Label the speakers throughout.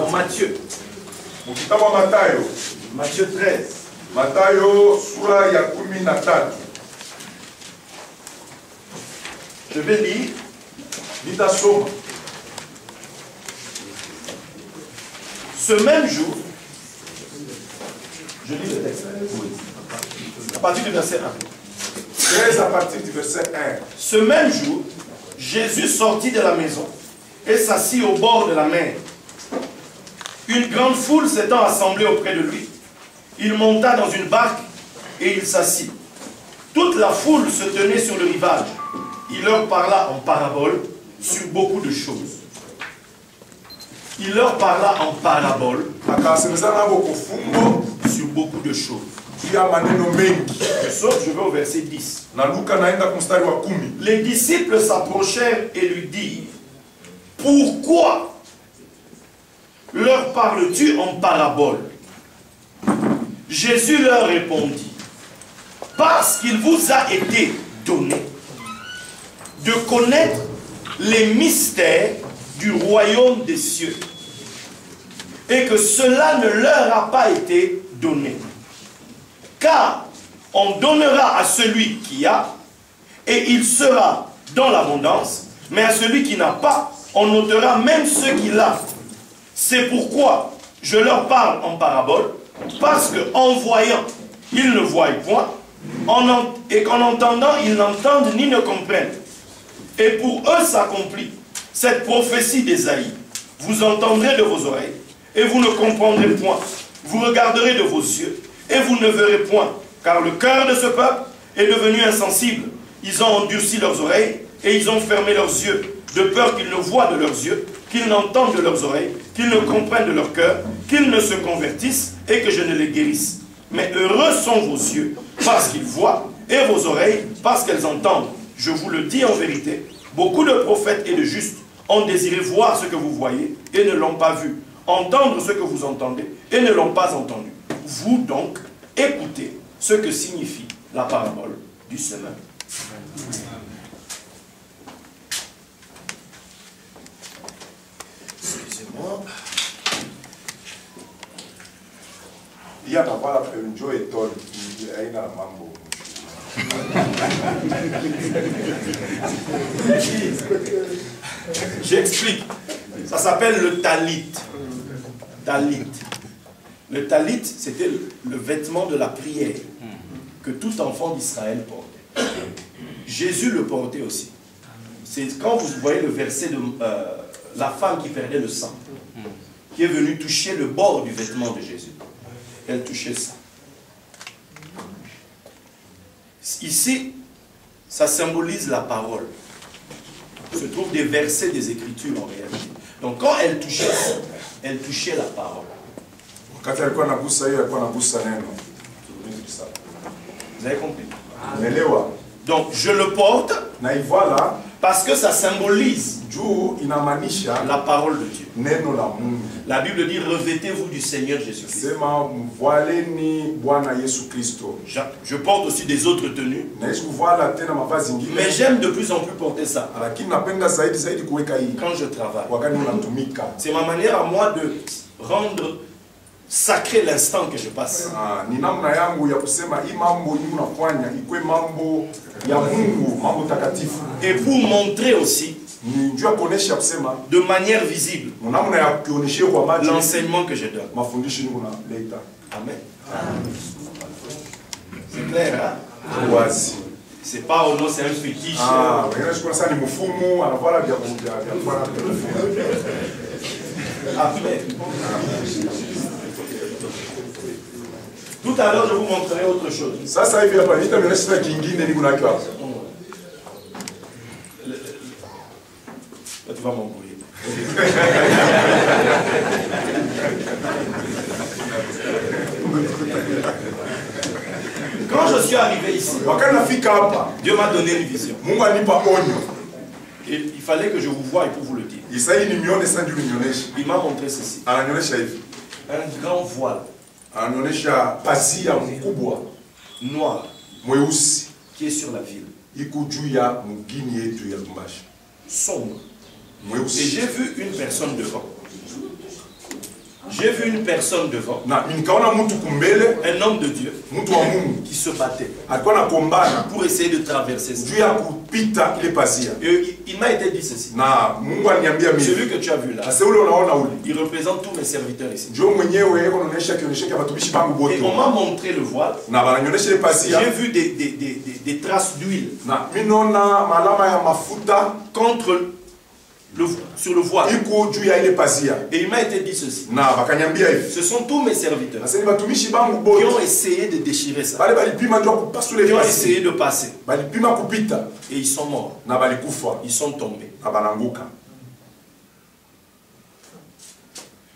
Speaker 1: Dans Matthieu. Matthieu 13.
Speaker 2: Matayo sura ya 13.
Speaker 1: Je vais lire.
Speaker 2: Nitasoma.
Speaker 1: Ce même jour, je lis le texte. Oui. À partir du verset 1.
Speaker 2: 13 à partir du verset 1.
Speaker 1: Ce même jour, Jésus sortit de la maison et s'assit au bord de la mer. Une grande foule s'étant assemblée auprès de lui, il monta dans une barque et il s'assit. Toute la foule se tenait sur le rivage. Il leur parla en parabole sur beaucoup de choses. Il leur parla en parabole sur beaucoup de choses. Je vais au verset 10. Les disciples s'approchèrent et lui dirent: pourquoi leur parles-tu en parabole? Jésus leur répondit: parce qu'il vous a été donné de connaître les mystères du royaume des cieux, et que cela ne leur a pas été donné. Car on donnera à celui qui a, et il sera dans l'abondance, mais à celui qui n'a pas, on ôtera même ce qu'il a. C'est pourquoi je leur parle en parabole, parce qu'en voyant, ils ne voient point, et qu'en entendant, ils n'entendent ni ne comprennent. Et pour eux s'accomplit cette prophétie d'Ésaïe: vous entendrez de vos oreilles, et vous ne comprendrez point. Vous regarderez de vos yeux, et vous ne verrez point. Car le cœur de ce peuple est devenu insensible. Ils ont endurci leurs oreilles, et ils ont fermé leurs yeux, de peur qu'ils ne voient de leurs yeux, qu'ils n'entendent de leurs oreilles, qu'ils ne comprennent de leur cœur, qu'ils ne se convertissent, et que je ne les guérisse. Mais heureux sont vos yeux, parce qu'ils voient, et vos oreilles, parce qu'elles entendent. Je vous le dis en vérité, beaucoup de prophètes et de justes ont désiré voir ce que vous voyez, et ne l'ont pas vu, entendre ce que vous entendez, et ne l'ont pas entendu. Vous donc, écoutez ce que signifie la parabole du semeur. Excusez-moi.
Speaker 2: Il y a d'abord la prévention et tol. Il y a une mambo.
Speaker 1: J'explique. Ça s'appelle le talit. Talit. Le talit, c'était le vêtement de la prière que tout enfant d'Israël portait. Jésus le portait aussi. C'est quand vous voyez le verset de la femme qui perdait le sang, qui est venue toucher le bord du vêtement de Jésus. Elle touchait ça. Ici, ça symbolise la parole. Il se trouve des versets des Écritures en réalité. Donc quand elle touchait ça, elle touchait la parole. Vous avez compris? Donc je le porte parce que ça symbolise la parole de Dieu. La Bible dit: revêtez-vous du Seigneur Jésus-Christ. Je porte aussi des autres tenues, mais j'aime de plus en plus porter ça quand je travaille. C'est ma manière à moi de rendre sacré l'instant que je passe. Et pour montrer aussi de manière visible l'enseignement que je donne. Amen. C'est clair, hein? C'est pas au nom, c'est un fétiche. Amen. Tout à l'heure, je vous montrerai autre chose. Tu vas m'embrouiller. Quand je suis arrivé ici, Dieu m'a donné une vision. Et il fallait que je vous voie pour vous le dire. Il m'a montré ceci. Un grand voile noir qui est sur la ville. Sombre. Et j'ai vu une personne devant. J'ai vu une personne devant,
Speaker 2: na nikaona mtu kumbele,
Speaker 1: un homme de Dieu,
Speaker 2: mtu wa Mungu
Speaker 1: qui se battait
Speaker 2: alikuwa anakombana
Speaker 1: pour essayer de traverser ça.
Speaker 2: juu ya kupita ile pazia.
Speaker 1: Et il m'a été dit ceci.
Speaker 2: Na Mungu aliniambia mimi,
Speaker 1: Celui que tu as vu là,
Speaker 2: sasa ule unaona ule
Speaker 1: il représente tous mes serviteurs ici.
Speaker 2: njoo mwenyewe yeko naonesha kionyesha kwa watumishi bangu bote.
Speaker 1: Et on m'a montré le voile.
Speaker 2: Na bananyonyesha ile pazia.
Speaker 1: J'ai vu des traces d'huile.
Speaker 2: Na mimi naona malama ya mafuta
Speaker 1: sur le voile.
Speaker 2: iko juu ya ile pazia.
Speaker 1: Et il m'a été dit ceci.
Speaker 2: Na bakanyambia hivi.
Speaker 1: Ce sont tous mes serviteurs
Speaker 2: Sasa ni watumishi bangu
Speaker 1: qui
Speaker 2: bote.
Speaker 1: ont essayé de déchirer ça.
Speaker 2: Bale balipima njoo kupasula
Speaker 1: Qui
Speaker 2: ile
Speaker 1: ont
Speaker 2: pazia.
Speaker 1: essayé de passer.
Speaker 2: Balipima kupita
Speaker 1: Et ils sont morts.
Speaker 2: na balikufa
Speaker 1: Ils sont tombés.
Speaker 2: na bananguka.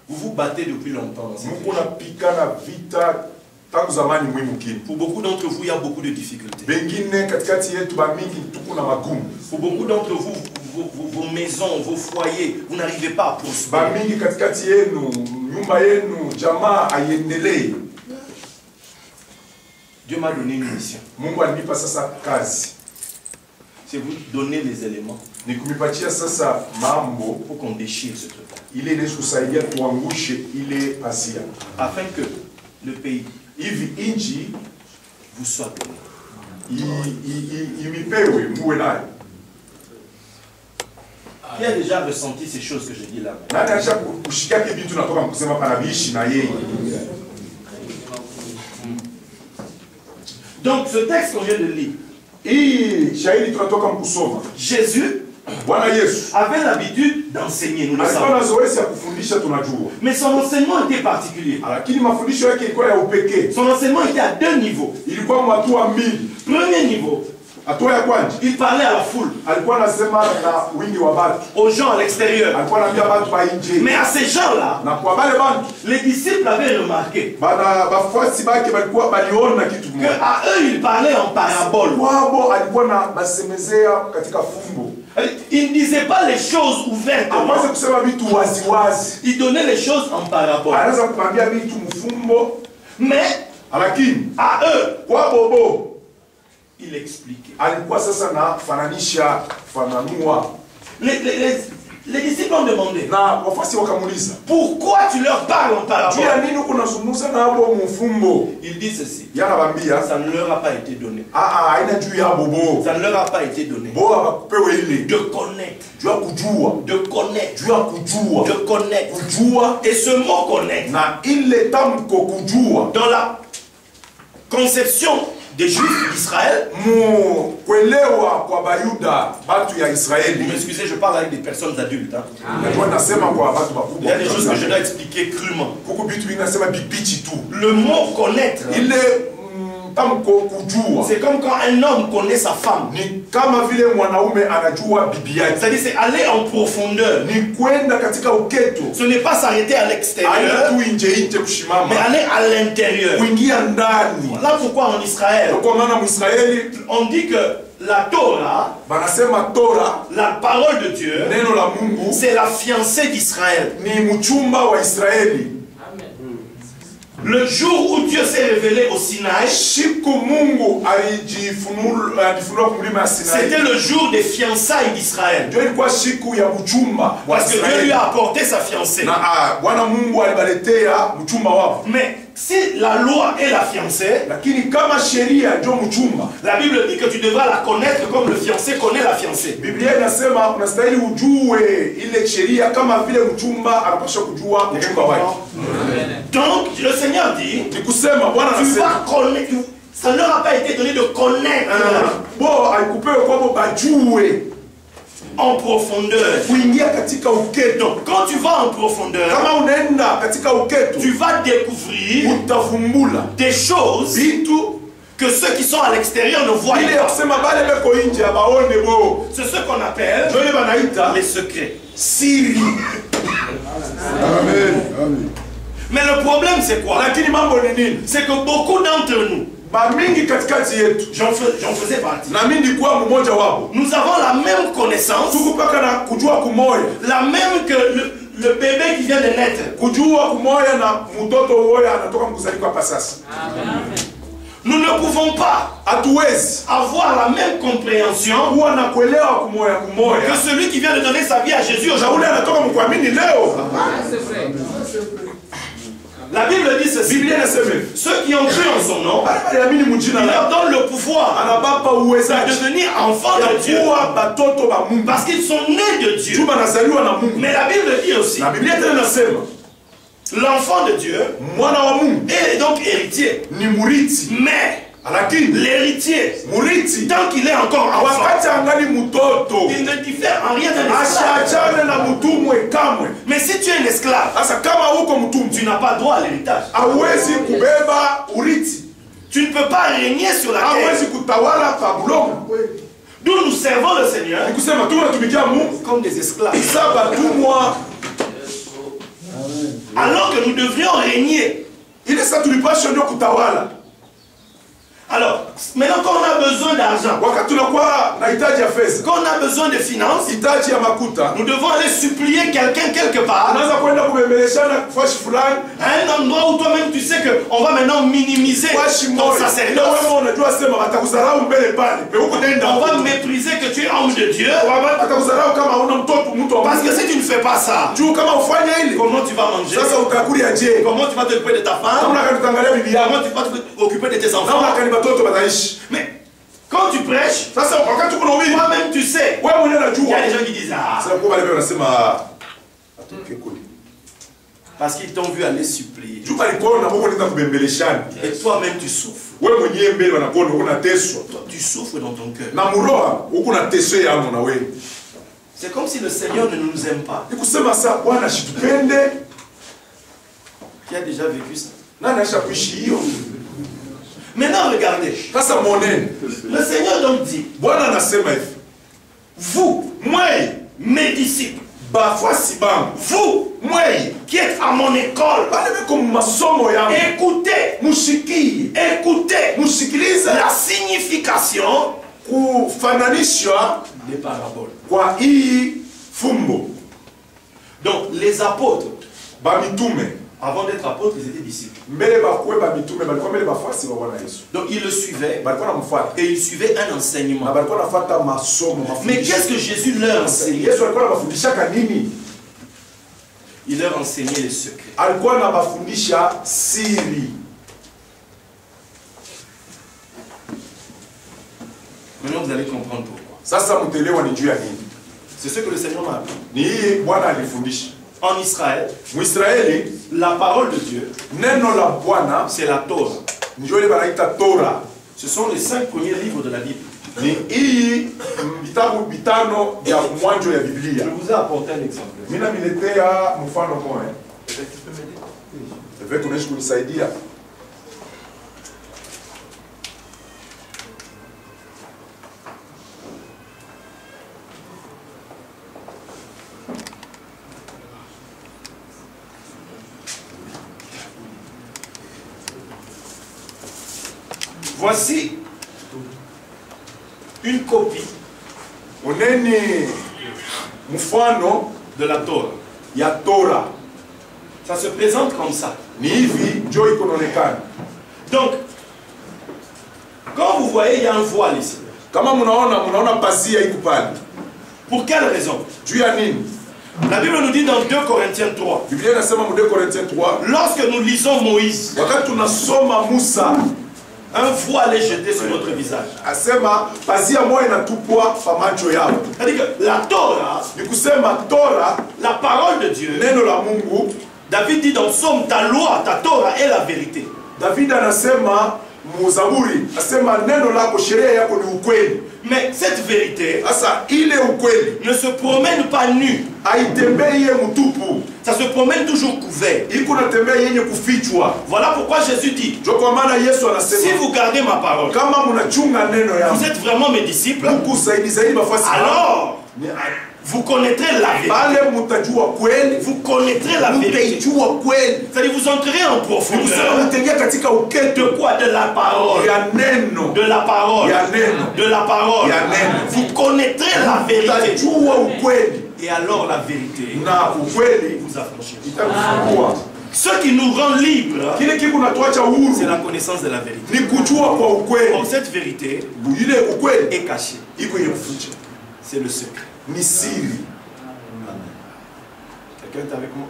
Speaker 1: Vous vous battez depuis longtemps dans cette
Speaker 2: Mungu
Speaker 1: région.
Speaker 2: napigana vita tangu zamani muhimu kini.
Speaker 1: Pour beaucoup d'entre vous, il y a beaucoup de difficultés.
Speaker 2: Bengine katikati yetu bamingi tuko na magumu.
Speaker 1: Pour beaucoup d'entre vous, vos maisons, vos foyers, vous n'arrivez pas à prospérer.
Speaker 2: Bamingi katikati yenu, nyumba yenu, jamaa aiendelee.
Speaker 1: Dieu m'a donné une mission.
Speaker 2: Mungu alinipa sasa kazi.
Speaker 1: C'est vous donner les éléments
Speaker 2: Ni kumipatia sasa mambo
Speaker 1: pour qu'on déchire ce truc.
Speaker 2: ile inaweza kusaidia tuangushe ile pazia.
Speaker 1: Afin que le pays
Speaker 2: Hivi inchi
Speaker 1: vous soit donné.
Speaker 2: imipewe muwe nayo.
Speaker 1: Qui a déjà ressenti ces choses que je dis là?
Speaker 2: Nani acha kushikia kitu tunatoka kusema pana biishi na yeye.
Speaker 1: Donc ce texte qu'on vient de lire,
Speaker 2: Hii shahidi tunatoka mkusoma.
Speaker 1: Jésus
Speaker 2: Bwana Yesu
Speaker 1: avait l'habitude d'enseigner, nous le
Speaker 2: alikuwa
Speaker 1: savons.
Speaker 2: na zoezi ya kufundisha tunajua.
Speaker 1: Mais son enseignement était particulier.
Speaker 2: Lakini mafundisho yake ilikuwa ya upekee.
Speaker 1: Son enseignement était à deux niveaux.
Speaker 2: Ilikuwa hatua mbili.
Speaker 1: Premier niveau,
Speaker 2: Hatua ya kwanza
Speaker 1: il parlait à la foule,
Speaker 2: alikuwa anasema na wingi wa watu.
Speaker 1: aux gens à l'extérieur.
Speaker 2: Alikuwa anaambia watu wa nje.
Speaker 1: Mais à ces gens-là,
Speaker 2: Na kwa wale watu
Speaker 1: les disciples avaient remarqué
Speaker 2: bana bafuasi bake balikuwa baliona kitu
Speaker 1: qu'à
Speaker 2: moja.
Speaker 1: eux, il parlait en parabole.
Speaker 2: Kwabo alikuwa na basemezea katika fumbo.
Speaker 1: Il ne disait pas les choses ouvertement.
Speaker 2: Hawezi kusema vitu waziwazi.
Speaker 1: Il donnait les choses en parabole.
Speaker 2: Anaweza kuambia vitu mfumbo,
Speaker 1: Mais
Speaker 2: lakini
Speaker 1: à eux,
Speaker 2: kwa bobo
Speaker 1: il expliquait.
Speaker 2: alikuwa sasa na fananisha fananua.
Speaker 1: Les disciples ont demandé,
Speaker 2: Na wafuasi wakamuuliza,
Speaker 1: pourquoi tu leur parles en
Speaker 2: juu ya
Speaker 1: parabole?
Speaker 2: nini kunazungumza nabo mfumbo?
Speaker 1: Il dit ceci,
Speaker 2: Yanabambia
Speaker 1: ça ne leur a pas été donné.
Speaker 2: haina juu ya bobo.
Speaker 1: Ça ne leur a pas été donné
Speaker 2: Boa bakupewe ile
Speaker 1: de connaître,
Speaker 2: juu ya kujua,
Speaker 1: de connaître,
Speaker 2: juu ya kujua,
Speaker 1: de connaître.
Speaker 2: kujua
Speaker 1: Et ce mot connaître,
Speaker 2: na ile tamko kujua
Speaker 1: dans la conception des Juifs d'Israël,
Speaker 2: mu kuelewa kwa Bayuda batu ya
Speaker 1: vous
Speaker 2: Israeli.
Speaker 1: m'excusez, je parle avec des personnes adultes. Hein.
Speaker 2: Najua nasema kwa batu
Speaker 1: Il y a des
Speaker 2: bakubwa.
Speaker 1: choses que je dois expliquer crûment.
Speaker 2: Kuku bitu vinasema bibichi tu.
Speaker 1: Le mot connaître,
Speaker 2: Ile tamko kujua
Speaker 1: c'est comme quand un homme connaît sa femme.
Speaker 2: ni kama vile mwanaume anajua bibi yake.
Speaker 1: C'est-à-dire, c'est aller en profondeur.
Speaker 2: Ni kwenda katika uketo.
Speaker 1: Ce n'est pas s'arrêter à
Speaker 2: Aina
Speaker 1: l'extérieur,
Speaker 2: tu nje kushimama.
Speaker 1: mais aller à l'intérieur.
Speaker 2: Kuingia ndani.
Speaker 1: Voilà pourquoi en Israël,
Speaker 2: Kwa maana Mwisraeli
Speaker 1: on dit que la Torah,
Speaker 2: banasema Tora,
Speaker 1: la parole de Dieu,
Speaker 2: neno la Mungu
Speaker 1: c'est la fiancée d'Israël.
Speaker 2: ni mchumba wa Israeli.
Speaker 1: Le jour où Dieu s'est révélé au Sinaï,
Speaker 2: Siku Mungu alijifunua kumlima ya Sinai.
Speaker 1: c'était le jour des fiançailles d'Israël.
Speaker 2: Ndio ilikuwa siku ya mchumba wa
Speaker 1: Parce que Dieu
Speaker 2: Israeli.
Speaker 1: lui a apporté sa fiancée.
Speaker 2: Na Bwana Mungu alibaletea mchumba wao.
Speaker 1: Mais si la loi est la fiancée,
Speaker 2: Lakini kama sheria ndio mchumba,
Speaker 1: la Bible dit que tu devras la connaître comme le fiancé connaît la fiancée.
Speaker 2: Biblia inasema unastahili ujue ile sheria kama vile mchumba anapaswa kujua mchumba wake.
Speaker 1: Donc le Seigneur dit,
Speaker 2: Ni kusema Bwana
Speaker 1: tu
Speaker 2: anasema
Speaker 1: vas connaître, ça ne leur a pas été donné de connaître
Speaker 2: bo alikupewa kwamba bajue
Speaker 1: en profondeur.
Speaker 2: kuingia katika uketo.
Speaker 1: Donc quand tu vas en profondeur,
Speaker 2: Kama unaenda katika uketo,
Speaker 1: tu vas découvrir
Speaker 2: utavumbula
Speaker 1: des choses
Speaker 2: vitu
Speaker 1: que ceux qui sont à l'extérieur ne voient
Speaker 2: ile ya
Speaker 1: pas.
Speaker 2: kusema bale beko nje abaone bo.
Speaker 1: C'est ce qu'on appelle
Speaker 2: Ndio ile banaita
Speaker 1: les secrets.
Speaker 2: siri.
Speaker 3: Amen.
Speaker 1: Mais le problème c'est quoi?
Speaker 2: Lakini mambo ni nini?
Speaker 1: C'est que beaucoup d'entre nous,
Speaker 2: Bamingi katikati yetu,
Speaker 1: j'en faisais partie,
Speaker 2: na mimi nilikuwa mmoja wapo,
Speaker 1: nous avons la même connaissance,
Speaker 2: tuko paka na kujua kumoya,
Speaker 1: la même que le bébé qui vient de naître.
Speaker 2: kujua kumoya na mtoto woya anatoka mkuzalika hapa sasa.
Speaker 1: Nous ne pouvons pas
Speaker 2: Hatuwezi
Speaker 1: avoir la même compréhension
Speaker 2: kuwa na kuelewa kumoya
Speaker 1: que
Speaker 2: kumoya
Speaker 1: celui qui vient de donner sa vie à Jésus
Speaker 2: na
Speaker 1: aujourd'hui.
Speaker 2: ule anatoka mkuamini leo.
Speaker 1: La Bible dit ceci.
Speaker 2: Biblia inasema
Speaker 1: Ceux qui ont cru en son nom,
Speaker 2: wale waliamini mjina
Speaker 1: il leur
Speaker 2: lake
Speaker 1: donne le pouvoir
Speaker 2: anabapa
Speaker 1: de
Speaker 2: uwezaji
Speaker 1: devenir enfants de Dieu.
Speaker 2: ya kuwa batoto ba Mungu
Speaker 1: Parce qu'ils sont nés de Dieu.
Speaker 2: juma nazaliwa na Mungu.
Speaker 1: Mais la Bible dit aussi,
Speaker 2: Na Biblia tena inasema
Speaker 1: l'enfant de Dieu
Speaker 2: mwana wa Mungu
Speaker 1: est donc héritier.
Speaker 2: ni murithi,
Speaker 1: Mais
Speaker 2: lakini
Speaker 1: l'héritier,
Speaker 2: murithi
Speaker 1: tant qu'il est encore enfant,
Speaker 2: wakati angali mtoto
Speaker 1: il ne diffère en rien d'un esclave.
Speaker 2: asiachane na mtumwe kamwe.
Speaker 1: Mais si tu es un esclave,
Speaker 2: Sasa kama uko mtumwa
Speaker 1: tu n'as pas droit à l'héritage.
Speaker 2: hauwezi kubeba urithi,
Speaker 1: Tu ne peux pas régner sur la terre.
Speaker 2: hauwezi kutawala pa bulongo.
Speaker 1: D'où nous servons le Seigneur
Speaker 2: Ni kusema tunatumikia Mungu
Speaker 1: comme des esclaves.
Speaker 2: sa batumwa,
Speaker 1: Alors que nous devrions régner.
Speaker 2: ile sasa tulipaswa ndio kutawala.
Speaker 1: Alors, maintenant quand on a besoin d'argent,
Speaker 2: Wakati tunakuwa na hitaji ya fedha,
Speaker 1: quand on a besoin de finances,
Speaker 2: hitaji ya makuta,
Speaker 1: nous devons aller supplier quelqu'un quelque part,
Speaker 2: unaanza kwenda kubembeleshana fashi fulani,
Speaker 1: à un endroit où toi-même tu sais qu'on va maintenant minimiser
Speaker 2: fashi
Speaker 1: ton
Speaker 2: moja. Ile
Speaker 1: sacerdoce.
Speaker 2: wewe unajua sema watakudharau mbele pale, mais huko nenda
Speaker 1: On va mépriser que tu es homme de Dieu.
Speaker 2: watakudharau kama una mtu wa
Speaker 1: Parce
Speaker 2: Mungu.
Speaker 1: que si tu ne fais pas ça,
Speaker 2: Juu kama ufanye ile,
Speaker 1: comment tu vas manger?
Speaker 2: sasa utakulia je?
Speaker 1: Comment tu vas t'occuper de ta femme?
Speaker 2: Namna gani tutaangalia bibi yako?
Speaker 1: Comment tu vas t'occuper de tes enfants?
Speaker 2: Namna gani watoto wataishi?
Speaker 1: Mais quand tu prêches,
Speaker 2: Sasa wakati kuna ubiri,
Speaker 1: toi-même tu sais.
Speaker 2: wewe mwenyewe
Speaker 1: Il y
Speaker 2: unajua.
Speaker 1: a des gens qui disent ah,
Speaker 2: Sasa kwa wale wanasema atoke kule.
Speaker 1: parce qu'ils t'ont vu aller supplier.
Speaker 2: Juu alikuona Mungu anaenda kubembeleshana.
Speaker 1: Et toi-même tu souffres.
Speaker 2: Wewe mwenyewe mbele wanakuona uko nateswa.
Speaker 1: Toi, tu souffres dans ton cœur.
Speaker 2: Na muroa uko nateswa yamo na wewe.
Speaker 1: C'est comme si le Seigneur ne nous aime pas.
Speaker 2: Ni kusema sasa Bwana shitupende,
Speaker 1: Qui a déjà vécu ça?
Speaker 2: nani aisha kuishi hiyo?
Speaker 1: Maintenant regardez.
Speaker 2: Sasa muoneni.
Speaker 1: Le Seigneur donc dit,
Speaker 2: Bwana anasema hivi.
Speaker 1: vous,
Speaker 2: Mwei
Speaker 1: mes disciples,
Speaker 2: bafasi bangu.
Speaker 1: vous,
Speaker 2: Mwei
Speaker 1: qui êtes à mon école,
Speaker 2: bale biko masomo yangu.
Speaker 1: écoutez,
Speaker 2: Mushikie,
Speaker 1: écoutez
Speaker 2: musikilize
Speaker 1: la signification
Speaker 2: kufananishwa
Speaker 1: des paraboles.
Speaker 2: kwa hii fumbo.
Speaker 1: Donc les apôtres,
Speaker 2: Ba mitume
Speaker 1: avant d'être apôtres, ils étaient disciples.
Speaker 2: mbele bakuwe ba mitume balikuwa mbele bafasi ba Bwana Yesu.
Speaker 1: Donc ils le suivaient
Speaker 2: Balikuwa namfuata.
Speaker 1: et ils suivaient un
Speaker 2: Na
Speaker 1: enseignement.
Speaker 2: balikuwa nafuata masomo,
Speaker 1: Mais
Speaker 2: mafundisho.
Speaker 1: qu'est-ce que Jésus leur enseignait?
Speaker 2: Yesu alikuwa anabafundisha nini?
Speaker 1: Il leur enseignait les secrets.
Speaker 2: Alikuwa anabafundisha siri.
Speaker 1: Maintenant vous allez comprendre pourquoi.
Speaker 2: Sasa mtelewa ni juu ya nini?
Speaker 1: C'est ce que le Seigneur m'a appris.
Speaker 2: Ni hii Bwana alifundisha.
Speaker 1: En Israël,
Speaker 2: Mwisraeli
Speaker 1: la parole de Dieu,
Speaker 2: neno la Bwana
Speaker 1: c'est la Torah.
Speaker 2: ndio ile banaita Tora.
Speaker 1: Ce sont les 5 premiers livres de la Bible.
Speaker 2: Ni hii vitabu vitano vya mwanzo ya
Speaker 1: Je
Speaker 2: Biblia.
Speaker 1: vous ai apporté un exemple.
Speaker 2: Mimi namiletea mfano mmoja.
Speaker 1: Tu peux m'aider?
Speaker 2: Hivi tunaishi kunisaidia.
Speaker 1: Voici une copie
Speaker 2: Oneni mfano
Speaker 1: de la Torah.
Speaker 2: ya Tora.
Speaker 1: Ça se présente comme ça.
Speaker 2: Ni hivi ndio iko inaonekana.
Speaker 1: Donc, quand vous voyez, il y a un voile ici.
Speaker 2: Kama mnaona pazia iko pale.
Speaker 1: Pour quelle raison?
Speaker 2: Juu ya nini?
Speaker 1: La Bible nous dit dans 2 Corinthiens 3,
Speaker 2: Biblia inasema mu 2 Corinthiens 3,
Speaker 1: lorsque nous lisons Moïse,
Speaker 2: wakati tunasoma Musa,
Speaker 1: un voile est jeté sur notre visage.
Speaker 2: asema pazia moja inatupwa pa macho yao.
Speaker 1: C'est-à-dire que la Torah,
Speaker 2: Ni kusema Tora,
Speaker 1: la parole de Dieu,
Speaker 2: neno la Mungu.
Speaker 1: David dit dans Psaume, ta loi, ta Torah est la vérité.
Speaker 2: David anasema muzaburi, asema neno lako, sheria yako ni ukweli.
Speaker 1: Mais cette vérité
Speaker 2: Sasa ile ukweli
Speaker 1: ne se promène pas nue.
Speaker 2: haitembei ye mtupu,
Speaker 1: Ça se promène toujours couvert.
Speaker 2: iko natembea yenye kufichwa.
Speaker 1: Voilà pourquoi Jésus dit,
Speaker 2: Ndio kwa maana Yesu
Speaker 1: si
Speaker 2: anasema
Speaker 1: vous gardez ma parole,
Speaker 2: kama mnachunga neno yangu,
Speaker 1: vous êtes vraiment mes disciples,
Speaker 2: Mungu zaidi bafasi
Speaker 1: alors vous connaîtrez la vérité.
Speaker 2: bale mutajua kweli,
Speaker 1: Vous connaîtrez la vérité.
Speaker 2: mutaijua kweli.
Speaker 1: C'est-à-dire vous entrerez en
Speaker 2: Kusema
Speaker 1: profondeur.
Speaker 2: mtaingia katika
Speaker 1: De
Speaker 2: uketo
Speaker 1: quoi? De la parole.
Speaker 2: ya neno,
Speaker 1: De la parole.
Speaker 2: ya neno,
Speaker 1: De la parole.
Speaker 2: ya neno.
Speaker 1: Vous connaîtrez la vérité.
Speaker 2: Mutajua ukweli
Speaker 1: Et alors la vérité
Speaker 2: na ukweli
Speaker 1: vous affranchira.
Speaker 2: itakufungua.
Speaker 1: Ce qui nous rend libres,
Speaker 2: Kile kiku natuacha
Speaker 1: c'est
Speaker 2: uhuru
Speaker 1: la connaissance de la vérité.
Speaker 2: ni kujua kwa ukweli.
Speaker 1: Or cette vérité
Speaker 2: Ile ukweli
Speaker 1: est cachée.
Speaker 2: iko yefuche,
Speaker 1: C'est le secret.
Speaker 2: ni siri.
Speaker 1: Quelqu'un est avec moi?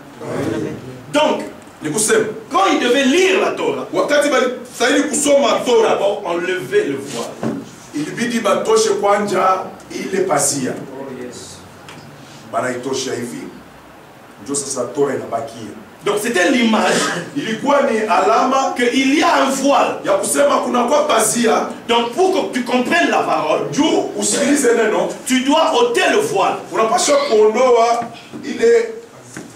Speaker 1: Donc,
Speaker 2: Ni kusema
Speaker 1: quand ils devaient lire la Torah,
Speaker 2: wakati balistahili kusoma Torah,
Speaker 1: d'abord enlever le voile.
Speaker 2: ilibidi batoshe kwanja ile pazia. Banaitosha hivi, ndio sasa Torah inabakia.
Speaker 1: Donc c'était l'image,
Speaker 2: Ilikuwa ni alama
Speaker 1: qu'il y a un voile.
Speaker 2: ya kusema kuna kwa pazia.
Speaker 1: Donc pour que tu comprennes la parole,
Speaker 2: Juu usikilize neno,
Speaker 1: tu dois ôter le voile.
Speaker 2: unapaswa kuondoa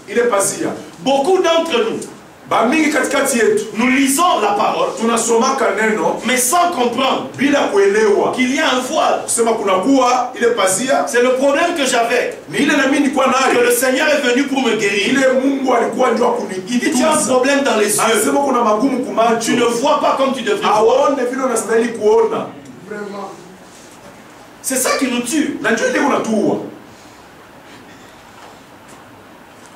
Speaker 2: ile pazia.
Speaker 1: Beaucoup d'entre nous,
Speaker 2: Bamingi katikati yetu
Speaker 1: nous lisons la parole,
Speaker 2: tunasomaka neno
Speaker 1: mais sans comprendre
Speaker 2: bila kuelewa
Speaker 1: qu'il y a un voile.
Speaker 2: kusema kuna kuwa ile pazia.
Speaker 1: C'est le problème que j'avais.
Speaker 2: Ni ile na mimi nilikuwa
Speaker 1: Que
Speaker 2: nayo.
Speaker 1: le Seigneur est venu pour me guérir.
Speaker 2: Ile Mungu alikuwa ndio
Speaker 1: Il dit, tu as un
Speaker 2: akunitunza.
Speaker 1: problème dans les yeux.
Speaker 2: Anasema kuna magumu
Speaker 1: Tu
Speaker 2: kumacho.
Speaker 1: ne vois pas comme tu devrais voir.
Speaker 2: Aone vile unastahili kuona.
Speaker 1: C'est ça qui nous tue.
Speaker 2: Na ndio ile unatuua.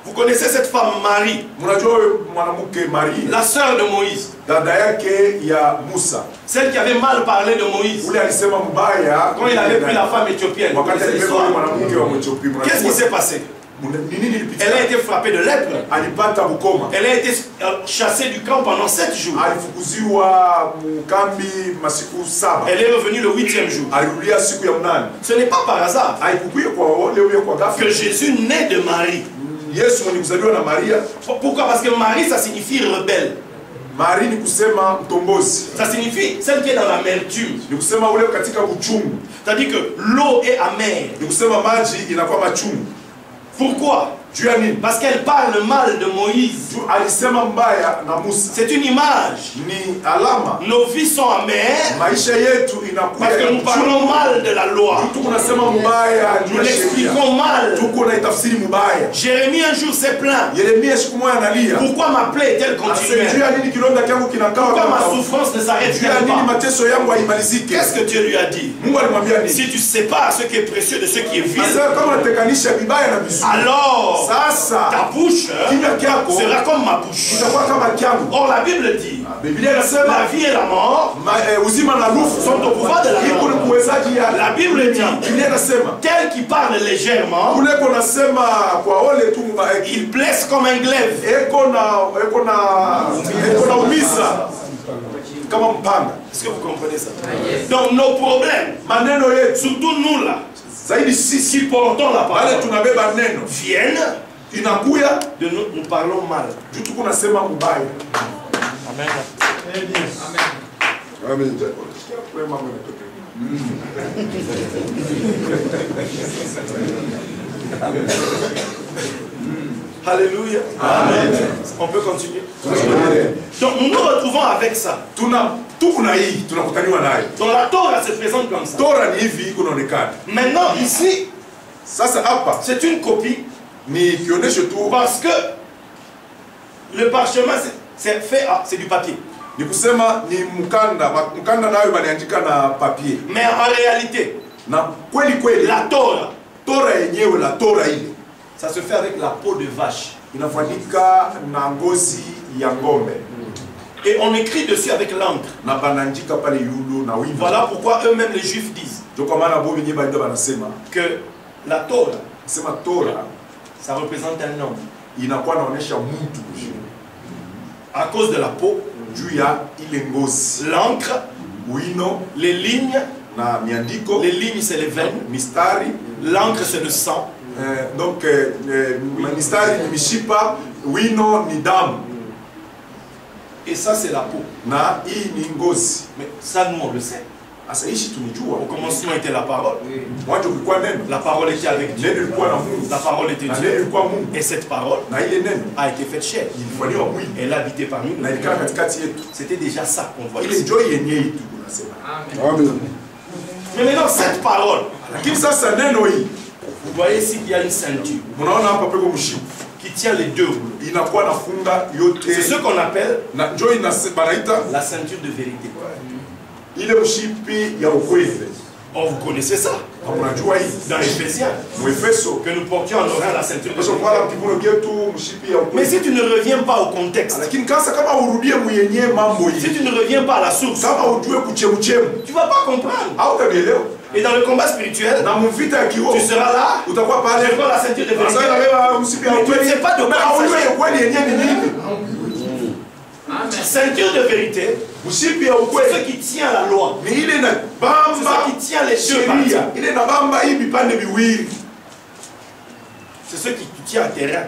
Speaker 1: Vous connaissez cette femme Marie,
Speaker 2: Mnajua mwanamke Maria,
Speaker 1: la sœur de Moïse,
Speaker 2: dada yake ya Musa.
Speaker 1: celle qui avait mal parlé de Moïse
Speaker 2: Ule alisema mbaya
Speaker 1: quand il avait pris la femme éthiopienne.
Speaker 2: wakati
Speaker 1: C'est
Speaker 2: alibeba
Speaker 1: l'histoire.
Speaker 2: mwanamke wa Ethiopia.
Speaker 1: Qu'est-ce qui s'est passé?
Speaker 2: Ni nini ilipitia?
Speaker 1: Elle a été frappée de lèpre.
Speaker 2: Alipata bukoma.
Speaker 1: Elle a été chassée du camp pendant 7 jours.
Speaker 2: Alifukuziwa mkambi masiku 7.
Speaker 1: Elle est revenue le 8e jour.
Speaker 2: Alirudia siku ya 8.
Speaker 1: Ce n'est pas par hasard
Speaker 2: Haikukuja kwa ole ule kwa ghafla.
Speaker 1: que Jésus naît de Marie.
Speaker 2: Yesu mwenye kuzaliwa na Maria.
Speaker 1: Pourquoi? Parce que Marie, ça signifie rebelle.
Speaker 2: Maria ni kusema mtombozi.
Speaker 1: Ça signifie celle qui est dans l'amertume.
Speaker 2: Ni kusema ule katika uchungu.
Speaker 1: C'est-à-dire que l'eau est amère.
Speaker 2: Ni kusema maji inakuwa machungu.
Speaker 1: Pourquoi?
Speaker 2: Juu ya nini?
Speaker 1: Parce qu'elle parle mal de Moïse.
Speaker 2: Juu alisema mbaya na Musa.
Speaker 1: C'est une image.
Speaker 2: Ni alama.
Speaker 1: Nos vies sont amères
Speaker 2: Maisha yetu inakuwa
Speaker 1: parce que nous parlons mal de la loi.
Speaker 2: Tuko nasema mbaya juu
Speaker 1: Nous
Speaker 2: ya sheria.
Speaker 1: l'expliquons mal.
Speaker 2: Tuko na itafsiri mbaya.
Speaker 1: Jérémie un jour s'est plaint.
Speaker 2: Yeremia siku moja analia.
Speaker 1: Pourquoi ma plaie est-elle
Speaker 2: Juu
Speaker 1: continuelle?
Speaker 2: ya nini kidonda changu kinakaa
Speaker 1: Pourquoi ma
Speaker 2: kama
Speaker 1: souffrance ne
Speaker 2: juu ya
Speaker 1: s'arrête-t-elle
Speaker 2: nini
Speaker 1: pas?
Speaker 2: mateso yangu haimalizike?
Speaker 1: Qu'est-ce que Dieu lui a dit?
Speaker 2: Mungu alimwambia nini?
Speaker 1: Si tu sépares ce qui est précieux de ce qui est vil,
Speaker 2: Sasa kama unatenganisha vibaya na vizuri.
Speaker 1: alors
Speaker 2: Sasa
Speaker 1: ta bouche
Speaker 2: kinywa kyako
Speaker 1: sera comme ma bouche.
Speaker 2: kitakuwa kama kyangu.
Speaker 1: Or la Bible dit,
Speaker 2: Biblia inasema
Speaker 1: la vie et la mort
Speaker 2: uzima na lufu
Speaker 1: sont au pouvoir de la
Speaker 2: iko ni
Speaker 1: langue.
Speaker 2: kuwezaji ya
Speaker 1: La Bible dit,
Speaker 2: Biblia inasema
Speaker 1: tel qui parle légèrement,
Speaker 2: kule konasema kwa ole tu
Speaker 1: il blesse comme un glaive.
Speaker 2: eko na umiza kama mpanga.
Speaker 1: Est-ce que vous comprenez ça? Donc nos problèmes,
Speaker 2: Maneno yetu
Speaker 1: surtout nous là,
Speaker 2: zaidi sisi
Speaker 1: qui portons la
Speaker 2: wale
Speaker 1: parole,
Speaker 2: tunabeba neno
Speaker 1: viennent
Speaker 2: inakuya
Speaker 1: de nous parlons mal.
Speaker 2: juu tuko nasema mbaya.
Speaker 1: Amen.
Speaker 2: Amen.
Speaker 1: Alléluia. Amen. On peut continuer. Donc nous nous retrouvons avec ça.
Speaker 2: Tuko na hii tunakutaniwa nayo.
Speaker 1: Donc la Torah se présente comme ça.
Speaker 2: Torah ni hivi kunaonekana.
Speaker 1: Maintenant ici,
Speaker 2: Sasa hapa
Speaker 1: c'est une copie
Speaker 2: ni kionyesho tu
Speaker 1: parce que le parchemin c'est fait, c'est du papier.
Speaker 2: ni kusema ni mkanda nayo baliandika na papier.
Speaker 1: Mais en réalité,
Speaker 2: Na kweli
Speaker 1: la Torah,
Speaker 2: Torah yenyewe la Torah ile
Speaker 1: ça se fait avec la peau de vache.
Speaker 2: inafanyika na ngozi ya ngombe
Speaker 1: Et on écrit dessus avec l'encre.
Speaker 2: na banaandika pale yulu na wino.
Speaker 1: Voilà pourquoi eux-mêmes les Juifs disent
Speaker 2: Ndio kwa maana bobi nyeba ndio banasema
Speaker 1: que la Torah,
Speaker 2: sema Torah
Speaker 1: ça représente un homme.
Speaker 2: inakuwa naonesha mtu
Speaker 1: À cause de la peau,
Speaker 2: juu ya ile ngozi,
Speaker 1: l'encre,
Speaker 2: wino
Speaker 1: les lignes,
Speaker 2: na miandiko,
Speaker 1: les lignes c'est les veines,
Speaker 2: mistari
Speaker 1: l'encre c'est le sang,
Speaker 2: donc mistari ni mishipa, wino ni damu
Speaker 1: et ça c'est la peau.
Speaker 2: na hii ni ngozi.
Speaker 1: Mais ça nous on le sait.
Speaker 2: Asa ishi tunijua
Speaker 1: Au commencement était la parole.
Speaker 2: mwanzo kulikuwa neno,
Speaker 1: La parole était avec Dieu.
Speaker 2: neno ilikuwa na Mungu
Speaker 1: La parole était
Speaker 2: na neno
Speaker 1: Dieu.
Speaker 2: ilikuwa Mungu
Speaker 1: Et cette parole
Speaker 2: na ile neno
Speaker 1: a été faite chair.
Speaker 2: ilifanywa mwili
Speaker 1: Elle habitait parmi nous.
Speaker 2: na ilikaa katikati yetu.
Speaker 1: C'était déjà ça qu'on voit
Speaker 2: Ile
Speaker 1: ici.
Speaker 2: njoo yenyewe tu tunasema. Amen.
Speaker 1: Mais maintenant cette parole,
Speaker 2: Lakini sasa neno hii
Speaker 1: vous voyez ici qu'il y a une ceinture
Speaker 2: mnaona hapa peko mshipi
Speaker 1: qui tient les deux rouleaux.
Speaker 2: inakuwa nafunga
Speaker 1: C'est
Speaker 2: yote
Speaker 1: ce qu'on appelle
Speaker 2: na njoo banaita
Speaker 1: la ceinture de vérité.
Speaker 2: ile mshipi ya ukweli.
Speaker 1: Or vous connaissez ça
Speaker 2: Unajua hii
Speaker 1: dans Éphésiens
Speaker 2: Mwefeso
Speaker 1: que nous portions en oreille la ceinture de
Speaker 2: kesho
Speaker 1: vérité.
Speaker 2: kwa kivuno chetu mshipi ya
Speaker 1: Mais
Speaker 2: ukweli.
Speaker 1: si tu ne reviens pas au contexte,
Speaker 2: Lakini kasa kama urudie mwenyewe mambo
Speaker 1: si
Speaker 2: hii,
Speaker 1: tu ne reviens pas à la source,
Speaker 2: kama ujue kuchemuchemu
Speaker 1: tu ne vas pas comprendre.
Speaker 2: au utaelewa.
Speaker 1: Et dans le combat spirituel,
Speaker 2: Na mvita ya kiroho
Speaker 1: tu seras là,
Speaker 2: utakuwa pale
Speaker 1: tu prends la ceinture de
Speaker 2: sasa
Speaker 1: vérité.
Speaker 2: wewe mshipi ya
Speaker 1: Mais tu ne
Speaker 2: ukweli.
Speaker 1: sais pas de quoi
Speaker 2: Na
Speaker 1: il
Speaker 2: ujue
Speaker 1: s'agit.
Speaker 2: ukweli yenyewe ni nini?
Speaker 1: Ceinture de vérité, c'est ce qui tient la loi. C'est ce qui tient les deux parties. C'est ce qui tient à terrain.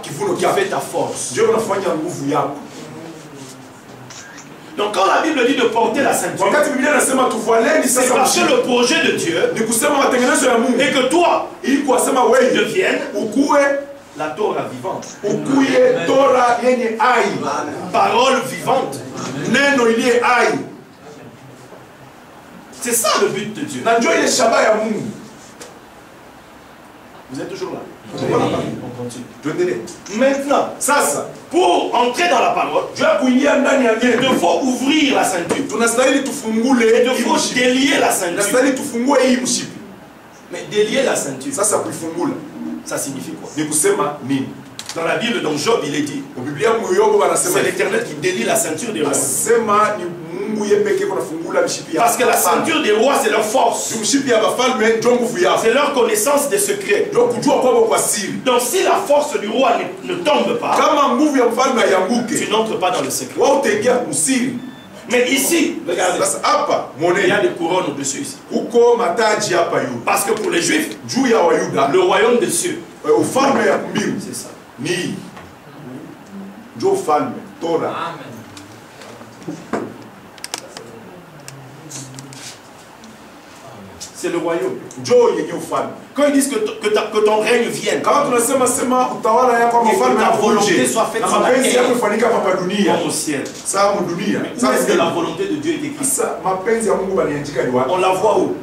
Speaker 1: Qui fait ta force. Donc quand la Bible dit de porter la ceinture, c'est parce que le projet de Dieu est que toi, devienne la Torah vivante. Parole vivante. C'est ça le but de Dieu. Vous êtes toujours là? On continue. Maintenant, pour entrer dans la parole, il faut ouvrir la ceinture. Il faut délier la ceinture. Mais délier la ceinture, ça signifie quoi? Dans la Bible, dans Job, il est dit, c'est l'Éternel qui délie la ceinture des rois. Parce que la ceinture des rois, c'est leur force. C'est leur connaissance des secrets. Donc si la force du roi ne tombe pas, tu n'entres pas dans le secret. Mais ici, regardez, il y a des couronnes au-dessus ici. Parce que pour les Juifs, le royaume des cieux, c'est ça. C'est le royaume. Quand ils disent que ton règne vienne, que ta volonté soit faite sur la terre comme au ciel. Où est-ce que la volonté de Dieu est écrite? On la voit où?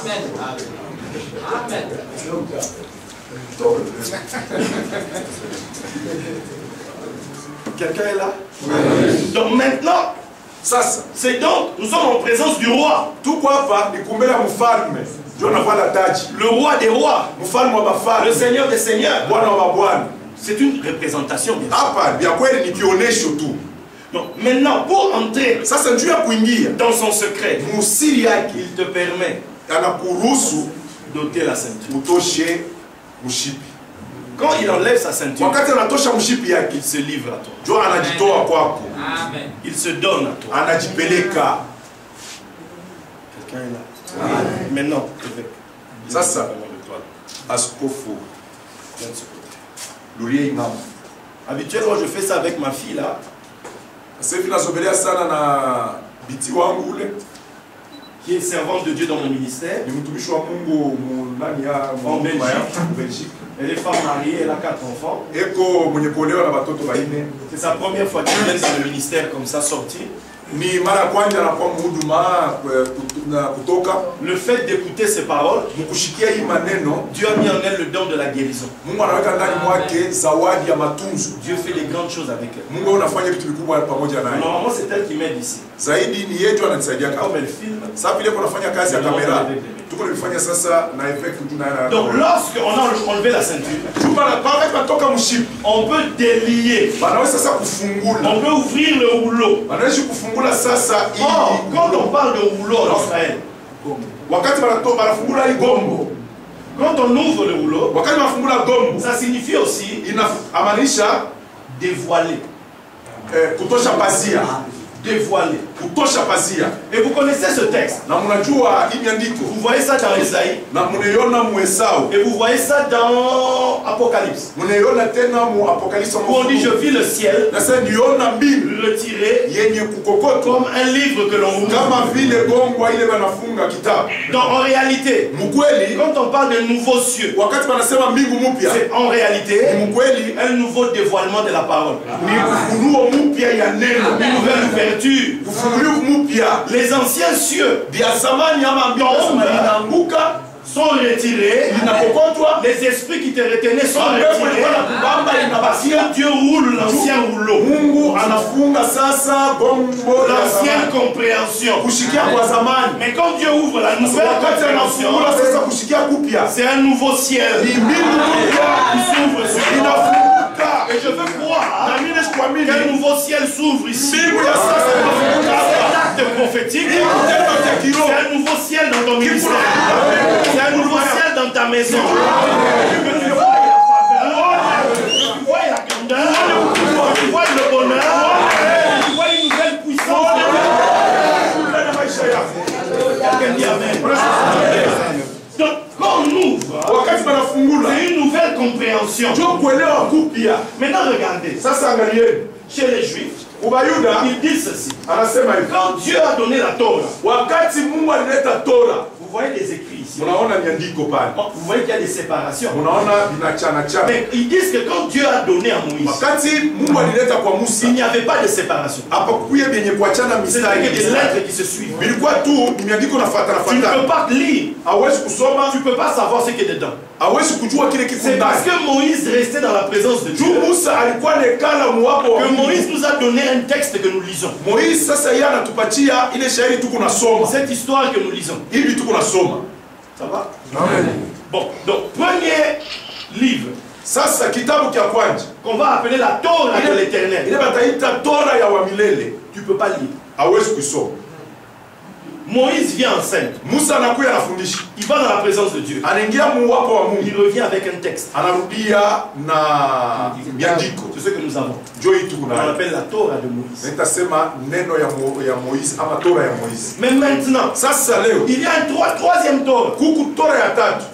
Speaker 1: Amen. Amen. Quelqu'un est là? Donc maintenant, c'est donc, nous sommes en présence du roi. Le roi des rois. Le seigneur des seigneurs. C'est une représentation, bien sûr. Donc maintenant, pour entrer dans son secret, il te permet d'ôter la ceinture. Quand il enlève sa ceinture, il se livre à toi. Amen. Il se donne à toi. Quelqu'un est là. Amen. Maintenant, habituellement, je fais ça avec ma fille là. Qui est servante de Dieu dans mon ministère. En Belgique. Elle est femme mariée, elle a 4 enfants. C'est sa première fois qu'elle vient dans le ministère comme ça, sortir. Le fait d'écouter ces paroles, Dieu a mis en elle le don de la guérison. Dieu fait des grandes choses avec elle. Normalement, c'est elle qui m'aide ici. Comme elle filme, donc lorsqu'on a enlevé la ceinture, on peut délier, on peut ouvrir le rouleau. Quand on parle de rouleau en Israël, quand on ouvre le rouleau, ça signifie aussi dévoiler. Dévoiler. Et vous connaissez ce texte. Vous voyez ça dans Esaïe. Et vous voyez ça dans Apocalypse. Où on dit je vis le ciel retiré comme un livre que l'on ouvre. Donc en réalité, quand on parle de nouveaux cieux, c'est en réalité un nouveau dévoilement de la parole. Une nouvelle ouverture. Les anciens cieux sont retirés. Les esprits qui te retenaient sont retirés. Parce que Dieu roule l'ancien rouleau. L'ancienne compréhension. Mais quand Dieu ouvre la nouvelle compréhension, c'est un nouveau ciel qui s'ouvre sur nous. Et je veux croire qu'un nouveau ciel s'ouvre ici. C'est un acte prophétique. C'est un nouveau ciel dans ton ministère. C'est un nouveau ciel dans ta maison. Que tu vois la
Speaker 2: anarudia.
Speaker 1: Maintenant regardez,
Speaker 2: Sasa angalieni.
Speaker 1: chez les Juifs,
Speaker 2: Ubayuda
Speaker 1: ils disent ceci.
Speaker 2: anasema hivi.
Speaker 1: Quand Dieu a donné la Torah,
Speaker 2: Wakati Mungu alileta Tora,
Speaker 1: vous voyez des écrits ici.
Speaker 2: unaona miandiko pale.
Speaker 1: Vous voyez qu'il y a des séparations.
Speaker 2: Unaona vinachana chana.
Speaker 1: Mais ils disent que quand Dieu a donné à Moïse,
Speaker 2: Wakati Mungu alileta kwa Musa,
Speaker 1: il n'y avait pas de séparation.
Speaker 2: hapakuwa benye kuachana
Speaker 1: C'était
Speaker 2: mistari.
Speaker 1: que des lettres qui se suivent.
Speaker 2: Bilikuwa tu ni miandiko nafuatana
Speaker 1: Tu ne peux
Speaker 2: fuatana.
Speaker 1: pas lire,
Speaker 2: Hawezi kusoma,
Speaker 1: tu ne peux pas savoir ce qui est dedans.
Speaker 2: hawezi kujua kile kiko
Speaker 1: C'est parce
Speaker 2: ndani.
Speaker 1: que Moïse restait dans la présence de Dieu
Speaker 2: Juu Musa alikuwa nekala muwapo wa
Speaker 1: que
Speaker 2: Mungu.
Speaker 1: Moïse nous a donné un texte que nous lisons.
Speaker 2: Moïse sasa yeye anatupatia ile shairi tuko nasoma.
Speaker 1: Cette histoire que nous lisons.
Speaker 2: Hivi tuko nasoma.
Speaker 1: Ça va?
Speaker 2: Amen.
Speaker 1: Bon, donc premier livre
Speaker 2: Sasa kitabu cha kwanza
Speaker 1: qu'on va appeler la Torah de
Speaker 2: ile
Speaker 1: l'Éternel,
Speaker 2: bataita Tora ya wa milele,
Speaker 1: tu ne peux pas lire.
Speaker 2: hawezi kusoma.
Speaker 1: Moïse vient enceinte.
Speaker 2: Musa anakuya anafundisha.
Speaker 1: Il va dans la présence de Dieu.
Speaker 2: Anaingia muwapo wa
Speaker 1: Il
Speaker 2: Mungu.
Speaker 1: revient avec un texte.
Speaker 2: Anarudia na miandiko.
Speaker 1: C'est ce que nous avons.
Speaker 2: Njoo hii tuko
Speaker 1: On
Speaker 2: nayo.
Speaker 1: appelle la Torah de Moïse.
Speaker 2: Nitasema neno ya Moïse ama Tora ya Moïse.
Speaker 1: Mais maintenant,
Speaker 2: Sasa leo
Speaker 1: il y a un troisième Torah.
Speaker 2: kuku Tora ya tatu.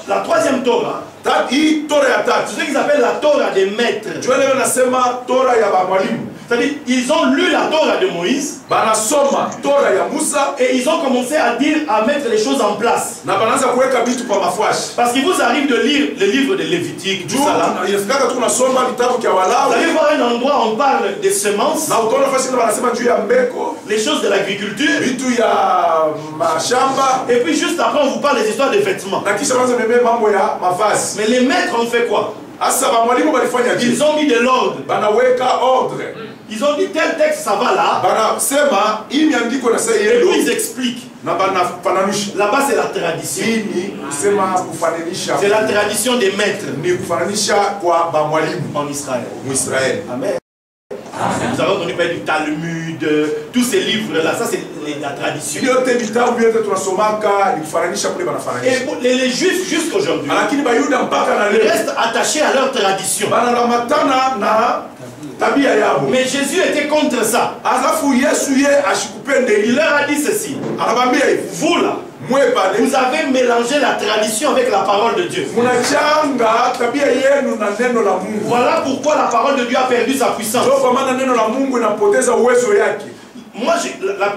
Speaker 1: La troisième Torah,
Speaker 2: Hii Tora ya
Speaker 1: c'est
Speaker 2: tatu.
Speaker 1: ce qu'ils appellent la Torah des maîtres.
Speaker 2: Njoo leo nasema Tora ya mwalimu.
Speaker 1: C'est-à-dire, ils ont lu la Torah de Moïse
Speaker 2: Banasoma Tora ya Musa
Speaker 1: et ils ont commencé à dire, à mettre les choses en place.
Speaker 2: na banaanza kuweka vitu pa mafuashi.
Speaker 1: Parce qu'il vous arrive de lire le livre de Lévitique, tout
Speaker 2: Juu
Speaker 1: ça là.
Speaker 2: inafikaka tu nasoma vitabu vya
Speaker 1: Vous
Speaker 2: Walawi
Speaker 1: allez voir un endroit où on parle des semences,
Speaker 2: na utaona fasi ile wanasema juu ya mbeko,
Speaker 1: les choses de l'agriculture,
Speaker 2: vitu ya mashamba
Speaker 1: et puis juste après on vous parle des histoires de vêtements.
Speaker 2: na kisha wanza meme mambo ya mavazi.
Speaker 1: Mais les maîtres ont fait quoi?
Speaker 2: Asa ba mwalimu balifanya
Speaker 1: Ils
Speaker 2: je?
Speaker 1: ont mis de l'ordre.
Speaker 2: Banaweka ordre.
Speaker 1: Ils ont dit tel texte ça va là,
Speaker 2: Banasema hii miandiko na sasa
Speaker 1: et
Speaker 2: yelo
Speaker 1: puis ils expliquent.
Speaker 2: na banafananisha.
Speaker 1: Là-bas c'est la tradition.
Speaker 2: Hii ni kusema kufananisha.
Speaker 1: C'est la tradition des maîtres
Speaker 2: Ni kufananisha kwa ba mwalimu
Speaker 1: en Israël.
Speaker 2: Muisraeli.
Speaker 1: Amen. Nous avons entendu parler du Talmud, tous ces livres-là, ça c'est la tradition.
Speaker 2: Ile yote vitabu vyote tunasomaka ni kufananisha kule
Speaker 1: Et
Speaker 2: banafananisha.
Speaker 1: pour les Juifs jusqu'aujourd'hui,
Speaker 2: Lakini Bayuda mpaka na
Speaker 1: ils
Speaker 2: leo
Speaker 1: restent attachés à leur tradition.
Speaker 2: banaramatana na tabia yabo.
Speaker 1: Mais Jésus était contre ça.
Speaker 2: Alafu Yesu ye ashikupende
Speaker 1: Il
Speaker 2: ile.
Speaker 1: leur a dit ceci.
Speaker 2: Anabambia hivi,
Speaker 1: Vous là,
Speaker 2: mwe pale
Speaker 1: vous avez mélangé la tradition avec la parole de Dieu.
Speaker 2: munachanga tabia yenu na neno la Mungu.
Speaker 1: Voilà pourquoi la parole de Dieu a perdu sa puissance.
Speaker 2: Ndio kwa maana neno la Mungu inapoteza uwezo yake.
Speaker 1: Moi,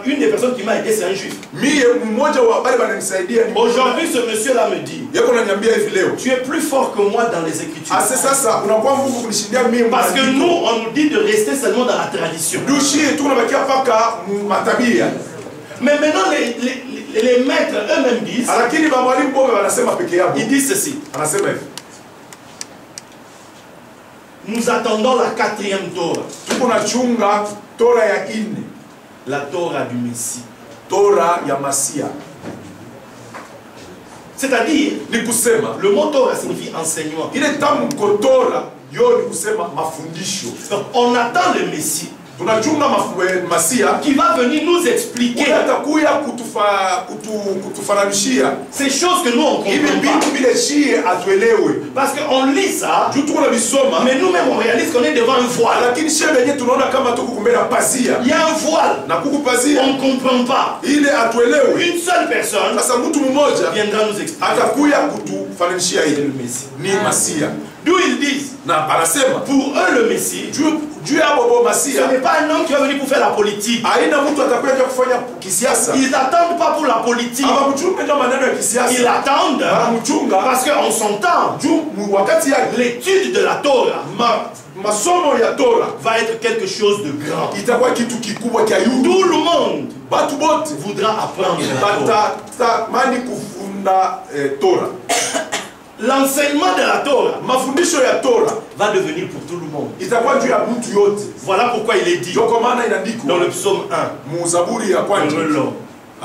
Speaker 1: une des personnes qui m'a aidé, c'est un juif.
Speaker 2: Mie mmoja wa habari bananisaidia ni
Speaker 1: Aujourd'hui, ce monsieur-là me dit,
Speaker 2: yako naniambia hivi leo.
Speaker 1: tu es plus fort que moi dans les Écritures.
Speaker 2: Ase sasa unakuwa nguvu kunishindia mimi.
Speaker 1: Parce que nous, on nous dit de rester seulement dans la tradition.
Speaker 2: dushi tunabakia paka matabia.
Speaker 1: Mais maintenant, les maîtres eux-mêmes disent,
Speaker 2: Lakini ba mwalimu bobe wanasema peke yao.
Speaker 1: ils disent ceci.
Speaker 2: Anasema hivi.
Speaker 1: Nous attendons la quatrième Torah.
Speaker 2: Tuko na chunga Tora ya ine.
Speaker 1: La Torah du Messie.
Speaker 2: Tora ya Masia.
Speaker 1: C'est-à-dire,
Speaker 2: Ni kusema
Speaker 1: le mot Torah signifie enseignement.
Speaker 2: ile tamko Tora yo ni kusema mafundisho.
Speaker 1: Donc, on attend le Messie
Speaker 2: Tunachunga Masia
Speaker 1: qui va venir nous expliquer
Speaker 2: atakuya kutufananishia
Speaker 1: ces choses que nous on
Speaker 2: hivi
Speaker 1: comprend pas.
Speaker 2: vitu vile shie atuelewe.
Speaker 1: Parce qu'on lit ça,
Speaker 2: Juu tuko na visoma
Speaker 1: mais nous-mêmes on réalise qu'on est devant un voile.
Speaker 2: lakini shie wenyewe tunaona kama tuko kumbele pazia
Speaker 1: Il y a un voile.
Speaker 2: na kuku pazia
Speaker 1: On ne comprend pas.
Speaker 2: ile atuelewe.
Speaker 1: Une seule personne
Speaker 2: Sasa mtu mmoja
Speaker 1: viendra nous expliquer.
Speaker 2: atakuya kutufananishia
Speaker 1: C'est
Speaker 2: ile
Speaker 1: le Messie.
Speaker 2: ni Masia.
Speaker 1: D'où ils disent,
Speaker 2: Na anasema
Speaker 1: pour eux le Messie,
Speaker 2: juu ya bobo
Speaker 1: ce
Speaker 2: Masia
Speaker 1: n'est pas un homme qui va venir pour faire la politique.
Speaker 2: haina mtu atakuja kufanya kisiasa.
Speaker 1: Ils n'attendent pas pour la politique.
Speaker 2: Ama mchunga ndio maneno ya
Speaker 1: Ils
Speaker 2: kisiasa.
Speaker 1: attendent
Speaker 2: Mchunga
Speaker 1: parce qu'en son temps,
Speaker 2: juu wakati ya
Speaker 1: l'étude de la Torah
Speaker 2: masomo ya Tora
Speaker 1: va être quelque chose de grand.
Speaker 2: itakuwa kitu kikubwa kia yulu.
Speaker 1: Tout le monde
Speaker 2: Batu bote
Speaker 1: voudra apprendre la Torah.
Speaker 2: batatamani kufunda Tora.
Speaker 1: L'enseignement de la Torah
Speaker 2: Mafundisho ya Tora
Speaker 1: va devenir pour tout le monde.
Speaker 2: itakuwa juu ya mtu yote.
Speaker 1: Voilà pourquoi il est dit
Speaker 2: Ndio kwa maana
Speaker 1: dans
Speaker 2: inaandikwa
Speaker 1: le psaume 1,
Speaker 2: Muzaburi ya kwanza
Speaker 1: l'homme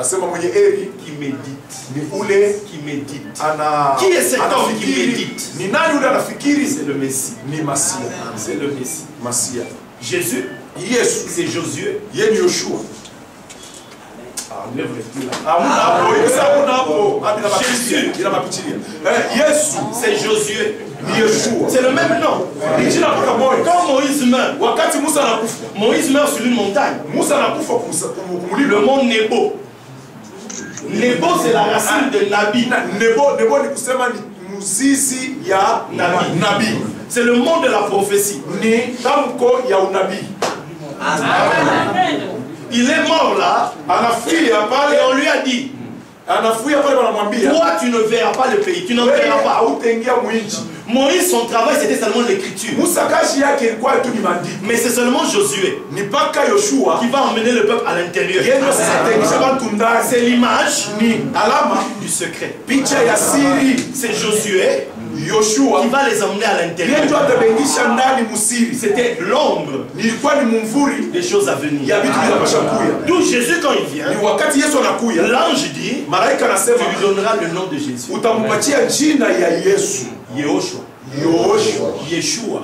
Speaker 2: asema mwenye heri
Speaker 1: qui médite,
Speaker 2: ni ule
Speaker 1: qui médite.
Speaker 2: ana
Speaker 1: Qui est cet homme qui
Speaker 2: anafikiri.
Speaker 1: médite?
Speaker 2: Ni nani ule anafikiri?
Speaker 1: C'est le Messie.
Speaker 2: Ni Masia.
Speaker 1: C'est le Messie.
Speaker 2: Masia.
Speaker 1: Jésus,
Speaker 2: Yesu
Speaker 1: c'est Josué.
Speaker 2: yeye ni Yoshua.
Speaker 1: Enlève le fil là.
Speaker 2: Hamuna hapo, hivi sasa hamuna hapo. Hadi na
Speaker 1: Yesu.
Speaker 2: mapichilia, ila mapichilia. Yesu
Speaker 1: C'est Josué.
Speaker 2: ni Yoshua.
Speaker 1: C'est le même nom.
Speaker 2: Ni jina mpaka moja.
Speaker 1: Quand Moïse meurt,
Speaker 2: Wakati Musa anakufa,
Speaker 1: Moïse meurt sur une montagne.
Speaker 2: Musa anakufa
Speaker 1: Le
Speaker 2: kumulima.
Speaker 1: mont Nebo. Nebo, c'est la racine de Nabi.
Speaker 2: Nebo ni kusema ni mzizi ya
Speaker 1: Nabii.
Speaker 2: nabii.
Speaker 1: C'est le monde de la prophétie.
Speaker 2: Ni tamko ya unabii.
Speaker 1: Il est mort là.
Speaker 2: Anafia pale.
Speaker 1: Et on lui a dit,
Speaker 2: Anafia pale wanamwambia.
Speaker 1: toi tu ne verras pas le pays, tu n'en verras pas.
Speaker 2: Hautaingia mwinchi.
Speaker 1: Moïse, son travail c'était seulement l'écriture.
Speaker 2: Musa kazi yake ilikuwa tu ni maandiko.
Speaker 1: Mais c'est seulement Josué
Speaker 2: Ni mpaka Yoshua
Speaker 1: qui va emmener le peuple à l'intérieur.
Speaker 2: yeye ndio sasa ataingisha watu ndani.
Speaker 1: C'est l'image
Speaker 2: Ni alama
Speaker 1: du secret.
Speaker 2: picha ya siri.
Speaker 1: C'est Josué
Speaker 2: Yoshua
Speaker 1: qui va les emmener à
Speaker 2: yeye
Speaker 1: l'intérieur.
Speaker 2: ndio atabengisha ndani musiri.
Speaker 1: C'était l'ombre
Speaker 2: Nilikuwa ni mumvuri
Speaker 1: des choses à venir.
Speaker 2: ya vitu vinapasha kuya.
Speaker 1: D'où Jésus quand il vient,
Speaker 2: Ni wakati Yesu anakuya,
Speaker 1: l'ange dit,
Speaker 2: malaika
Speaker 1: tu
Speaker 2: anasema
Speaker 1: lui donneras le nom de Jésus.
Speaker 2: utampatia jina ya Yesu.
Speaker 1: Yehoshua.
Speaker 2: Yeshua.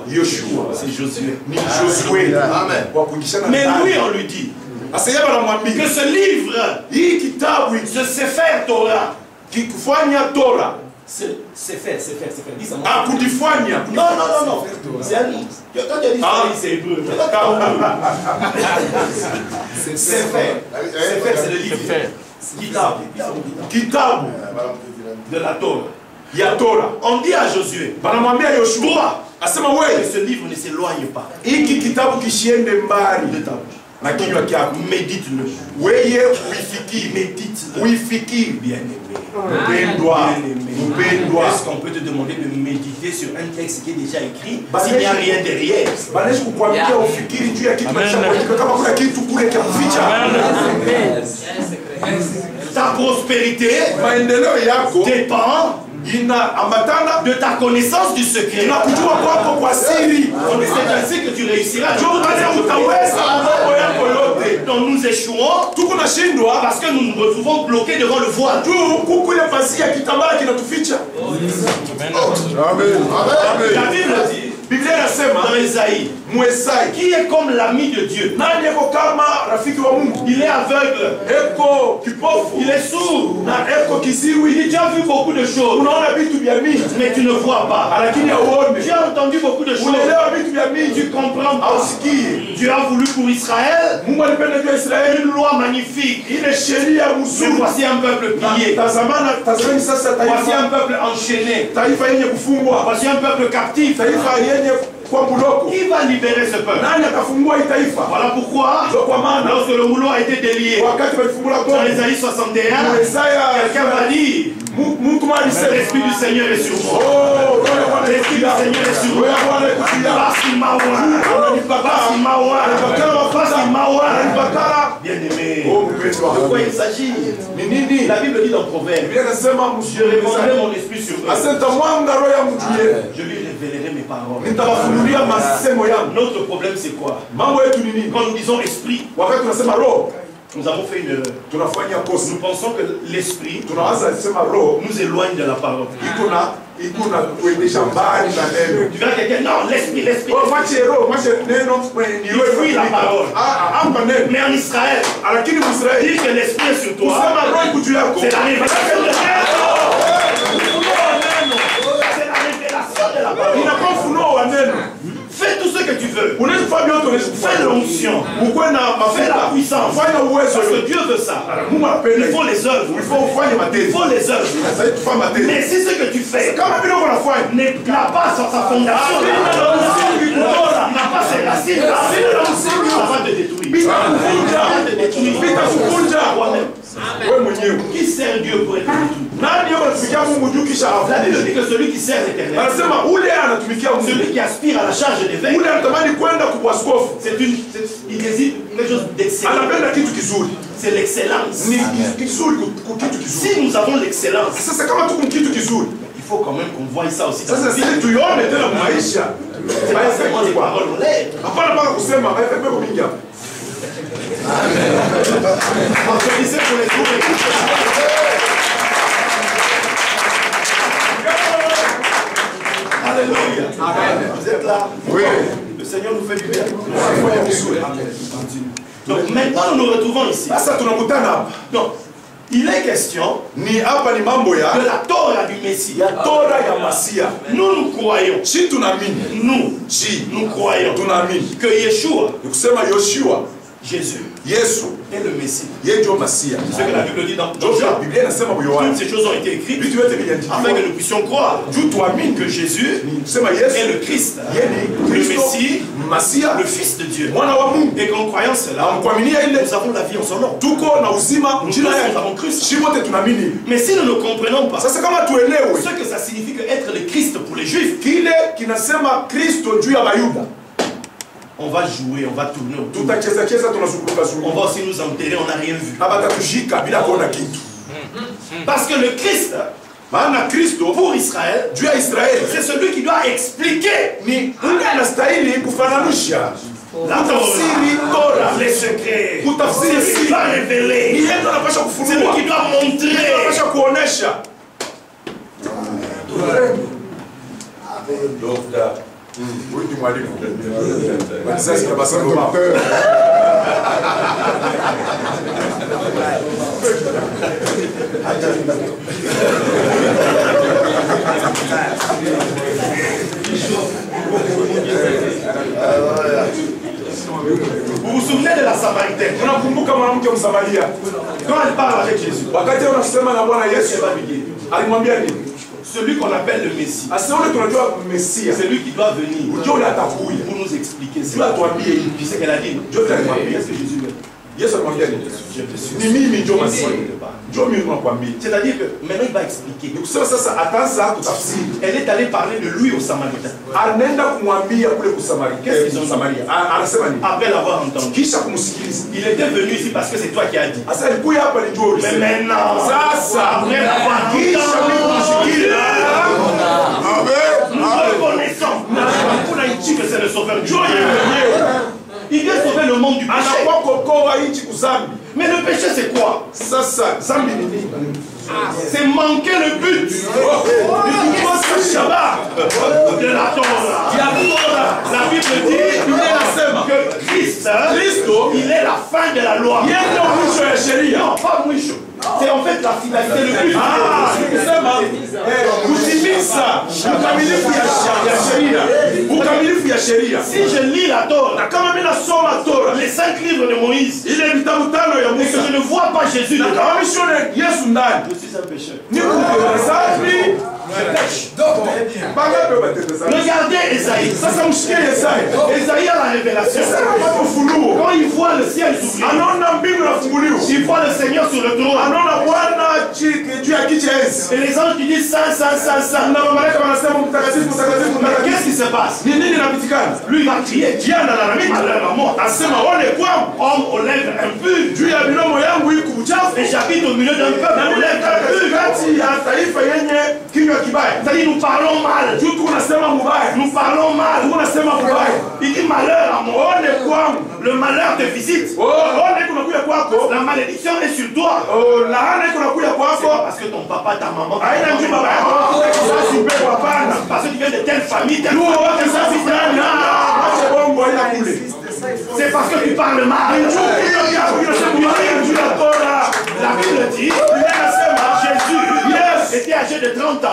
Speaker 1: C'est Josué.
Speaker 2: Ni Josué.
Speaker 3: Amen.
Speaker 2: Wa kuingishana
Speaker 1: Mais
Speaker 2: ndani.
Speaker 1: lui, on lui dit
Speaker 2: Asema anamwambia
Speaker 1: que ce livre,
Speaker 2: hii kitabu
Speaker 1: ce Sefer Torah,
Speaker 2: kikufanya Tora
Speaker 1: Sefer, dis ça moi.
Speaker 2: kujifanya
Speaker 1: Non. C'est un livre. Quand tu as dit ça, c'est hébreu. Sefer, c'est le livre.
Speaker 2: kitabu
Speaker 1: De la Torah.
Speaker 2: ya Tora.
Speaker 1: On dit à Josué,
Speaker 2: Banamwambia Yoshua,
Speaker 1: toi,
Speaker 2: asema
Speaker 1: que
Speaker 2: wewe
Speaker 1: ce livre ne s'éloigne pas
Speaker 2: hiki kitabu kishiende mbali
Speaker 1: de ta bouche.
Speaker 2: na kinywa kyako.
Speaker 1: Médite-le.
Speaker 2: Weye uifikiri,
Speaker 1: Médite-le.
Speaker 2: uifikiri.
Speaker 1: Bien-aimé.
Speaker 2: Mpendwa, mpendwa.
Speaker 1: Est-ce qu'on peut te demander de méditer sur un texte qui est déjà écrit s'il n'y a rien derrière?
Speaker 2: Banaweza kukwambia ufikiri juu ya kitu kinachoandika kama kuna kitu kule cha kuficha.
Speaker 1: Ta prospérité
Speaker 2: Maendeleo yako
Speaker 1: dépend
Speaker 2: inaambatana
Speaker 1: de ta connaissance du secret.
Speaker 2: na kujua kwako kwa siri.
Speaker 1: C'est ainsi que tu réussiras.
Speaker 2: Ndio maana utaweza mambo yako yote.
Speaker 1: Donc nous échouons
Speaker 2: Tuko nashindwa
Speaker 1: parce que nous nous retrouvons bloqués devant le voile.
Speaker 2: juu kuku ile pazia kitambaa kinatuficha.
Speaker 1: La Bible dit
Speaker 2: Biblia inasema
Speaker 1: dans Isaïe,
Speaker 2: Mwesai
Speaker 1: qui est comme l'ami de Dieu?
Speaker 2: nani yako kama rafiki wa Mungu?
Speaker 1: Il est aveugle,
Speaker 2: Eko kipofu
Speaker 1: il est sourd.
Speaker 2: na eko kiziwi.
Speaker 1: Tu as vu beaucoup de choses,
Speaker 2: Unaona vitu vya mingi
Speaker 1: mais tu ne vois pas.
Speaker 2: lakini hauoni.
Speaker 1: Tu as entendu beaucoup de choses,
Speaker 2: Unaelewa vitu vya
Speaker 1: tu
Speaker 2: mingi
Speaker 1: comprends pas.
Speaker 2: hausikii.
Speaker 1: Dieu a voulu pour Israël
Speaker 2: Mungu alipenda juu ya Israeli
Speaker 1: une loi magnifique.
Speaker 2: ile sheria
Speaker 1: Mais
Speaker 2: mzuri.
Speaker 1: voici un peuple pillé.
Speaker 2: Tazameni sasa
Speaker 1: Voici un
Speaker 2: taifa
Speaker 1: peuple enchaîné.
Speaker 2: taifa yenye kufungwa,
Speaker 1: Voici un peuple captif.
Speaker 2: taifa yenye kwa buloko.
Speaker 1: Qui va libérer ce peuple?
Speaker 2: Nani atafungua hii taifa?
Speaker 1: Voilà pourquoi,
Speaker 2: Ndio kwa maana
Speaker 1: lorsque le rouleau a été délié,
Speaker 2: wakati walifungula
Speaker 1: dans
Speaker 2: gombe,
Speaker 1: Isaïe 61,
Speaker 2: Isaya
Speaker 1: quelqu'un va dire,
Speaker 2: mtu mmoja alisema,
Speaker 1: l'Esprit du Seigneur est sur moi.
Speaker 2: oh, roho ya Bwana
Speaker 1: L'Esprit du Seigneur est sur moi.
Speaker 2: roho ya Bwana iko juu yako.
Speaker 1: Parce qu'il m'a oint. Parce qu'il m'a oint. Parce qu'il m'a oint.
Speaker 2: Bakara.
Speaker 1: Bien-aimé.
Speaker 2: Oh, mpendwa.
Speaker 1: De quoi il s'agit?
Speaker 2: Ni nini?
Speaker 1: La Bible dit dans Proverbe,
Speaker 2: Biblia inasema
Speaker 1: je répandrai mon esprit sur eux.
Speaker 2: asenta mwanga roho ya mtu yeye.
Speaker 1: Je lui révélerai mes paroles.
Speaker 2: Nitawafunulia masemo yangu.
Speaker 1: Notre problème c'est quoi?
Speaker 2: Mambo yetu ni nini?
Speaker 1: Quand nous disons esprit,
Speaker 2: Wakati tunasema roho,
Speaker 1: nous avons fait une erreur.
Speaker 2: tunafanya kosa.
Speaker 1: Nous pensons que l'esprit
Speaker 2: Tunaanza kusema roho
Speaker 1: nous éloigne de la parole.
Speaker 2: iko na kuendesha mbali na neno.
Speaker 1: Tu verras quelqu'un, non, l'esprit.
Speaker 2: Oh, mwache roho, mwache neno, ni roho
Speaker 1: fuit la parole.
Speaker 2: Amba neno.
Speaker 1: Mais en Israël,
Speaker 2: Lakini Mwisraeli
Speaker 1: dit que l'esprit est sur toi.
Speaker 2: kusema roho iko juu yako.
Speaker 1: C'est la révélation de C'est la révélation de la parole.
Speaker 2: Inakuwa ufunuo wa neno.
Speaker 1: Fais tout ce que tu veux.
Speaker 2: Unaweza kufanya yote unaweza
Speaker 1: Fais
Speaker 2: kufanya.
Speaker 1: l'onction.
Speaker 2: Ukuwe na
Speaker 1: Fais la
Speaker 2: mafuta.
Speaker 1: puissance.
Speaker 2: Fanya uwezo
Speaker 1: Parce que
Speaker 2: yote.
Speaker 1: Dieu veut ça.
Speaker 2: Mungu anapenda.
Speaker 1: Il faut les œuvres.
Speaker 2: Il faut ufanye
Speaker 1: Il
Speaker 2: matendo.
Speaker 1: faut les œuvres.
Speaker 2: Sasa tufanye matendo.
Speaker 1: Mais si ce que tu fais
Speaker 2: Kama vile uko nafanya
Speaker 1: n'a pas sur sa fondation, n'a pas ses racines, ça va te détruire.
Speaker 2: bila kuvunja,
Speaker 1: Ça va te détruire.
Speaker 2: bila kuvunja
Speaker 1: Toi-même.
Speaker 2: wewe mwenyewe.
Speaker 1: Qui sert Dieu pour être détruit?
Speaker 2: Nani yako anatumikia Mungu juu kisha
Speaker 1: La Bible
Speaker 2: avunje?
Speaker 1: dit que celui qui sert l'Éternel,
Speaker 2: Anasema ule anatumikia Mungu.
Speaker 1: celui qui aspire à la charge d'évêque,
Speaker 2: Ule anatamani kwenda kwa askofu.
Speaker 1: il désire quelque chose d'excellent.
Speaker 2: Anapenda kitu kizuri.
Speaker 1: C'est l'excellence.
Speaker 2: Ni kizuri kwa kitu kizuri.
Speaker 1: Si nous avons l'excellence,
Speaker 2: Sasa kama tuko kitu kizuri.
Speaker 1: il faut quand même qu'on voie ça aussi dans
Speaker 2: Sasa
Speaker 1: la vie.
Speaker 2: sisi tuione tena maisha.
Speaker 1: C'est pas seulement des paroles aux lèvres.
Speaker 2: Hapana mpaka kusema FFP mingi hapa.
Speaker 1: Applaudissez pour les groupes. Alléluia. Vous êtes là?
Speaker 2: Oui.
Speaker 1: Le Seigneur nous fait du bien. Donc maintenant nous nous retrouvons ici.
Speaker 2: Sasa tunakutana hapa.
Speaker 1: Donc il est question
Speaker 2: Ni hapa ni mambo
Speaker 1: de
Speaker 2: ya
Speaker 1: la Torah du Messie.
Speaker 2: Tora ya Masia.
Speaker 1: Nous croyons,
Speaker 2: Si tunaamini,
Speaker 1: nous croyons
Speaker 2: tunaamini
Speaker 1: que Yeshua,
Speaker 2: ni kusema Yoshua
Speaker 1: Jésus
Speaker 2: Yesu
Speaker 1: est le Messie.
Speaker 2: yeye ndio Masia.
Speaker 1: C'est ce que la Bible dit dans Jean.
Speaker 2: Biblia inasema Yohana.
Speaker 1: Toutes ces choses ont été écrites
Speaker 2: Vitu vyote viliandikwa
Speaker 1: afin que nous puissions croire
Speaker 2: juu tuamini
Speaker 1: que Jésus
Speaker 2: sema Yesu
Speaker 1: est le Christ,
Speaker 2: yeye ni
Speaker 1: le
Speaker 2: Kristo,
Speaker 1: Messie,
Speaker 2: Masia,
Speaker 1: le Fils de Dieu.
Speaker 2: mwana wa Mungu.
Speaker 1: Et qu'en croyant cela,
Speaker 2: Kuaminia ile
Speaker 1: nous avons la vie en son nom.
Speaker 2: tuko na uzima
Speaker 1: Nous
Speaker 2: jina yake.
Speaker 1: avons Christ.
Speaker 2: Sisi wote tunaamini.
Speaker 1: Mais si nous ne comprenons pas
Speaker 2: Sasa kama tuelewe
Speaker 1: ce que ça signifie que être le Christ pour les Juifs,
Speaker 2: kile kinasema Kristo juu ya Bayuda,
Speaker 1: on va jouer, on va tourner autour.
Speaker 2: tutacheza cheza tunazunguka
Speaker 1: On
Speaker 2: zunguka.
Speaker 1: va aussi nous enterrer, on n'a rien vu.
Speaker 2: Abatatushika bila kuona kitu.
Speaker 1: Parce que le Christ,
Speaker 2: Maana Kristo
Speaker 1: pour Israël,
Speaker 2: juu ya Israeli
Speaker 1: c'est celui qui doit expliquer
Speaker 2: ni ule anastahili kufananisha
Speaker 1: la
Speaker 2: kutafsiri
Speaker 1: Torah,
Speaker 2: Torah,
Speaker 1: les secrets.
Speaker 2: kutafsiri
Speaker 1: C'est lui qui
Speaker 2: siri.
Speaker 1: doit
Speaker 2: Ni
Speaker 1: révéler.
Speaker 2: yeye ndo anapasha
Speaker 1: C'est lui
Speaker 2: kufunua.
Speaker 1: qui doit montrer.
Speaker 2: Anapasha kuonesha. Dokta. Huyu ni mwalimu. Sasa tunabasa ngoma.
Speaker 1: Vous vous souvenez de la Samaritaine?
Speaker 2: Unakumbuka mwanamke Msamaria
Speaker 1: Quand elle parle avec Jésus,
Speaker 2: wakati unasema na Bwana Yesu
Speaker 1: elle va lui dire,
Speaker 2: alimwambia nini?
Speaker 1: celui qu'on appelle le Messie,
Speaker 2: Asa ule tunajua Mesia
Speaker 1: c'est lui qui doit venir
Speaker 2: ndio ule atakuja.
Speaker 1: pour nous expliquer
Speaker 2: Ndio
Speaker 1: cela.
Speaker 2: atuambie hivi.
Speaker 1: Tu sais qu'elle a dit,
Speaker 2: Dieu t'a demandé.
Speaker 1: qu'est-ce que Jésus veut?
Speaker 2: Yesu alimwambia nini?
Speaker 1: Je te suis.
Speaker 2: Ni mimi ndio Masia. Ndio mimi nakwambia.
Speaker 1: C'est-à-dire que maintenant il va expliquer.
Speaker 2: Nikusema sasa ataanza kutafsiri.
Speaker 1: Elle est allée parler de lui aux Samaritains.
Speaker 2: Anaenda kumwambia kule kusamaria.
Speaker 1: Qu'est-ce qu'ils ont
Speaker 2: Samaria? Anasema nini?
Speaker 1: Après l'avoir entendu.
Speaker 2: Kisha kumsikiliza.
Speaker 1: Il était venu ici parce que c'est toi qui as dit.
Speaker 2: Sasa alikuja hapa ni Joel.
Speaker 1: Mais maintenant,
Speaker 2: Sasa
Speaker 1: après l'avoir
Speaker 2: kisha mimi kumsikiza.
Speaker 1: nous reconnaissons que c'est le sauveur Dieu. Il vient sauver le monde du péché.
Speaker 2: Anakuwa kokoa nchi kuzambi.
Speaker 1: Mais le péché c'est quoi?
Speaker 2: Sasa zambi ni nini?
Speaker 1: C'est manquer le but du Shabbat de la Torah. La Bible dit que Christ, il est la fin de la loi. Non, pas mwisho. C'est en fait la finalité, le but.
Speaker 2: Kutimiza ukamilifu ya sheria. Ukamilifu ya sheria.
Speaker 1: Si je lis la Torah,
Speaker 2: Kama mimi nasoma Torah,
Speaker 1: les 5 livres de Moïse,
Speaker 2: ile vitabu tano ya
Speaker 1: et que
Speaker 2: Musa,
Speaker 1: je ne vois pas Jésus
Speaker 2: na
Speaker 1: dedans,
Speaker 2: kama mishone Yesu ndani,
Speaker 1: je suis un pécheur.
Speaker 2: ni kutezaji. Bangapi watetezaji?
Speaker 1: Regardez Esaïe.
Speaker 2: Sasa mshikie Yesaya.
Speaker 1: Esaïe a la révélation.
Speaker 2: Sasa anapata ufunuo.
Speaker 1: Quand il voit le ciel s'ouvrir,
Speaker 2: Anaona mbingu inafunguliwa.
Speaker 1: il voit le Seigneur sur le trône.
Speaker 2: Anaona Bwana juu ya kiti cha enzi.
Speaker 1: Et les anges qui disent Saint, Saint, Saint, Saint.
Speaker 2: Na malaika wanasema mtakatifu, mtakatifu,
Speaker 1: Mais
Speaker 2: mtakatifu.
Speaker 1: qu'est-ce qui se passe?
Speaker 2: Ni nini inapitikana?
Speaker 1: Lui il va crier,
Speaker 2: Dieu analalamika.
Speaker 1: malheur à moi.
Speaker 2: Asema ole kwangu
Speaker 1: Homme aux lèvres impures.
Speaker 2: juu ya midomo yangu iko uchafu.
Speaker 1: Et j'habite au milieu d'un peuple
Speaker 2: Na
Speaker 1: aux
Speaker 2: mimi
Speaker 1: lèvres impures.
Speaker 2: kati ya taifa yenye kinywa kibaya.
Speaker 1: C'est-à-dire nous parlons mal.
Speaker 2: Juu tuko nasema mubaya.
Speaker 1: Nous parlons mal.
Speaker 2: Tuko nasema mubaya.
Speaker 1: Il dit malheur à moi.
Speaker 2: Ole kwangu.
Speaker 1: Le malheur te visite.
Speaker 2: Ole kunakuja kwako.
Speaker 1: La malédiction est sur toi.
Speaker 2: Laana iko nakuja
Speaker 1: C'est
Speaker 2: kwako.
Speaker 1: pas parce que ton papa, ta maman,
Speaker 2: Haina juu baba yako kisasi upepo hapana.
Speaker 1: parce que tu viens de telle famille, telle
Speaker 2: Tuo
Speaker 1: famille,
Speaker 2: wote
Speaker 1: telle
Speaker 2: sasa
Speaker 1: famille.
Speaker 2: fulani. Acha bongo haina kule.
Speaker 1: C'est parce que tu parles mal.
Speaker 2: Hiyo yako inasema mubaya juu ya Torah.
Speaker 1: La Bible dit, Jésus était âgé de 30 ans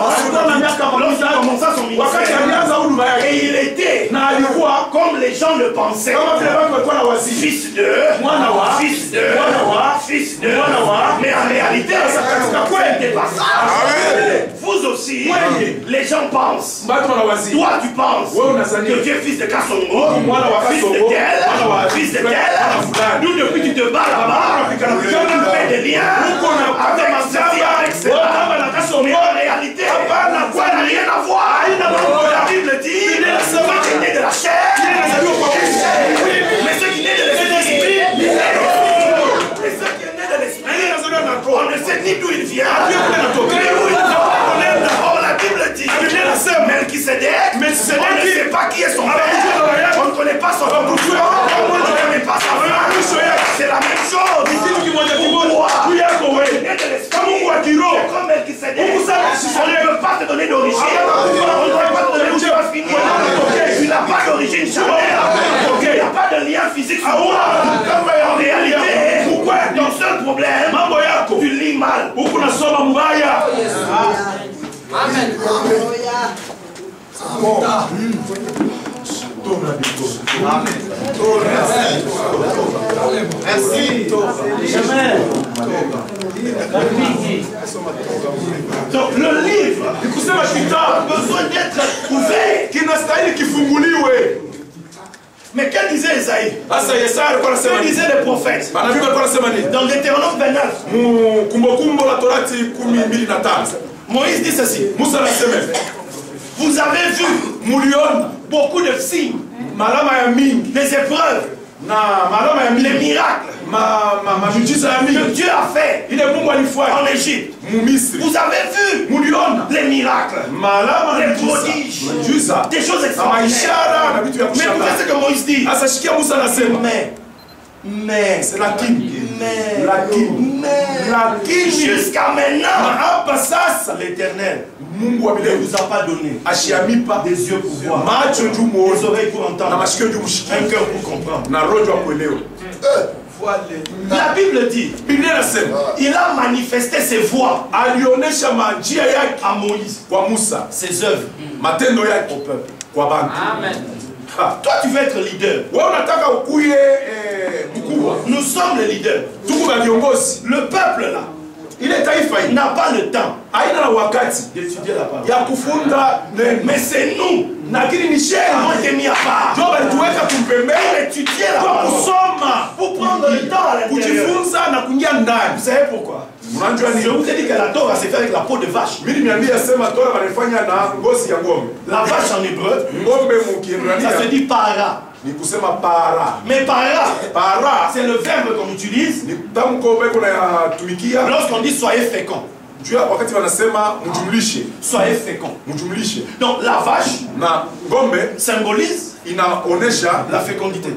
Speaker 1: lorsqu'il commença son
Speaker 2: Wakati
Speaker 1: ministère.
Speaker 2: alianza huduma yake.
Speaker 1: Et il était
Speaker 2: Na alikuwa
Speaker 1: comme les gens le pensaient.
Speaker 2: kama vile watu walikuwa na waziri.
Speaker 1: Fils de,
Speaker 2: Mwana wa,
Speaker 1: fils de,
Speaker 2: mwana wa,
Speaker 1: fils de,
Speaker 2: mwana wa.
Speaker 1: mais en réalité, ça n'était pas ça. Vous aussi, les gens pensent.
Speaker 2: Watu wana waziri.
Speaker 1: Toi, tu penses
Speaker 2: Wewe unazania.
Speaker 1: que tu es fils de Kassongo,
Speaker 2: Mwana wa
Speaker 1: fils de
Speaker 2: Kasongo, mwana wa-
Speaker 1: tel, fils de
Speaker 2: mwana
Speaker 1: tel.
Speaker 2: fulani.
Speaker 1: Nous, depuis que tu te bats là-bas, tu fais des liens avec ma sœur, avec cela. Mais en réalité, ça n'a rien à voir. La Bible dit que ceux qui naissent de la chair, mais ceux qui naissent de l'esprit, et ceux qui naissent de l'esprit, on ne sait ni d'où il vient, ni où il va. Or la Bible dit, Melchisedec, on ne sait pas qui est son père, on ne connaît pas son père, on ne connaît pas sa femme. C'est la même chose. Pourquoi? C'est comme Melchisedec. On ne peut pas te donner d'origine. On ne peut pas te donner où tu vas finir. Tu n'as pas d'origine charnelle. Il n'y a pas de lien physique sur toi. En réalité, ton seul problème, tu lis mal.
Speaker 3: Amen.
Speaker 2: Amen.
Speaker 1: Merci. Donc le livre a besoin d'être ouvert. Mais qu'est-ce que disait Esaïe? Que disaient les prophètes? Dans Deutéronome 29, Moïse dit ceci. Vous avez vu beaucoup de signes, des épreuves, les miracles que Dieu a fait en Égypte. Vous avez vu les miracles, les prodiges, des choses extraordinaires. Mais écoutez ce que Moïse dit. Mais c'est la king jusqu'à maintenant, l'Éternel ne vous a pas donné des yeux pour voir, des oreilles pour entendre, un cœur pour comprendre. La Bible dit, il a manifesté ses voies à Moïse, ses œuvres au peuple. Amen. Toi, tu veux être leader. Nous sommes les leaders. Le peuple là, il n'a pas le temps d'étudier la parole. Mais c'est nous qui avons été mis à part pour étudier la parole, pour prendre le temps à l'intérieur. Vous savez pourquoi? Je vous ai dit que la Torah s'est faite avec la peau de vache. La vache en hébreu, ça se dit para. Mais para, c'est le verbe qu'on utilise lorsqu'on dit soyez fécond. Soyez fécond. Donc la vache symbolise la fécondité,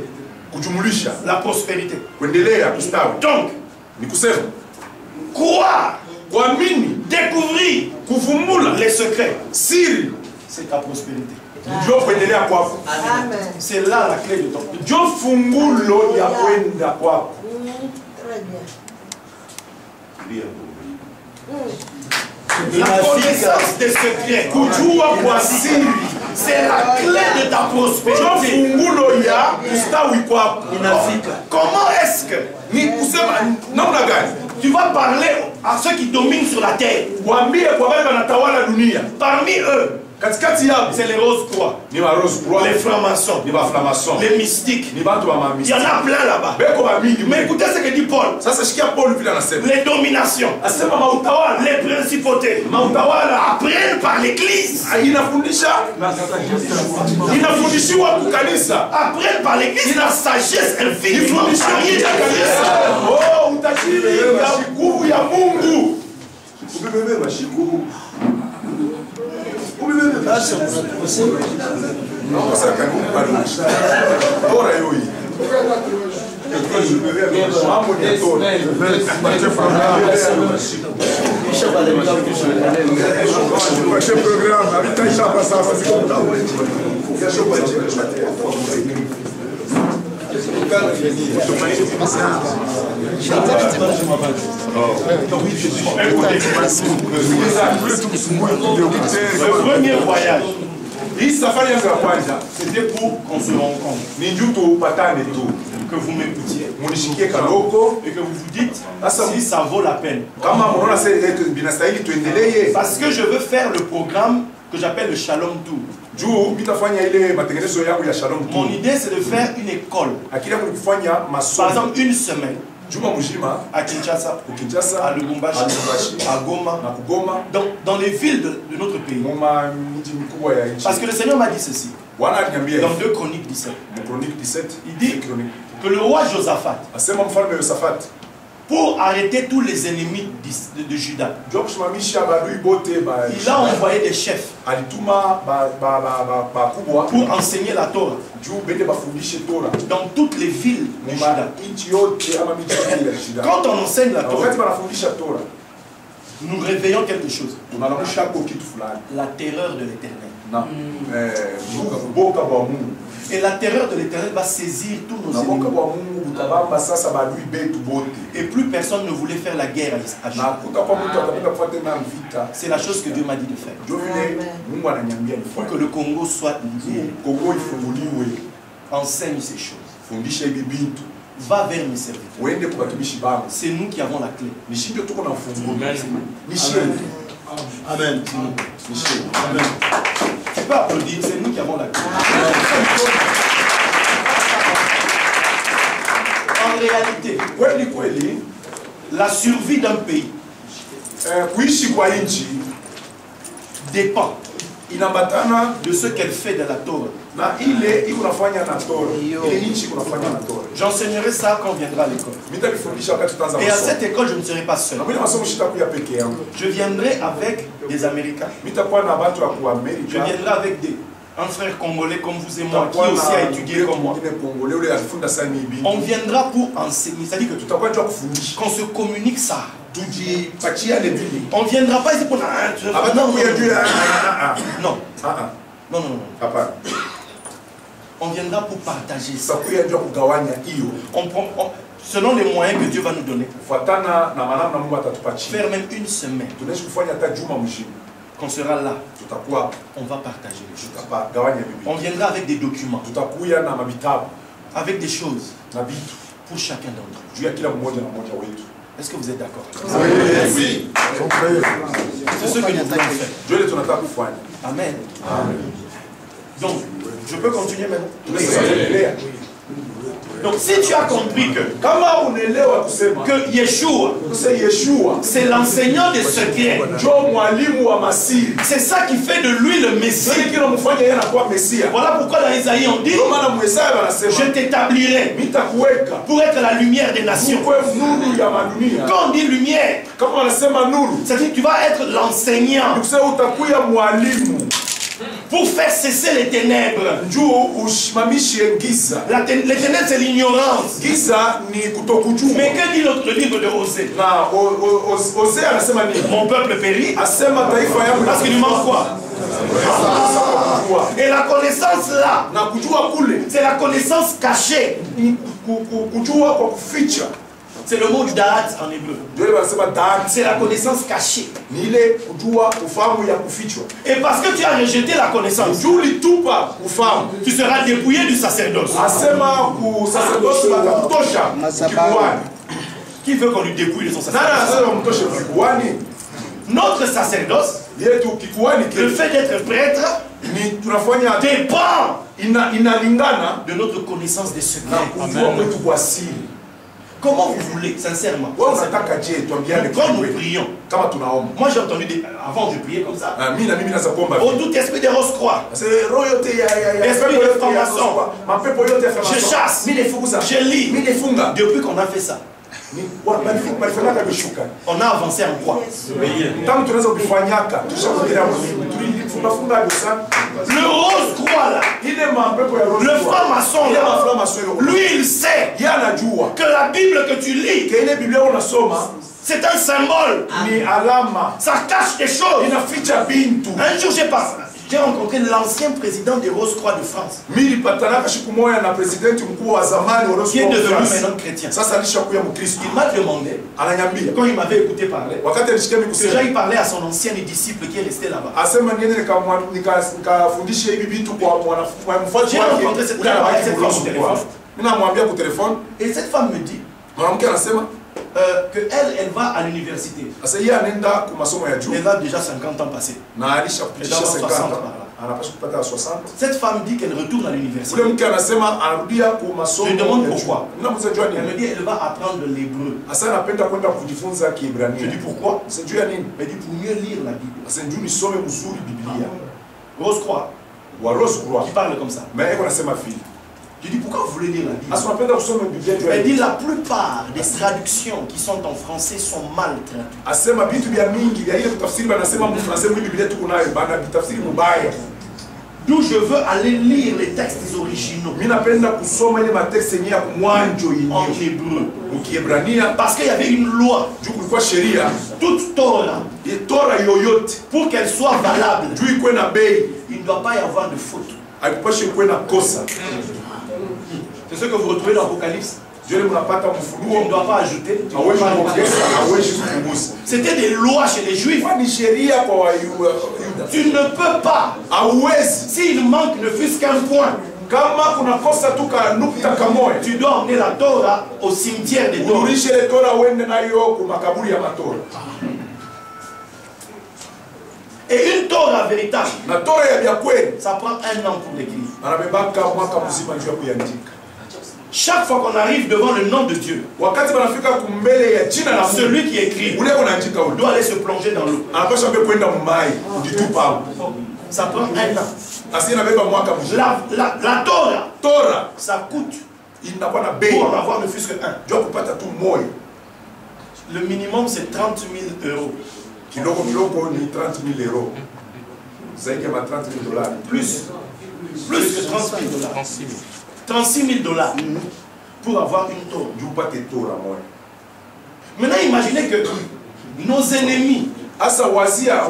Speaker 1: la prospérité. Donc, croire, découvrir les secrets, c'est ta prospérité. C'est là la clé de ton la connaissance des secrets, c'est la clé de ta prospérité. Comment est-ce que tu vas parler à ceux qui dominent sur la terre? Parmi eux, c'est les roses-croix, les francs-maçons, les mystiques. Il y en a plein là-bas. Mais écoutez ce que dit Paul. Les dominations, les principautés apprennent par l'église. Apprennent par l'église la sagesse infinie. Le premier voyage, c'était pour qu'on se rencontre, que vous m'écoutiez et que vous vous dites si ça vaut la peine. Parce que je veux faire le programme que j'appelle le Shalom Tour. Mon idée, c'est de faire une école. Par exemple, une semaine. À Kinshasa, à Lubumbashi, à Goma, dans les villes de notre pays. Parce que le Seigneur m'a dit ceci. Dans 2 Chroniques 17. Il dit que le roi Josaphat, pour arrêter tous les ennemis de Juda, il a envoyé des chefs pour enseigner la Torah dans toutes les villes de Juda. Quand on enseigne la Torah, nous réveillons quelque chose. La terreur de l'Éternel. Et la terreur de l'Éternel va saisir tous nos ennemis. Et plus personne ne voulait faire la guerre à Juda. C'est la chose que Dieu m'a dit de faire. Pour que le Congo soit libéré. Enseigne ces choses.
Speaker 2: fundisha hivi bintu
Speaker 1: va vers mes serviteurs.
Speaker 2: uende kwa watumishi bangu.
Speaker 1: C'est nous qui avons la clé.
Speaker 2: Nishi ndio tuko na ufunguo.
Speaker 1: Amen.
Speaker 2: Nishi.
Speaker 1: Amen.
Speaker 2: Nishi.
Speaker 1: Amen. Tu peux applaudir, c'est nous qui avons la clé. En réalité,
Speaker 2: Kweli kweli
Speaker 1: la survie d'un pays
Speaker 2: kuishi kwa nchi
Speaker 1: dépend
Speaker 2: inabatana
Speaker 1: de ce qu'elle fait de la Torah.
Speaker 2: na ile iko nafanya na Torah. Ile nchi kunafanya na Torah.
Speaker 1: J'enseignerai ça quand on viendra à l'école.
Speaker 2: Nitakufundisha wakati tutaanza
Speaker 1: Et à
Speaker 2: masomo.
Speaker 1: cette école, je ne serai pas seul.
Speaker 2: Na mimi masomo shitakuya peke yangu.
Speaker 1: Je viendrai avec des Américains.
Speaker 2: Nitakuwa na watu wa
Speaker 1: Je
Speaker 2: Amerika.
Speaker 1: viendrai avec un frère congolais comme vous et moi qui aussi a étudié comme moi. On viendra pour enseigner. C'est-à-dire que qu'on se communique ça. On ne viendra pas ici pour... Non. Non. On viendra pour partager ça. Selon les moyens que Dieu va nous donner. Faire même une semaine. Qu'on sera là. On va partager les choses. On viendra avec des documents. Avec des choses. Pour chacun d'entre nous. Est-ce que vous êtes d'accord?
Speaker 2: Oui.
Speaker 1: C'est ce que nous voulons faire. Amen. Donc, je peux continuer maintenant? Donc, si tu as compris que Yeshua, c'est l'enseignant des secrets, c'est ça qui fait de lui le Messie. Voilà pourquoi dans Isaïe on dit, je t'établirai pour être la lumière des nations. Quand on dit lumière, c'est-à-dire que tu vas être l'enseignant pour faire cesser les ténèbres. Les ténèbres, c'est l'ignorance. Mais que dit le livre de Osée? Mon peuple périt parce qu'il lui manque quoi? Et la connaissance là, c'est la connaissance cachée. C'est le mot du Da'at en hébreu. C'est la connaissance cachée. Et parce que tu as rejeté la connaissance, tu seras dépouillé du sacerdoce. Qui veut qu'on lui dépouille de son sacerdoce? Notre sacerdoce, le fait d'être prêtre, dépend de notre connaissance des secrets. Comment vous voulez, sincèrement, quand nous prions, moi j'ai entendu, avant je priais comme ça, au tout esprit des Rose-Croix, esprit de franc-maçon, je chasse, je lis, depuis qu'on a fait ça. On a avancé en quoi? Le Rose-Croix là, le franc-maçon là, lui il sait que la Bible que tu lis, c'est un symbole. Ça cache des choses. Un jour j'ai rencontré l'ancien président des Rose-Croix de France, qui est devenu maintenant chrétien. Il m'a demandé, quand il m'avait écouté parler, déjà il parlait à son ancien disciple qui est resté là-bas. J'ai rencontré cette femme au téléphone. Et cette femme me dit qu'elle va à l'université. Elle a déjà 50 ans passés. Elle a 60 par là. Cette femme dit qu'elle retourne à l'université. Je lui demande pourquoi. Elle me dit qu'elle va apprendre l'hébreu. Je dis pourquoi? Elle dit pour mieux lire la Bible. Rose-Croix, qui parle comme ça. Je dis pourquoi vous voulez lire la Bible? Elle dit la plupart des traductions qui sont en français sont mal traduites. D'où je veux aller lire les textes originaux en hébreu. Parce qu'il y avait une loi. Toute Torah, pour qu'elle soit valable, il ne doit pas y avoir de faute. C'est ce que vous retrouvez dans l'Apocalypse. Dieu ne doit pas ajouter. C'était des lois chez les Juifs. Tu ne peux pas. S'il manque ne fût-ce qu'un point,
Speaker 2: Kama kuna kosa tu ka nukta kamoja,
Speaker 1: tu dois emmener la Torah au cimetière des Torah.
Speaker 2: urudishe ile Torah uende nayo ku makaburi ya matora.
Speaker 1: Et une Torah véritable,
Speaker 2: Na Torah ya bya kweli,
Speaker 1: ça prend un an pour l'écrire.
Speaker 2: anabebaka mwaka mzima njoo kuandika.
Speaker 1: Chaque fois qu'on arrive devant le nom de Dieu,
Speaker 2: Wakati banafika kumbele ya jina la Mungu,
Speaker 1: celui qui écrit
Speaker 2: ule unaandika ule
Speaker 1: doit aller se plonger dans l'eau.
Speaker 2: anapaswa mbe kwenda mumai kujitupa hapo.
Speaker 1: Ça prend un an.
Speaker 2: Asina beba mwaka mzima.
Speaker 1: La Torah,
Speaker 2: Torah
Speaker 1: ça coûte
Speaker 2: inakuwa na bei
Speaker 1: pour en avoir ne fût-ce que un.
Speaker 2: njoo kupata tu moyo.
Speaker 1: Le minimum c'est 30 000 €.
Speaker 2: Kidogo kidogo ni 30 000 euros. Zaidi ya 30 000 dollars.
Speaker 1: Plus que 30 000 $. 36 000 $ pour avoir une Torah.
Speaker 2: Njoo upate Torah moyo.
Speaker 1: Maintenant imaginez que nos ennemis,
Speaker 2: Asa wazia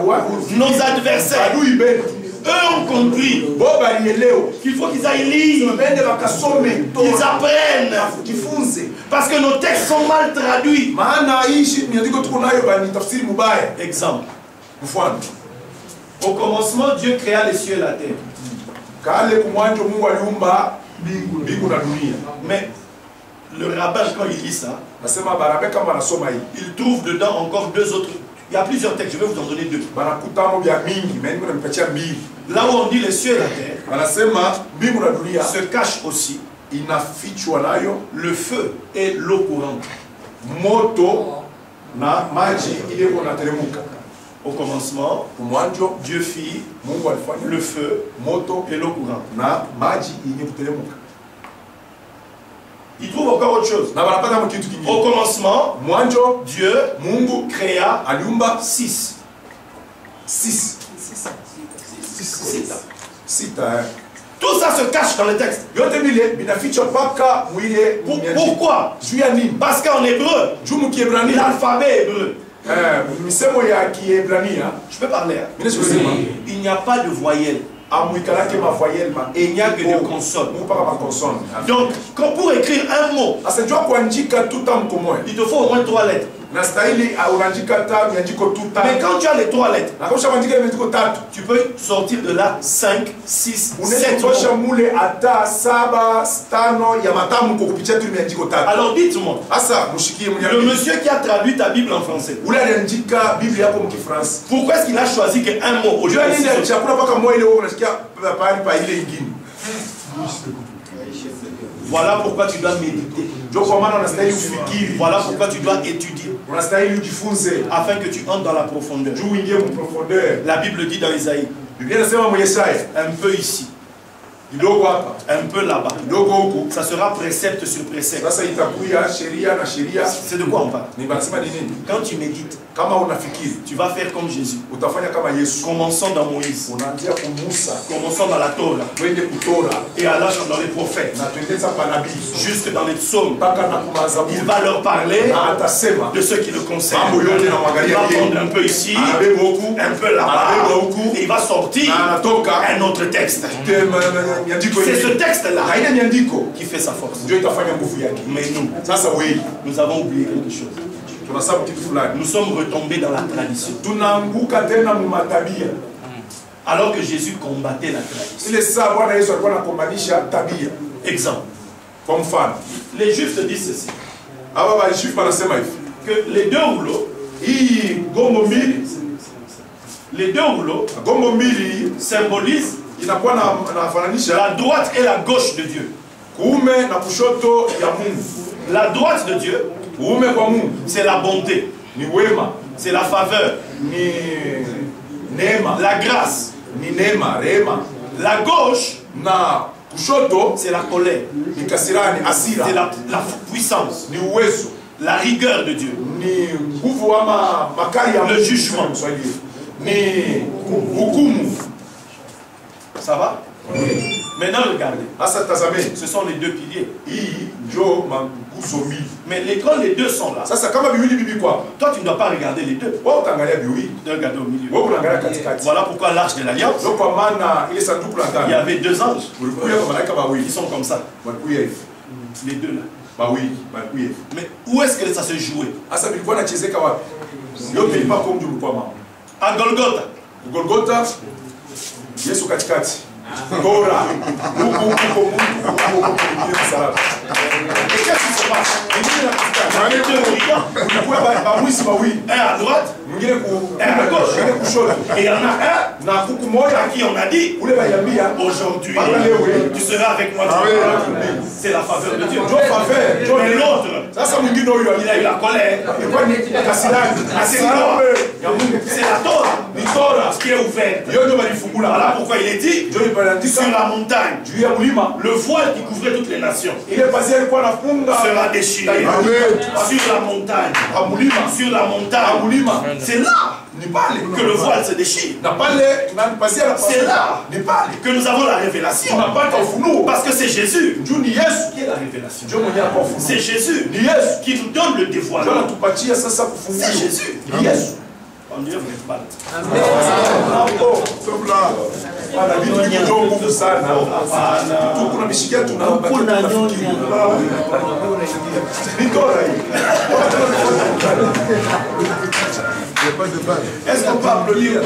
Speaker 1: nos adversaires,
Speaker 2: adui betu
Speaker 1: eux ont compris
Speaker 2: boba lieleo
Speaker 1: qu'il faut qu'ils aillent lire,
Speaker 2: bende bakasome
Speaker 1: qu'ils apprennent.
Speaker 2: kifunze,
Speaker 1: Parce que nos textes sont mal traduits.
Speaker 2: maana hii miandiko tuko nayo bani tafsiri mubaya.
Speaker 1: Exemple.
Speaker 2: Mfano,
Speaker 1: Au commencement, Dieu créa les cieux et la terre.
Speaker 2: kale kumwanjo Mungu aliumba mbingu na dunia.
Speaker 1: Mais le rabbin, quand il lit ça,
Speaker 2: Nasema barabe kama anasoma hii
Speaker 1: il trouve dedans encore deux autres. Il y a plusieurs textes, je vais vous en donner deux.
Speaker 2: banakutamo bya mingi, mimi nimepatia mbili.
Speaker 1: Là où on dit les cieux et la terre,
Speaker 2: Anasema mbingu na dunia
Speaker 1: se cache aussi
Speaker 2: inafichwa nayo
Speaker 1: le feu et l'eau courante.
Speaker 2: moto na maji ile unateremka.
Speaker 1: Au commencement,
Speaker 2: Kumwanjo
Speaker 1: Dieu fit
Speaker 2: Mungu alifanya
Speaker 1: le feu
Speaker 2: moto
Speaker 1: et l'eau courante.
Speaker 2: na maji yenye kuteremka.
Speaker 1: Il trouve encore autre chose.
Speaker 2: Na banapata mkitu
Speaker 1: Au
Speaker 2: kingine.
Speaker 1: commencement,
Speaker 2: Mwanjo
Speaker 1: Dieu
Speaker 2: Mungu
Speaker 1: créa
Speaker 2: aliumba
Speaker 1: 6.
Speaker 2: 6 sita.
Speaker 1: Tout ça se cache dans le texte.
Speaker 2: Yote vile binafichwa mpaka mwile.
Speaker 1: Pourquoi?
Speaker 2: Juu ya nini?
Speaker 1: Parce qu'en hébreu,
Speaker 2: Juu mkiebrania
Speaker 1: l'alphabet hébreu,
Speaker 2: misemo ya Kiebrania
Speaker 1: je peux parler, hein?
Speaker 2: mimi sikusema
Speaker 1: Il n'y a pas de voyelle.
Speaker 2: amuikalake mavoyelle ma
Speaker 1: Et il n'y a que des consonnes.
Speaker 2: mpaka ma consonne.
Speaker 1: Donc, quand pour écrire un mot,
Speaker 2: Asajua kuandika tu tamko moja.
Speaker 1: il te faut au moins 3 lettres.
Speaker 2: Na stahili unaandika ta miandiko tu ta.
Speaker 1: Mais quand tu as les 3 lettres,
Speaker 2: Na kama unaandika miandiko tatu,
Speaker 1: tu peux sortir de là 5, 6, 7
Speaker 2: unaweza
Speaker 1: mots.
Speaker 2: mule ata 7 5 ya matamko kupitia tu miandiko tatu.
Speaker 1: Alors dites-moi,
Speaker 2: Asa mushikie
Speaker 1: le
Speaker 2: mnyambi.
Speaker 1: monsieur qui a traduit ta Bible en français,
Speaker 2: Ule aliandika Biblia yako mkifransi.
Speaker 1: pourquoi est-ce qu'il a choisi qu'un mot au lieu
Speaker 2: Unajua
Speaker 1: de
Speaker 2: nini
Speaker 1: 6 autres?
Speaker 2: chakula paka moja ile wewe unasikia pale pa ile nyingine.
Speaker 1: Voilà pourquoi tu dois méditer.
Speaker 2: Ndio kwa maana unastahili ufikiri.
Speaker 1: Voilà pourquoi tu dois étudier.
Speaker 2: Unastahili ujifunze.
Speaker 1: Afin que tu entres dans la profondeur.
Speaker 2: Juu uingie mu profondeur.
Speaker 1: La Bible dit dans Isaïe,
Speaker 2: Biblia inasema mu Yesaya,
Speaker 1: un peu ici,
Speaker 2: kidogo hapa,
Speaker 1: un peu là-bas.
Speaker 2: kidogo huko.
Speaker 1: Ça sera précepte sur précepte.
Speaker 2: Sasa itakuya sheria na sheria.
Speaker 1: C'est de quoi on parle?
Speaker 2: Ni banasema ni nini?
Speaker 1: Quand tu médites,
Speaker 2: Kama unafikiri,
Speaker 1: tu vas faire comme Jésus.
Speaker 2: utafanya kama Yesu.
Speaker 1: Commençons dans Moïse,
Speaker 2: Unaanzia kumusa,
Speaker 1: commençons dans la Torah,
Speaker 2: twende kutora
Speaker 1: et allant dans les prophètes,
Speaker 2: na twende za manabii
Speaker 1: jusque dans les psaumes.
Speaker 2: mpaka na kumazabu.
Speaker 1: Il va leur parler
Speaker 2: Na atasema
Speaker 1: de ce qui le concerne.
Speaker 2: mambo yote na
Speaker 1: Il
Speaker 2: mwangalia
Speaker 1: va
Speaker 2: yeye.
Speaker 1: prendre un peu ici,
Speaker 2: Anabeba huku,
Speaker 1: un peu là-bas,
Speaker 2: anabeba huku,
Speaker 1: et il va sortir
Speaker 2: na anatoka
Speaker 1: un autre texte.
Speaker 2: miandiko
Speaker 1: C'est ce
Speaker 2: hili.
Speaker 1: texte-là
Speaker 2: Na ile miandiko
Speaker 1: qui fait sa force.
Speaker 2: ndio itafanya nguvu yake.
Speaker 1: Mais nous,
Speaker 2: Sasa wewe
Speaker 1: nous avons oublié quelque chose.
Speaker 2: tunasabu kitu fulani.
Speaker 1: Nous sommes retombés dans la tradition.
Speaker 2: Tunaanguka tena mu matabia.
Speaker 1: Alors que Jésus combattait la tradition.
Speaker 2: Ile saa Bwana Yesu alikuwa anakombanisha tabia.
Speaker 1: Exemple.
Speaker 2: Kwa mfano,
Speaker 1: Les Juifs te disent ceci.
Speaker 2: hapa Waishifu wanasema hivi.
Speaker 1: Que les deux rouleaux,
Speaker 2: Hii gombo mbili,
Speaker 1: les deux rouleaux
Speaker 2: gombo mbili
Speaker 1: symbolisent
Speaker 2: inakuwa nafananisha
Speaker 1: la droite et la gauche de Dieu.
Speaker 2: kuume na kushoto ya Mungu.
Speaker 1: La droite de Dieu,
Speaker 2: Kuume kwa Mungu
Speaker 1: c'est la bonté,
Speaker 2: ni wema,
Speaker 1: c'est la faveur,
Speaker 2: ni neema,
Speaker 1: la grâce.
Speaker 2: ni neema, rehema.
Speaker 1: La gauche,
Speaker 2: Na kushoto
Speaker 1: c'est la colère,
Speaker 2: ni kasirani,
Speaker 1: c'est
Speaker 2: asira,
Speaker 1: la puissance,
Speaker 2: ni uwezo,
Speaker 1: la rigueur de Dieu.
Speaker 2: ni nguvu ama makali ya
Speaker 1: Le
Speaker 2: Mungu.
Speaker 1: jugement.
Speaker 2: Kiswahili. Ni hukumu.
Speaker 1: Ça va? Maintenant, regardez.
Speaker 2: Sasa tazameni,
Speaker 1: Ce sont les deux piliers.
Speaker 2: hii ndio manguzo mbili.
Speaker 1: Mais quand les deux sont là,
Speaker 2: Sasa kama viwili bibi kwa
Speaker 1: toi, tu ne dois pas regarder les deux.
Speaker 2: wewe utaangalia viwili,
Speaker 1: Tu dois regarder au milieu.
Speaker 2: wewe unaangalia katikati.
Speaker 1: Voilà pourquoi l'arche de l'Alliance,
Speaker 2: Ndio kwa maana ile sanduku la
Speaker 1: il y
Speaker 2: agano
Speaker 1: avait deux anges
Speaker 2: ulikuja kwa malaika
Speaker 1: qui
Speaker 2: wawili,
Speaker 1: sont comme ça.
Speaker 2: walikuja hivi,
Speaker 1: Les deux là.
Speaker 2: wawili, walikuja hivi.
Speaker 1: Mais où est-ce que ça se jouait?
Speaker 2: Sasa vilikuwa nachezeka wapi? Yote ilikuwa kwa mji ulikuwa mama.
Speaker 1: À Golgotha.
Speaker 2: Golgotha, Yesu katikati. Tora.
Speaker 1: Et qu'est-ce qui se passe? Un à droite, un à gauche. Et il y en a un à qui on a dit aujourd'hui tu seras avec moi. C'est la faveur de Dieu. Mais l'autre, il a eu la colère. C'est la Torah qui est ouverte. Voilà pourquoi il est dit sur la montagne, le voile qui couvrait toutes les nations sera déchiré. Sur la montagne, sur la montagne, c'est là que le voile se déchire. C'est là que nous avons la révélation. Parce que c'est Jésus qui est la révélation. C'est Jésus qui nous donne le dévoilement. C'est Jésus. On dirait que vous n'êtes pas là.
Speaker 2: Est-ce qu'on peut applaudir?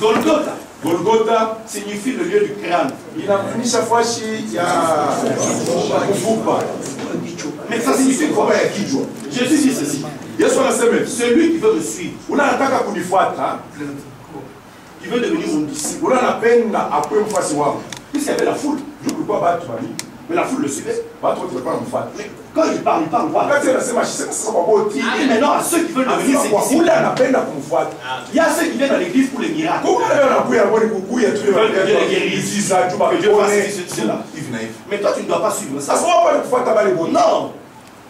Speaker 1: Golgotha.
Speaker 2: Golgotha
Speaker 1: signifie le lieu du crâne.
Speaker 2: Inamaanisha fashi ya kufupa.
Speaker 1: Mais ça signifie quoi? Jésus dit ceci.
Speaker 2: Yesu anasema
Speaker 1: celui qui veut me suivre,
Speaker 2: unataka kunifuata,
Speaker 1: qui veut devenir mon disciple,
Speaker 2: unapenda akuwe mfuasi wangu.
Speaker 1: Puisqu'il y avait la foule, mais la foule le suivait. Mais quand il parle quoi? Et maintenant à ceux qui veulent devenir ses disciples, il y a ceux qui viennent à l'église pour les miracles. Mais toi tu ne dois pas suivre ça. Non.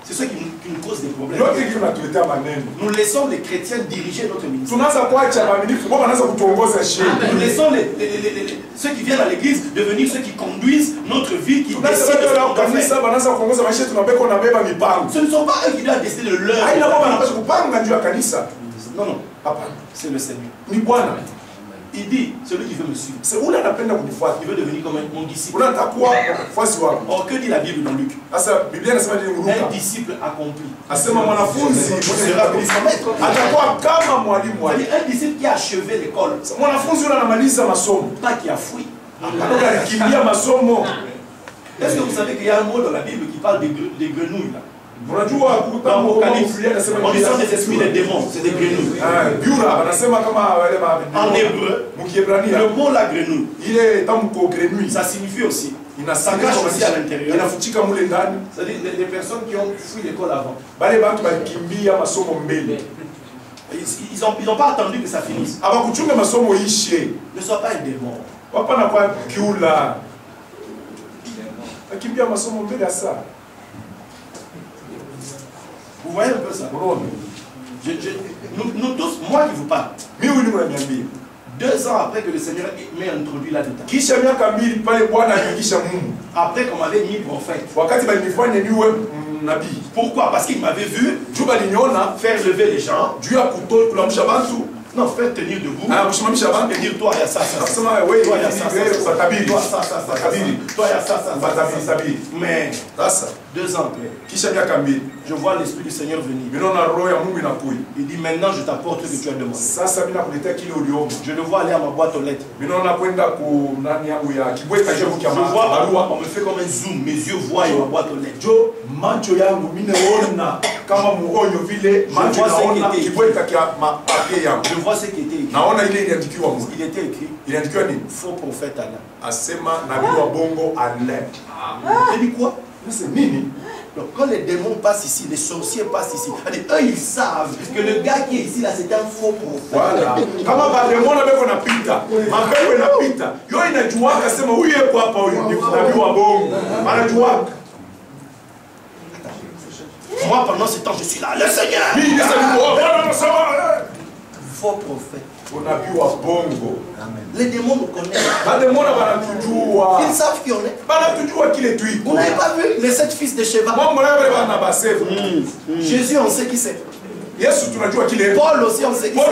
Speaker 1: C'est ce qui nous cause des problèmes. Nous laissons les chrétiens diriger notre ministère. Nous laissons ceux qui viennent à l'église devenir ceux qui conduisent notre vie, qui décident de ce qu'on doit faire. Ce ne sont pas eux qui doivent décider de leur vie. Non, non. C'est le Seigneur. Il dit, celui qui veut me suivre, il veut devenir comme mon disciple. Or, que dit la Bible dans Luc? Un disciple accompli sera comme son maître. Un disciple qui a achevé l'école, pas qui a fui. Est-ce que vous savez qu'il y a un mot dans la Bible qui parle des grenouilles là? Dans l'Apocalypse, on dit des esprits des démons, c'est des grenouilles. En hébreu, le mot la grenouille, ça signifie aussi, ça cache aussi à l'intérieur. C'est-à-dire des personnes qui ont fui l'école avant. Ils n'ont pas attendu que ça finisse. Ne sois pas un démon. Vous voyez un peu ça? Nous tous, moi qui vous parle, 2 ans après que le Seigneur m'ait introduit là-dedans, après qu'on m'avait mis prophète. Pourquoi? Parce qu'il m'avait vu faire lever les gens. Non, faire tenir debout. Et dire toi, il y a ça, ça. Toi, il y a ça, ça. Toi, il y a ça, ça, ça. Mais 2 ans après, je vois l'Esprit du Seigneur venir. Il dit maintenant je t'apporte ce que tu as demandé. Je le vois aller à ma boîte aux lettres. Je vois, on me fait comme un zoom, mes yeux voient ma boîte aux lettres. Je vois ce qui était écrit. Il était écrit faux prophète Alain. Il dit quoi? Donc quand les démons passent ici, les sorciers passent ici, eux ils savent que le gars qui est ici là c'est un faux prophète. Voilà. Moi pendant ce temps je suis là, le Seigneur. Faux prophète. Les démons nous connaissent. Ils savent qui on est. Vous n'avez pas vu les 7 fils de Sheba? Jésus, on sait qui c'est. Paul aussi, on sait qui c'est.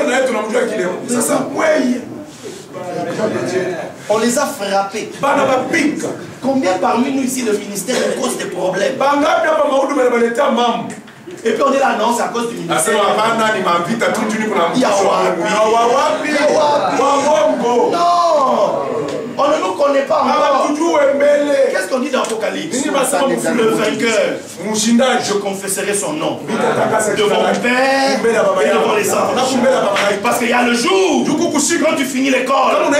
Speaker 1: On les a frappés. Combien parmi nous ici, le ministère cause des problèmes? Et puis on est là, non, c'est à cause du ministère. Non, on ne nous connaît pas encore. Qu'est-ce qu'on dit dans l'Apocalypse? Le vainqueur, je confesserai son nom devant mon Père et devant les anges. Parce qu'il y a le jour, quand tu finis l'école, on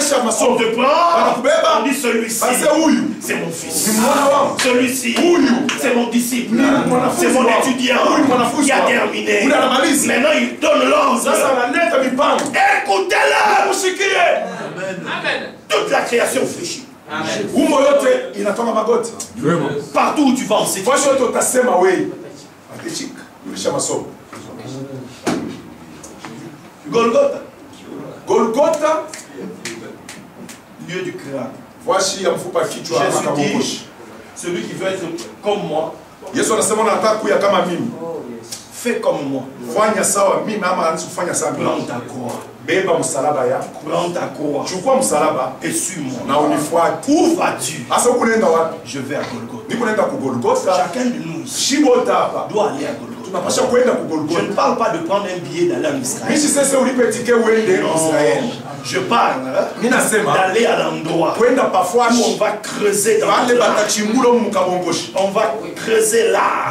Speaker 1: te prend, on dit celui-ci, c'est mon fils. Celui-ci, c'est mon disciple. C'est mon étudiant qui a terminé. Maintenant, il donne l'ordre. Écoutez-le. Toute la création fléchit. Partout où tu vas, on sait. Golgotha.
Speaker 2: Golgotha,
Speaker 1: Lieu du crâne.
Speaker 2: voici
Speaker 1: Jésus dit, celui qui veut être comme moi, fais comme moi. Prends ta croix. Prends ta croix. Et suis-moi. Où vas-tu? Je vais à Golgotha. Chacun de nous ici doit aller à Golgotha. Je ne parle pas de prendre un billet d'aller en Israël. Non. Je parle d'aller à l'endroit où on va creuser dans on va creuser là.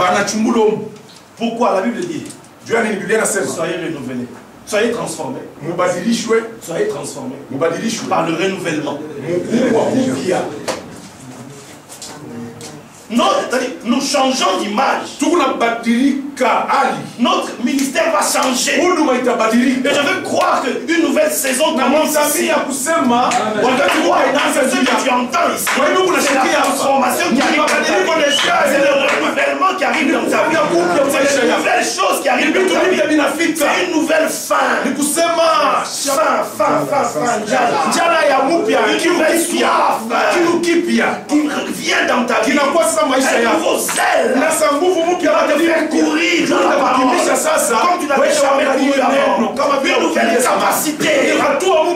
Speaker 1: Pourquoi la Bible dit? Soyez renouvelés. Soyez transformés. Soyez transformés par le renouvellement. Nous changeons d'image. Notre ministère va changer. Et je veux croire qu'une nouvelle saison commence ici. Quand tu entends ici, c'est la transformation qui arrive dans ta vie. C'est le renouvellement qui arrive dans ta vie. C'est une nouvelle chose qui arrive dans ta vie. C'est une nouvelle fin. Fin. Une nouvelle soif qui revient dans ta vie. Un nouveau zèle qui va te faire courir dans la parole comme tu n'avais jamais couru avant. Une nouvelle capacité.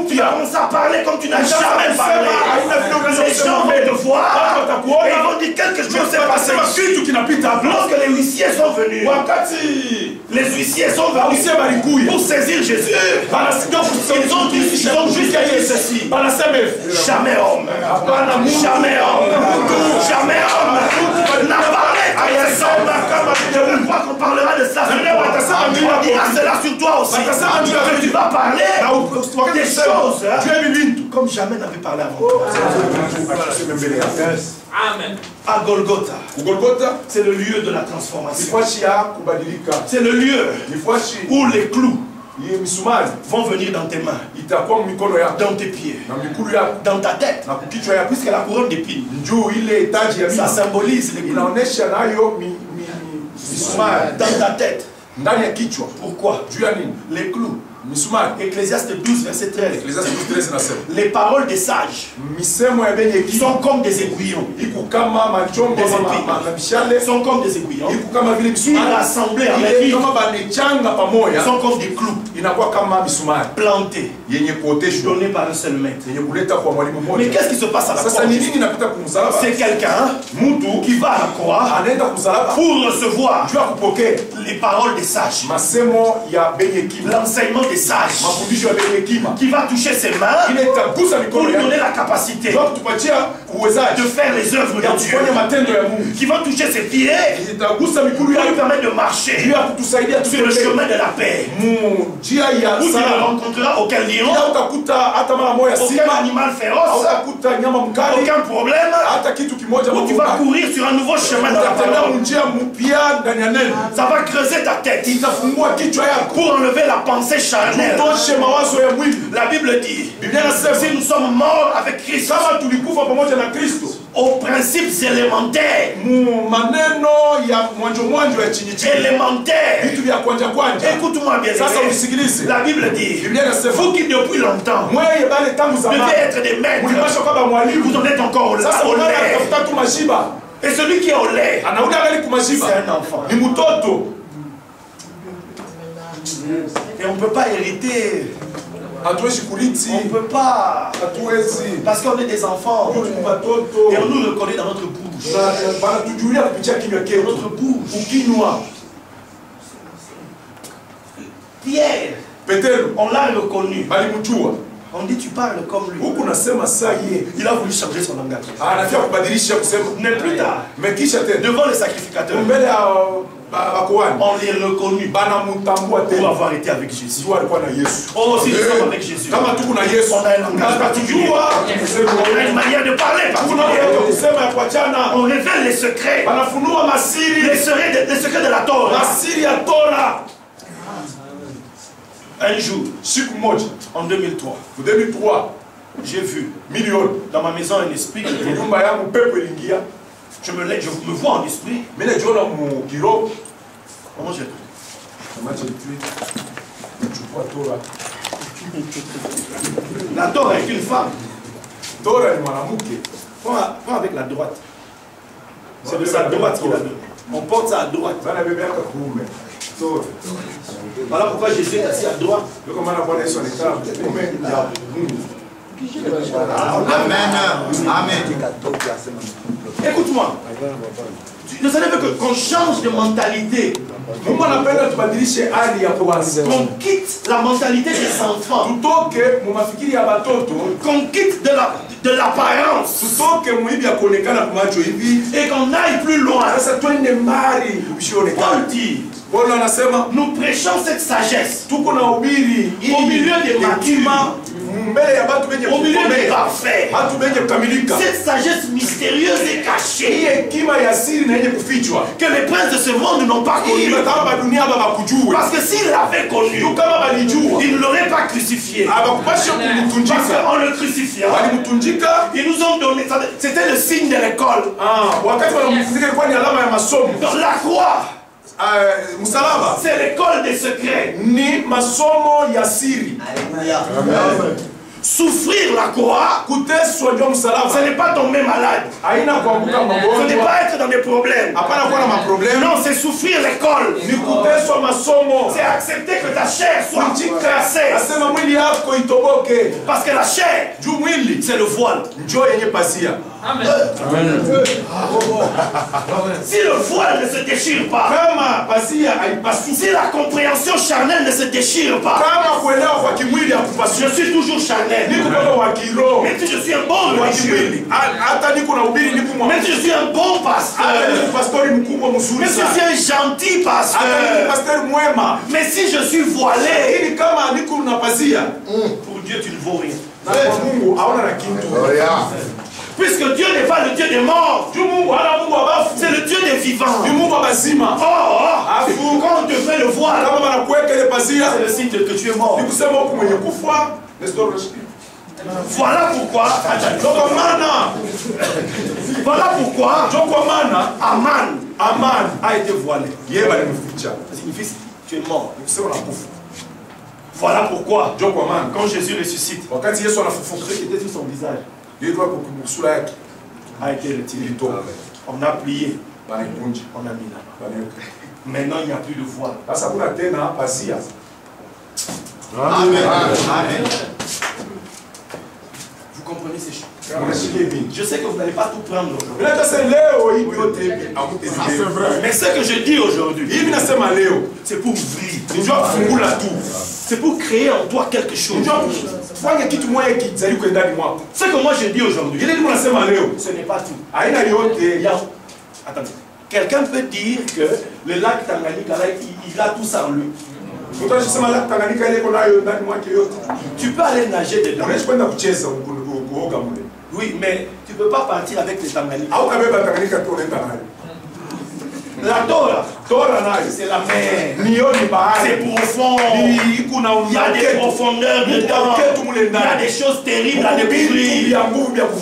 Speaker 1: Tu commences à parler comme tu n'as jamais parlé. Les gens vont te voir et ils vont dire quelque chose s'est passé. Lorsque les huissiers sont venus, pour saisir Jésus, ils ont juste dit ceci: jamais homme n'a parlé à ces hommes. Je crois qu'on parlera de ça. On dira cela sur toi aussi. Que tu vas parler des choses comme jamais n'avait parlé avant toi. Amen. À Golgotha, c'est le lieu de la transformation. C'est le lieu où les clous vont venir dans tes mains, dans tes pieds, dans ta tête, puisque la couronne d'épines, ça symbolise les clous. Dans ta tête. Pourquoi? Les clous. Ecclésiaste 12, verset 13. Les paroles des sages sont comme des aiguillons. Sont comme des aiguillons. Qui rassemblés avec lui sont comme des clous plantés, donnés par un seul maître. Mais qu'est-ce qui se passe à la croix? C'est quelqu'un qui va à la croix pour recevoir les paroles des sages, l'enseignement des sages, qui va toucher ses mains pour lui donner la capacité de faire les œuvres de Dieu, qui va toucher ses pieds pour lui permettre de marcher sur le chemin de la paix, où tu ne rencontreras aucun lion, aucun animal féroce, aucun problème, où tu vas courir sur un nouveau chemin dans la parole. Ça va creuser ta tête pour enlever la pensée charnelle. La Bible dit, si nous sommes morts avec Christ aux principes élémentaires, écoute-moi bien, la Bible dit, vous qui depuis longtemps devez être des maîtres, vous en êtes encore au lait. Et celui qui est au lait, c'est un enfant. Et on ne peut pas hériter
Speaker 2: hatuwezi
Speaker 1: On
Speaker 2: kuliti,
Speaker 1: ne peut pas.
Speaker 2: hatuwezi.
Speaker 1: Parce qu'on est des enfants.
Speaker 2: Ni watoto.
Speaker 1: Et on nous reconnaît dans notre bouche.
Speaker 2: Na banatujulia kupitia kinywa
Speaker 1: Dans
Speaker 2: chetu.
Speaker 1: notre bouche.
Speaker 2: Ukinywa.
Speaker 1: Pierre,
Speaker 2: Petero
Speaker 1: on l'a reconnu.
Speaker 2: alimjua.
Speaker 1: On dit tu parles comme lui.
Speaker 2: Huku nasema saa yeye.
Speaker 1: Il a voulu changer son langage.
Speaker 2: Anafia kubadilisha kusema.
Speaker 1: Mais plus tard,
Speaker 2: Mekisha tena.
Speaker 1: devant les sacrificateurs,
Speaker 2: Mbele ya bakuhani.
Speaker 1: on les reconnu
Speaker 2: Banamutambua
Speaker 1: pour
Speaker 2: tena.
Speaker 1: avoir été avec Jésus.
Speaker 2: Sio alikuwa na Yesu.
Speaker 1: Oh, si nous sommes avec Jésus,
Speaker 2: Kama tuko na Yesu.
Speaker 1: on a un langage particulier. On a une manière de parler particulière.
Speaker 2: Kusema ya kuachana.
Speaker 1: On révèle les secrets.
Speaker 2: Banafunua masiri.
Speaker 1: Les secrets de la Torah.
Speaker 2: Masiri ya Torah.
Speaker 1: Un jour,
Speaker 2: Siku moja.
Speaker 1: en 2003,
Speaker 2: En 2003.
Speaker 1: j'ai vu
Speaker 2: Milioni.
Speaker 1: dans ma maison un esprit qui était là.
Speaker 2: Nyumba yangu pepo iliingia.
Speaker 1: Je me vois en esprit.
Speaker 2: Mimi najiona mu kiroho.
Speaker 1: Comment j'ai
Speaker 2: Kama cheti. Chukua Torah.
Speaker 1: La Torah est une femme.
Speaker 2: Torah ni mwanamke.
Speaker 1: Prends avec la droite. C'est de sa droite qu'il a donné. On porte ça à droite.
Speaker 2: Bana bebe yaka kuume. Torah.
Speaker 1: Voilà pourquoi Jésus est assis à droite.
Speaker 2: Ndio maana Bwana Yesu anaita kuume ya Mungu.
Speaker 3: Amen.
Speaker 1: Écoute-moi. Le Seigneur veut qu'on change de mentalité.
Speaker 2: Mungu anapenda tubadilishe hali ya kwanza.
Speaker 1: Qu'on quitte la mentalité des enfants.
Speaker 2: Tutoke mu mafikiri ya batoto.
Speaker 1: Qu'on quitte de l'apparence.
Speaker 2: Tutoke mu hivi ya kuonekana kwa macho hivi.
Speaker 1: Et qu'on aille plus loin.
Speaker 2: Sasa twende mbali usionekane.
Speaker 1: Paul dit,
Speaker 2: Bwana anasema
Speaker 1: nous prêchons cette sagesse
Speaker 2: tuko na ubiri
Speaker 1: au milieu des matures,
Speaker 2: mbele ya batu benye
Speaker 1: au milieu des
Speaker 2: kukomea.
Speaker 1: parfaits.
Speaker 2: Batu benye kukamilika.
Speaker 1: Cette sagesse mystérieuse et
Speaker 2: Hii
Speaker 1: cachée
Speaker 2: hekima ya siri na yenye kufichwa.
Speaker 1: que les princes de ce monde n'ont pas
Speaker 2: Hii
Speaker 1: connue.
Speaker 2: kama badunia hapa bakujue.
Speaker 1: Parce que s'ils l'avaient connue,
Speaker 2: Tu kama balijua.
Speaker 1: ils ne l'auraient pas crucifié.
Speaker 2: Abakupasha
Speaker 1: Parce
Speaker 2: kumtunjika.
Speaker 1: qu'en le crucifiant,
Speaker 2: Walimtunjika.
Speaker 1: ils nous ont donné, c'était le signe de l'école.
Speaker 2: Wakati wanamtunjika ilikuwa ni alama ya masomo.
Speaker 1: Dans la croix,
Speaker 2: Msalaba
Speaker 1: c'est l'école des secrets.
Speaker 2: ni masomo ya siri.
Speaker 1: Souffrir la croix,
Speaker 2: Kuteswa ndio
Speaker 1: ce
Speaker 2: msalaba.
Speaker 1: n'est pas tomber malade.
Speaker 2: Haina kuanguka
Speaker 1: Ce n'est
Speaker 2: magonjwa.
Speaker 1: pas être dans des problèmes.
Speaker 2: Hapana kuwa na maproblemu.
Speaker 1: Non, c'est souffrir l'école.
Speaker 2: Ni kuteswa masomo.
Speaker 1: C'est accepter que ta chair soit
Speaker 2: Kunjika.
Speaker 1: cassée.
Speaker 2: Asema mwili yako itoboke.
Speaker 1: Parce que la chair,
Speaker 2: Juu mwili
Speaker 1: c'est le voile.
Speaker 2: njoo yenye pasia.
Speaker 1: Si le voile ne se déchire pas,
Speaker 2: Kama pasia haipasuki.
Speaker 1: si la compréhension charnelle ne se déchire pas,
Speaker 2: Kama kuelewa kwa kimwili hakupasuki.
Speaker 1: je suis toujours charnel.
Speaker 2: Niko kama wa kiroho.
Speaker 1: Même si je suis un bon
Speaker 2: Wa
Speaker 1: religieux,
Speaker 2: kimwili. Hata niko na ubiri niko mwa.
Speaker 1: même si je suis un bon
Speaker 2: Hata
Speaker 1: pasteur,
Speaker 2: niko pastori mkubwa mzuri
Speaker 1: même si je
Speaker 2: sana.
Speaker 1: suis un gentil
Speaker 2: Hata niko
Speaker 1: pasteur,
Speaker 2: pastori mwema.
Speaker 1: mais si je suis voilé,
Speaker 2: Lakini kama niko na pasia
Speaker 1: pour Dieu tu ne vaux rien.
Speaker 2: na kwa Mungu haona na kitu.
Speaker 1: Puisque Dieu n'est pas le Dieu des morts,
Speaker 2: Juu Mungu hana Mungu wa bafu.
Speaker 1: c'est le Dieu des vivants.
Speaker 2: Ni Mungu wa bazima.
Speaker 1: Or, quand on te fait le voile,
Speaker 2: Kama banakuweka ile pasia
Speaker 1: c'est le signe que tu es mort.
Speaker 2: ni kusema huku mwenye kufa nestor
Speaker 1: Voilà pourquoi,
Speaker 2: Joko maana
Speaker 1: voilà pourquoi
Speaker 2: Joko maana
Speaker 1: Aman a été voilé.
Speaker 2: yeye balimficha.
Speaker 1: Ça signifie tu es mort.
Speaker 2: Ni kusema nakufa.
Speaker 1: Voilà pourquoi,
Speaker 2: Joko maana
Speaker 1: quand Jésus ressuscite,
Speaker 2: wakati Yesu anafufuka
Speaker 1: ce qui était sur son visage
Speaker 2: yeye ndio kusura yake
Speaker 1: a été retiré.
Speaker 2: ilitoka.
Speaker 1: On a plié,
Speaker 2: Banaipunja.
Speaker 1: on a mis là-bas.
Speaker 2: Banaiweka.
Speaker 1: Maintenant, il n'y a plus de voile.
Speaker 2: Sasa kuna tena pasia.
Speaker 3: Amen.
Speaker 1: Vous comprenez ces choses?
Speaker 2: Unashikia hivi.
Speaker 1: Je sais que vous n'allez pas tout prendre aujourd'hui.
Speaker 2: Bila sasa leo hivi yote hivi amutezile.
Speaker 1: Mais ce que je dis aujourd'hui,
Speaker 2: Hivi nasema leo
Speaker 1: c'est pour ouvrir.
Speaker 2: nijua kufungula tu.
Speaker 1: C'est pour créer en toi quelque chose.
Speaker 2: Nijua kufanya kitu moja kizaliwe ndani mwako.
Speaker 1: Ce que moi je dis aujourd'hui,
Speaker 2: Ile ndio nasema leo.
Speaker 1: ce n'est pas tout.
Speaker 2: Haina yote.
Speaker 1: Il y a... Attendez. Quelqu'un peut dire que le lac Tanganyika, là, il a tout ça en lui.
Speaker 2: Mtu anasema la Tanganyika ile iko nayo ndani mwake yote.
Speaker 1: Tu peux aller nager dedans.
Speaker 2: Unaweza kwenda kucheza kuoga mle.
Speaker 1: Oui, mais tu ne peux pas partir avec les Tanganyika.
Speaker 2: Au tabeba Tanganyika tu unaenda nayo.
Speaker 1: La Torah,
Speaker 2: Tora nayo.
Speaker 1: c'est la mer.
Speaker 2: Niyo ni bahari.
Speaker 1: C'est profond.
Speaker 2: Ni kuna
Speaker 1: Il y a des profondeurs dedans. Il y a des choses terribles à découvrir.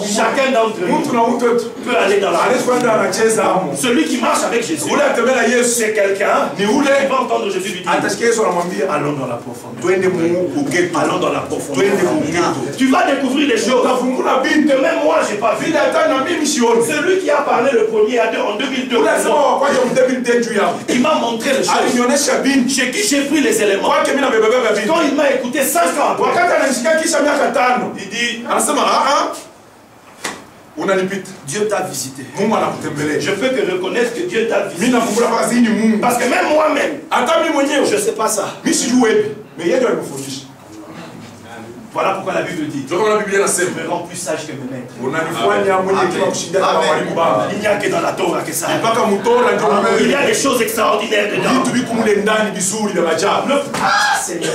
Speaker 1: Chacun d'entre nous peut aller dans la mer. Celui qui marche avec Jésus, c'est quelqu'un qui va entendre Jésus lui dire, allons dans la profondeur. Allons dans la profondeur. Tu vas découvrir des choses que même moi, je n'ai pas vu. Celui qui a parlé le premier en 2002, Il m'a montré les choses. Chez qui j'ai pris les éléments. Quand il m'a écouté 5 ans après, il dit, Dieu t'a visité. Je peux te reconnaître que Dieu t'a visité. Parce que même moi-même, je ne sais pas ça. Voilà pourquoi la Bible dit, je me rends plus sage que mes maîtres. Il n'y a que dans la Torah que ça. Il y a des choses extraordinaires dedans. Seigneur.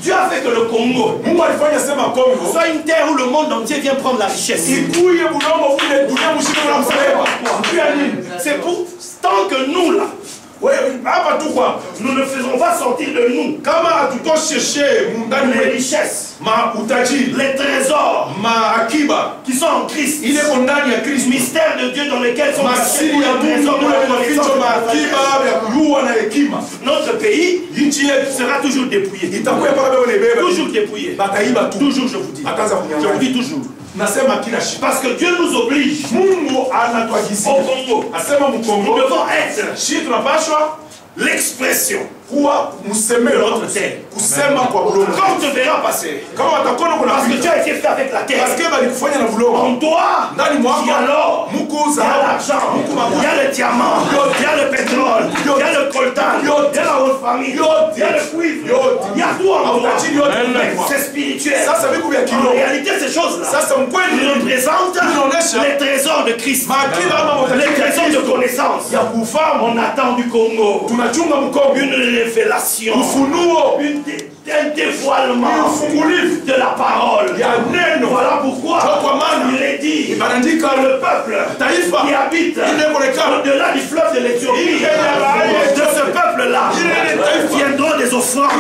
Speaker 1: Dieu a fait que le Congo soit une terre où le monde entier vient prendre la richesse. C'est pour tant que nous là, nous ne faisons pas sortir de nous les richesses, les trésors qui sont en Christ, mystère de Dieu dans lesquels sont cachés les trésors de la connaissance. Notre pays sera toujours dépouillé. Toujours dépouillé. Toujours, je vous dis. Je vous dis toujours. Parce que Dieu nous oblige au Congo. Nous devons être l'expression de notre terre. Quand on te verra passer, parce que tu as été fait avec la terre, en toi, il y a l'or, il y a l'argent, il y a le diamant, il y a le pétrole, il y a le coltan, il y a la haute famille, il y a le cuivre, il y a tout en toi. C'est spirituel. En réalité, ces choses-là représentent les trésors de Christ, les trésors de connaissance. On attend du Congo une révélation, un dévoilement de la parole. Voilà pourquoi il est dit que le peuple qui habite au-delà du fleuve de l'Éthiopie, de ce peuple-là, viendront des offrandes.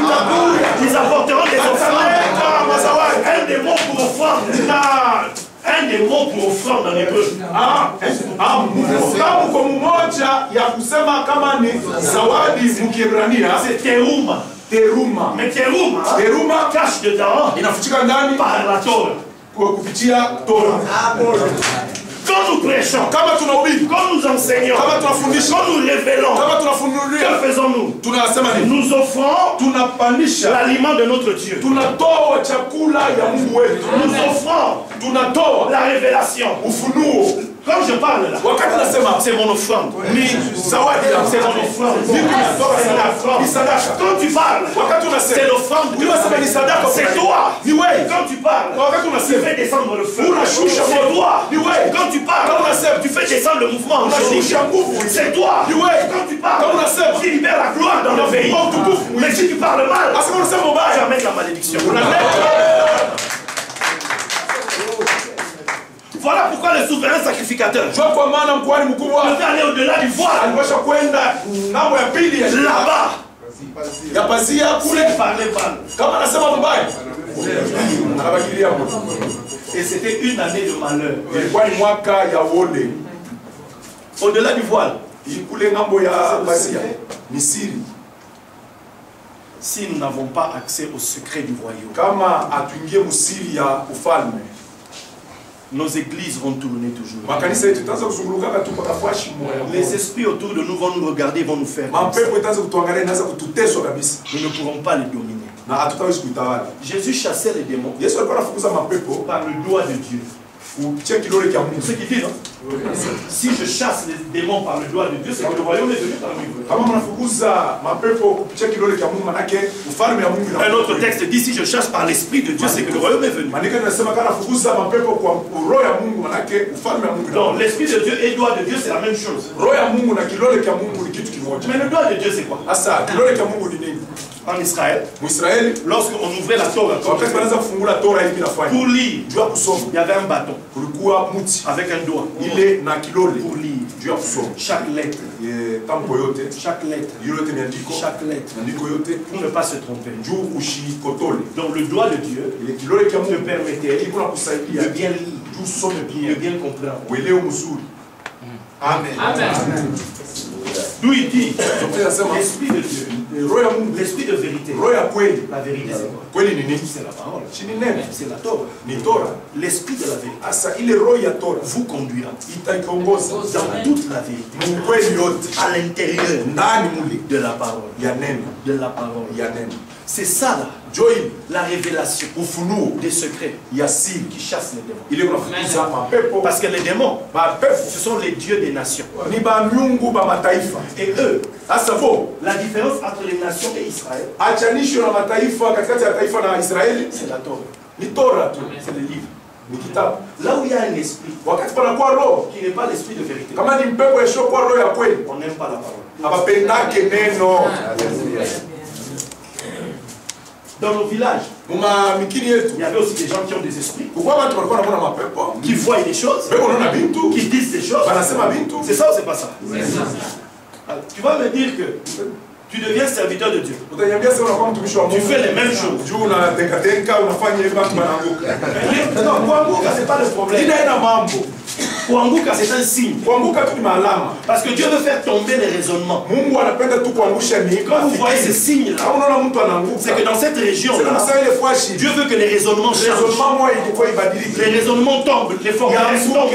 Speaker 1: Ils apporteront des offrandes. Un des mots pour offrande. Un des mots pour offrande en hébreu. C'est terouma. Mais terouma cache dedans par la Torah. Quand nous prêchons, quand nous enseignons, quand nous révélons, que faisons-nous? Nous offrons l'aliment de notre Dieu. Nous offrons la révélation. Quand je parle là, c'est mon offrande. C'est mon offrande. Quand tu parles, c'est l'offrande. C'est toi. Quand tu parles, tu fais descendre le feu. C'est toi. Quand tu parles, tu fais descendre le mouvement angélique. C'est toi. Quand tu parles, tu libères la gloire dans le pays. Mais si tu parles mal, tu amènes la malédiction. Voilà pourquoi le souverain sacrificateur devait aller au-delà du voile. Là-bas, il parlait mal. Et c'était une année de malheur. Au-delà du voile. Si nous n'avons pas accès au secret du royaume, nos églises vont tourner toujours. Les esprits autour de nous vont nous regarder, vont nous faire. Nous ne pourrons pas les dominer. Jésus chassait les démons par le doigt de Dieu. Ce qui dit, non? Si je chasse les démons par le doigt de Dieu, c'est que le royaume est venu parmi vous. Un autre texte dit, si je chasse par l'esprit de Dieu, c'est que le royaume est venu. Donc l'esprit de Dieu et le doigt de Dieu, c'est la même chose. Mais le doigt de Dieu, c'est quoi? En Israël, lorsqu'on ouvrait la Torah pour lire, il y avait un bâton avec un doigt pour lire chaque lettre, pour ne pas se tromper. Donc le doigt de Dieu te permettait de bien lire, de bien comprendre. Amen. D'où il dit, l'esprit de Dieu L'esprit de vérité. La vérité, c'est quoi? C'est la parole. C'est la Torah. L'esprit de la vérité vous conduira dans toute la vérité. À l'intérieur de la parole. C'est ça là. La révélation des secrets qui chassent les démons. Parce que les démons, ce sont les dieux des nations. Et eux, la différence entre les nations et Israël, c'est la Torah. C'est le livre. Là où il y a un esprit qui n'est pas l'esprit de vérité, on n'aime pas la parole. Dans nos villages, il y avait aussi des gens qui ont des esprits, qui voient des choses, qui disent des choses. C'est ça ou c'est pas ça? Alors, tu vas me dire que tu deviens serviteur de Dieu. Tu fais les mêmes choses. Non, Kwanguka, c'est pas le problème. Kwanguka, c'est un signe. Parce que Dieu veut faire tomber les raisonnements. Quand vous voyez ces signes-là, c'est que dans cette région-là, Dieu veut que les raisonnements changent. Les raisonnements tombent, les forteresses tombent.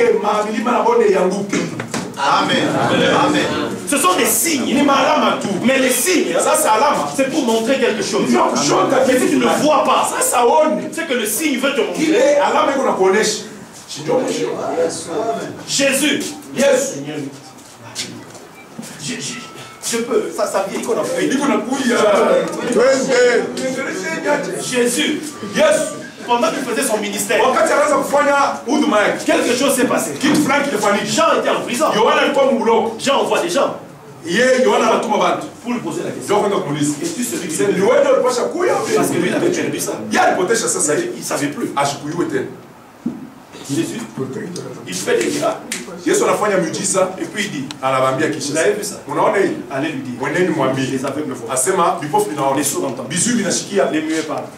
Speaker 3: Amen. Amen.
Speaker 1: Ce sont des signes. Mais les signes, c'est pour montrer quelque chose. Mais si tu ne vois pas, c'est que le signe veut te montrer. Jésus. Je peux. Ça vient qu'on a fait. Jésus. Pendant qu'il faisait son ministère, quelque chose s'est passé. Jean était en prison. Jean envoie des gens pour lui poser la question. Es-tu celui qui est parce que lui il avait perdu ça. Il ne savait plus. Jésus, il fait des miracles. Et puis il dit, vous avez vu ça? Allez lui dire, les aveugles voient, les sourds entendent, les muets parlent,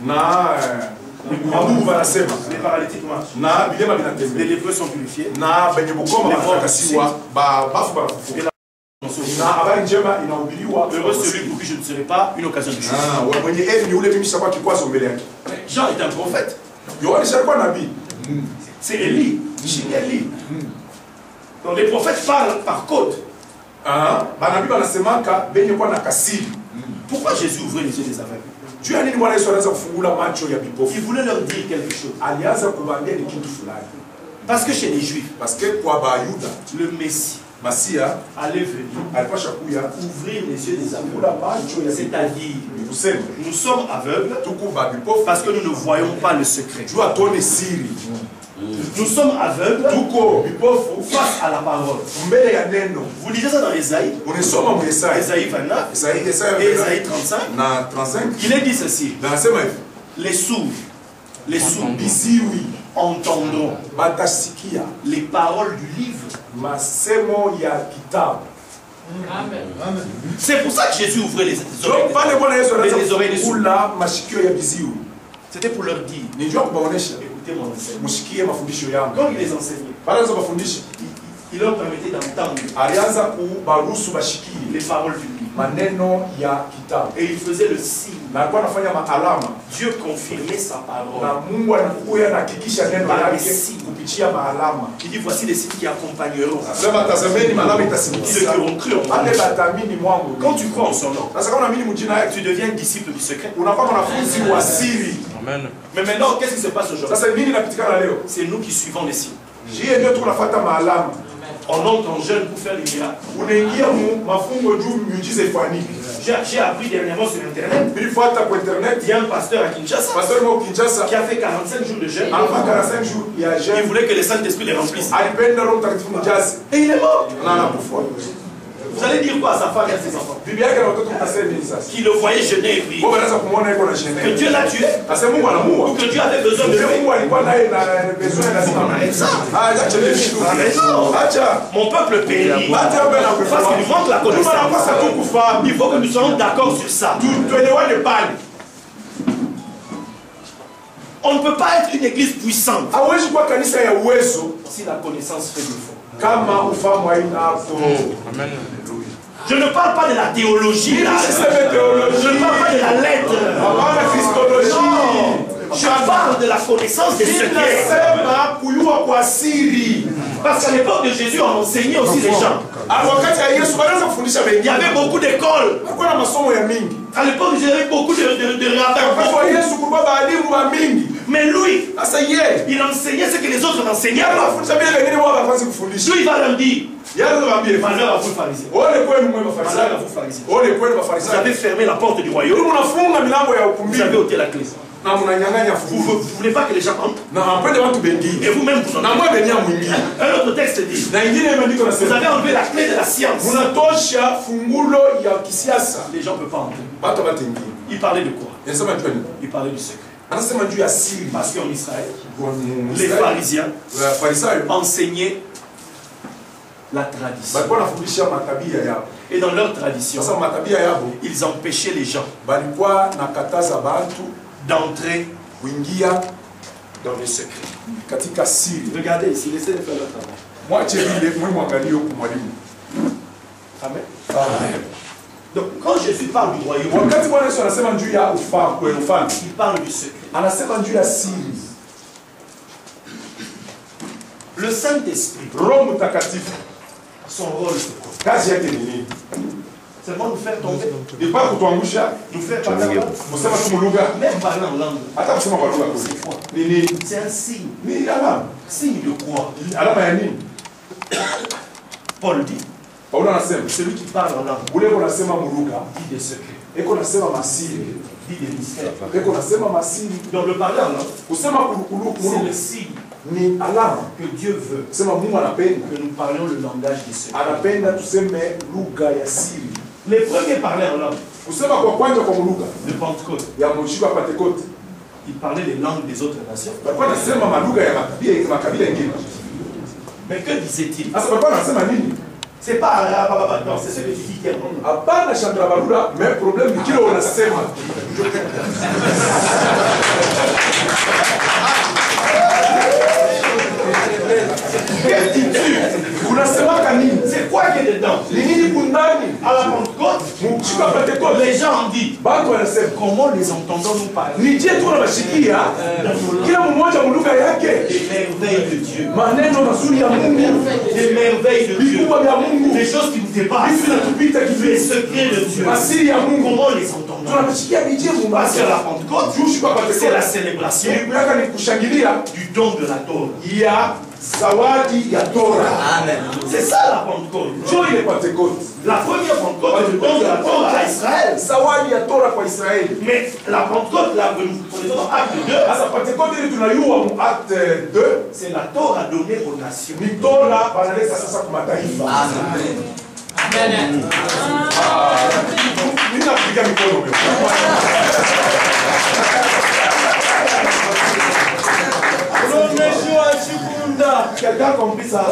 Speaker 1: les paralytiques marchent, les lépreux sont purifiés, les morts heureux celui pour qui je ne serai pas une occasion de chute. Jean est un prophète. C'est Élie. Donc les prophètes parlent par code. Pourquoi Jésus ouvrait les yeux des aveugles? Il voulait leur dire quelque chose. Parce que chez les Juifs, le Messie allait venir ouvrir les yeux des aveugles. C'est-à-dire, nous sommes aveugles parce que nous ne voyons pas le secret. Nous sommes aveugles face à la parole. Vous lisez ça dans Ésaïe. Ésaïe 29 et Ésaïe 35. Il est dit ceci. Les sourds entendront les paroles du livre. C'est pour ça que Jésus ouvrait les oreilles des sourds. C'était pour leur dire, écoutez mon enseignement. Quand il les enseignait, il leur permettait d'entendre les paroles du livre. Et il faisait le signe. Dieu confirmait sa parole. Il dit, voici les signes qui accompagneront ceux qui auront cru en moi. Quand tu crois en son nom, tu deviens disciple du secret. Amen. Mais maintenant, qu'est-ce qui se passe aujourd'hui? C'est nous qui suivons les signes. On entre en jeûne pour faire les miracles. J'ai appris dernièrement sur Internet. Il y a un pasteur à Kinshasa qui a fait 45 jours de jeûne. Il voulait que le Saint-Esprit les remplisse. Et il est mort. Vous allez dire quoi à sa femme et à ses enfants? Qui le voyait jeûner et prier. Que Dieu l'a tué? Ou que Dieu avait besoin de lui? Mon peuple périt parce qu'il lui manque la connaissance. Il faut que nous soyons d'accord sur ça. On ne peut pas être une église puissante si la connaissance fait défaut.
Speaker 4: Amen.
Speaker 1: Je ne parle pas de la théologie. Là. Je ne parle pas de la lettre. Non. Je parle de la connaissance des secrets. Parce qu'à l'époque de Jésus, on enseignait aussi les gens. Il y avait beaucoup d'écoles. À l'époque, il y avait beaucoup de rabbins. Mais lui, il enseignait ce que les autres n'enseignaient pas. Lui, il va leur dire. Malheur à vous, pharisiens. Malheur à vous, pharisiens. Vous avez fermé la porte du royaume. Vous avez ôté la clé. Vous ne voulez pas que les gens entrent. Et vous-même, vous en avez. Un autre texte dit, vous avez enlevé la clé de la science. Les gens ne peuvent pas entrer. Il parlait de quoi? Il parlait du secret. Parce qu'en Israël, les pharisiens enseignaient la tradition. Et dans leur tradition, ils empêchaient les gens d'entrer dans le secret. Regardez ici, laissez-les faire leur travail. Amen. Amen. Donc quand Jésus parle du royaume, il parle du secret. Le Saint-Esprit, son rôle c'est quoi? Seulement nous faire tomber. Nous faire parler. Même parler en langue. C'est quoi? C'est un signe. Signe de quoi? Paul dit. Celui qui parle en langue dit des secrets. Dit des mystères. Donc le parler en langue, c'est le signe que Dieu veut que nous parlions le langage des secrets. Les premiers parlaient en langue. De Pentecôte. Ils parlaient les langues des autres nations. Mais que disait-il? C'est pas arabe, non, c'est ce que tu dis. Mais le problème c'est qu'il on a c'est quoi qui est dedans? À la Pentecôte, les gens ont dit comment les entendons-nous parler? Les merveilles de Dieu. Les merveilles de Dieu. Les choses qui nous dépassent. Les secrets de Dieu. Comment les entendons-nous? Parce que la Pentecôte, c'est la célébration du don de la Torah. C'est ça la Pentecôte. La première Pentecôte est le don de la Torah à Israël. Mais la Pentecôte, là, que nous connaissons dans Acte 2, c'est la Torah donnée aux nations. Amen. Quelqu'un a compris ça?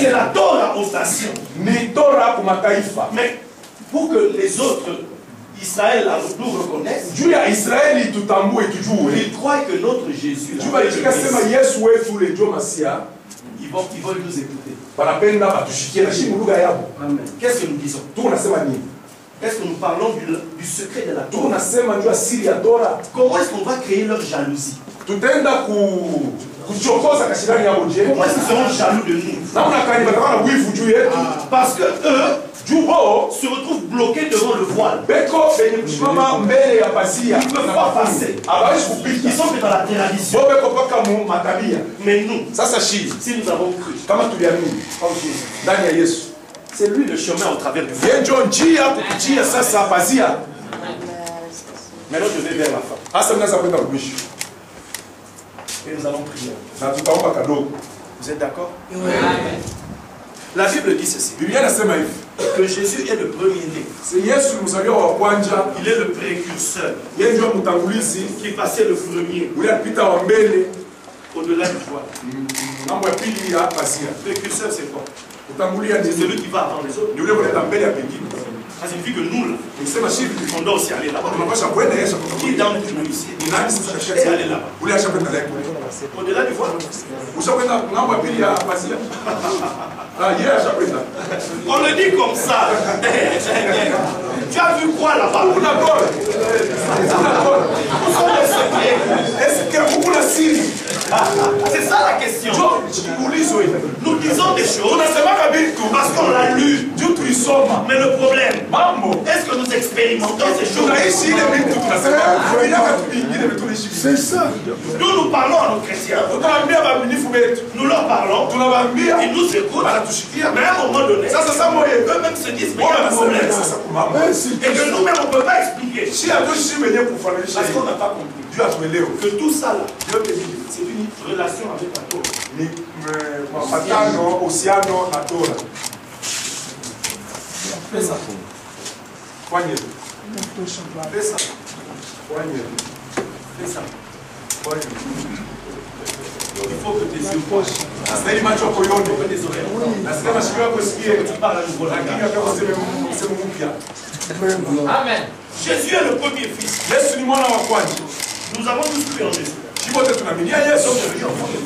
Speaker 1: C'est la Torah aux nations. Mais pour que les autres, Israël nous reconnaissent, ils croient que notre Jésus, ils vont nous écouter. Qu'est-ce que nous disons? Est-ce que nous parlons du secret de la Torah? Comment est-ce qu'on va créer leur jalousie? Comment est-ce qu'ils seront jaloux de nous? Parce que eux se retrouvent bloqués devant le voile. Ils ne peuvent pas passer. Ils sont dans la tradition. Mais nous, si nous avons cru, c'est lui le chemin au travers du voile. Maintenant je vais vers la fin. Et nous allons prier. Vous êtes d'accord? Oui. La Bible dit ceci. Que Jésus est le premier-né. Il est le précurseur. Qui passait le premier. Au-delà du voile. Précurseur, c'est quoi? C'est celui qui va avant les autres. Ça signifie que nous, là,
Speaker 2: Nikisema shift,
Speaker 1: on doit aussi aller là-bas.
Speaker 2: tunapasha kwenda Yesu kutoka.
Speaker 1: Qui dans nous ici?
Speaker 2: Ni nani sasa
Speaker 1: Et
Speaker 2: shaka?
Speaker 1: aller là-bas.
Speaker 2: Ule ashakwenda leo.
Speaker 1: Au-delà du voile.
Speaker 2: Ushakwenda ng'ambo ya pili ya Basia. Ah, yeye ashakwenda.
Speaker 1: On le dit comme ça. Tu as vu quoi là-bas?
Speaker 2: Kuna bora. Kuna bora.
Speaker 1: Où sont les secrets?
Speaker 2: Est-ce que kuna siri?
Speaker 1: C'est ça la question.
Speaker 2: Ulizo hivi.
Speaker 1: Nous disons des choses
Speaker 2: Tunasemaka vitu
Speaker 1: parce qu'on l'a lu.
Speaker 2: juu tulisoma.
Speaker 1: Mais le problème,
Speaker 2: Mambo.
Speaker 1: est-ce que nous expérimentons ces choses?
Speaker 2: Tunaishi ile vitu tunasema. Tunataka tupingine vitu tunaishi. C'est ça.
Speaker 1: Nous parlons à nos chrétiens.
Speaker 2: Tunawaambia waaminifu wetu.
Speaker 1: Nous leur parlons.
Speaker 2: Tunawaambia
Speaker 1: Ils nous écoutent.
Speaker 2: wanatushikia.
Speaker 1: Mais à un moment donné,
Speaker 2: Sasa moyo
Speaker 1: eux-mêmes se disent, mais il y a un problème. Et que nous-mêmes, on ne peut pas expliquer. Parce qu'on n'a pas compris.
Speaker 2: Dieu atuelewe.
Speaker 1: Que tout ça là, c'est une relation avec la Torah.
Speaker 2: Ni mapatano, uhusiano na Torah.
Speaker 1: Pesa.
Speaker 2: Fanye.
Speaker 1: Pesa.
Speaker 2: Fanye.
Speaker 1: Pesa.
Speaker 2: Fanye.
Speaker 1: Il faut que tes yeux voient.
Speaker 2: Sasa hivi macho yako yote.
Speaker 1: Que tes oreilles.
Speaker 2: Nasema masikio yako sikie.
Speaker 1: Tu parles à nouveau
Speaker 2: Lakini
Speaker 1: langage.
Speaker 2: kama useme mpya.
Speaker 4: Amen.
Speaker 1: Jésus est le premier fils.
Speaker 2: Yesu ni mwana wa kwanza.
Speaker 1: Nous avons tous cru en Jésus.
Speaker 2: Chibote tunaaminia Yesu.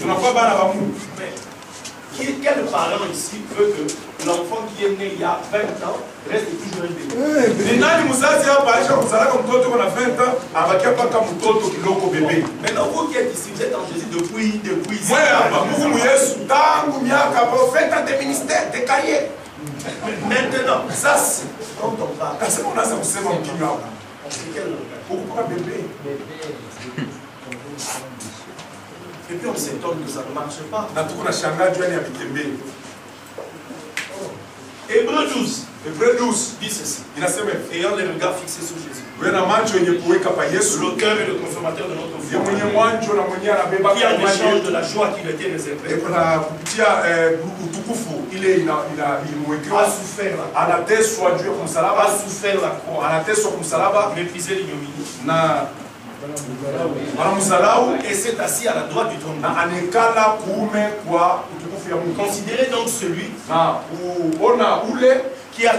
Speaker 2: Tunakuwa bana wa Mungu.
Speaker 1: Mais quel parent ici veut que l'enfant qui est né il y a 20 ans reste toujours un bébé?
Speaker 2: Ni nani mzazi hapa aisha kuzalaka mtoto kuna 20 ans abakia paka mtoto kiloko bebe?
Speaker 1: Maintenant, vous qui êtes ici, vous êtes en Jésus depuis
Speaker 2: Mwe hapa Mungu mu Yesu tangu miaka profeta de ministère de carrière.
Speaker 1: Maintenant,
Speaker 2: Sasa
Speaker 1: quand on parle,
Speaker 2: kasema unaanza kusema mkinywa hapa.
Speaker 1: c'est quel langage?
Speaker 2: Huko kwa bebe.
Speaker 1: Et puis on s'étonne que ça ne marche pas.
Speaker 2: Na tuko na shangaa juu ya mitembei.
Speaker 1: Hébreu 12
Speaker 2: Hébreu 12
Speaker 1: dit ceci.
Speaker 2: inasema
Speaker 1: Ayant les regards fixés sur Jésus,
Speaker 2: wewe na macho yenye kuweka pa Yesu.
Speaker 1: l'auteur et le consommateur de notre
Speaker 2: Ndiye mwenye
Speaker 1: foi,
Speaker 2: mwanzo na mwenye anabeba
Speaker 1: qui en
Speaker 2: imani
Speaker 1: échange
Speaker 2: yetu.
Speaker 1: de la joie qui lui était réservée,
Speaker 2: Kuna kupitia utukufu ile ilimwekewa.
Speaker 1: a souffert la croix,
Speaker 2: Anateswa juu ya
Speaker 1: a
Speaker 2: msalaba.
Speaker 1: souffert la croix,
Speaker 2: Anateswa kwa msalaba
Speaker 1: méprisé l'ignominie,
Speaker 2: na wanamsalau
Speaker 1: et s'est assis à la droite du trône de
Speaker 2: na
Speaker 1: Dieu.
Speaker 2: anekala kuume kwa utukufu ya Mungu.
Speaker 1: Considérez donc celui
Speaker 2: Na uona ule
Speaker 1: qui a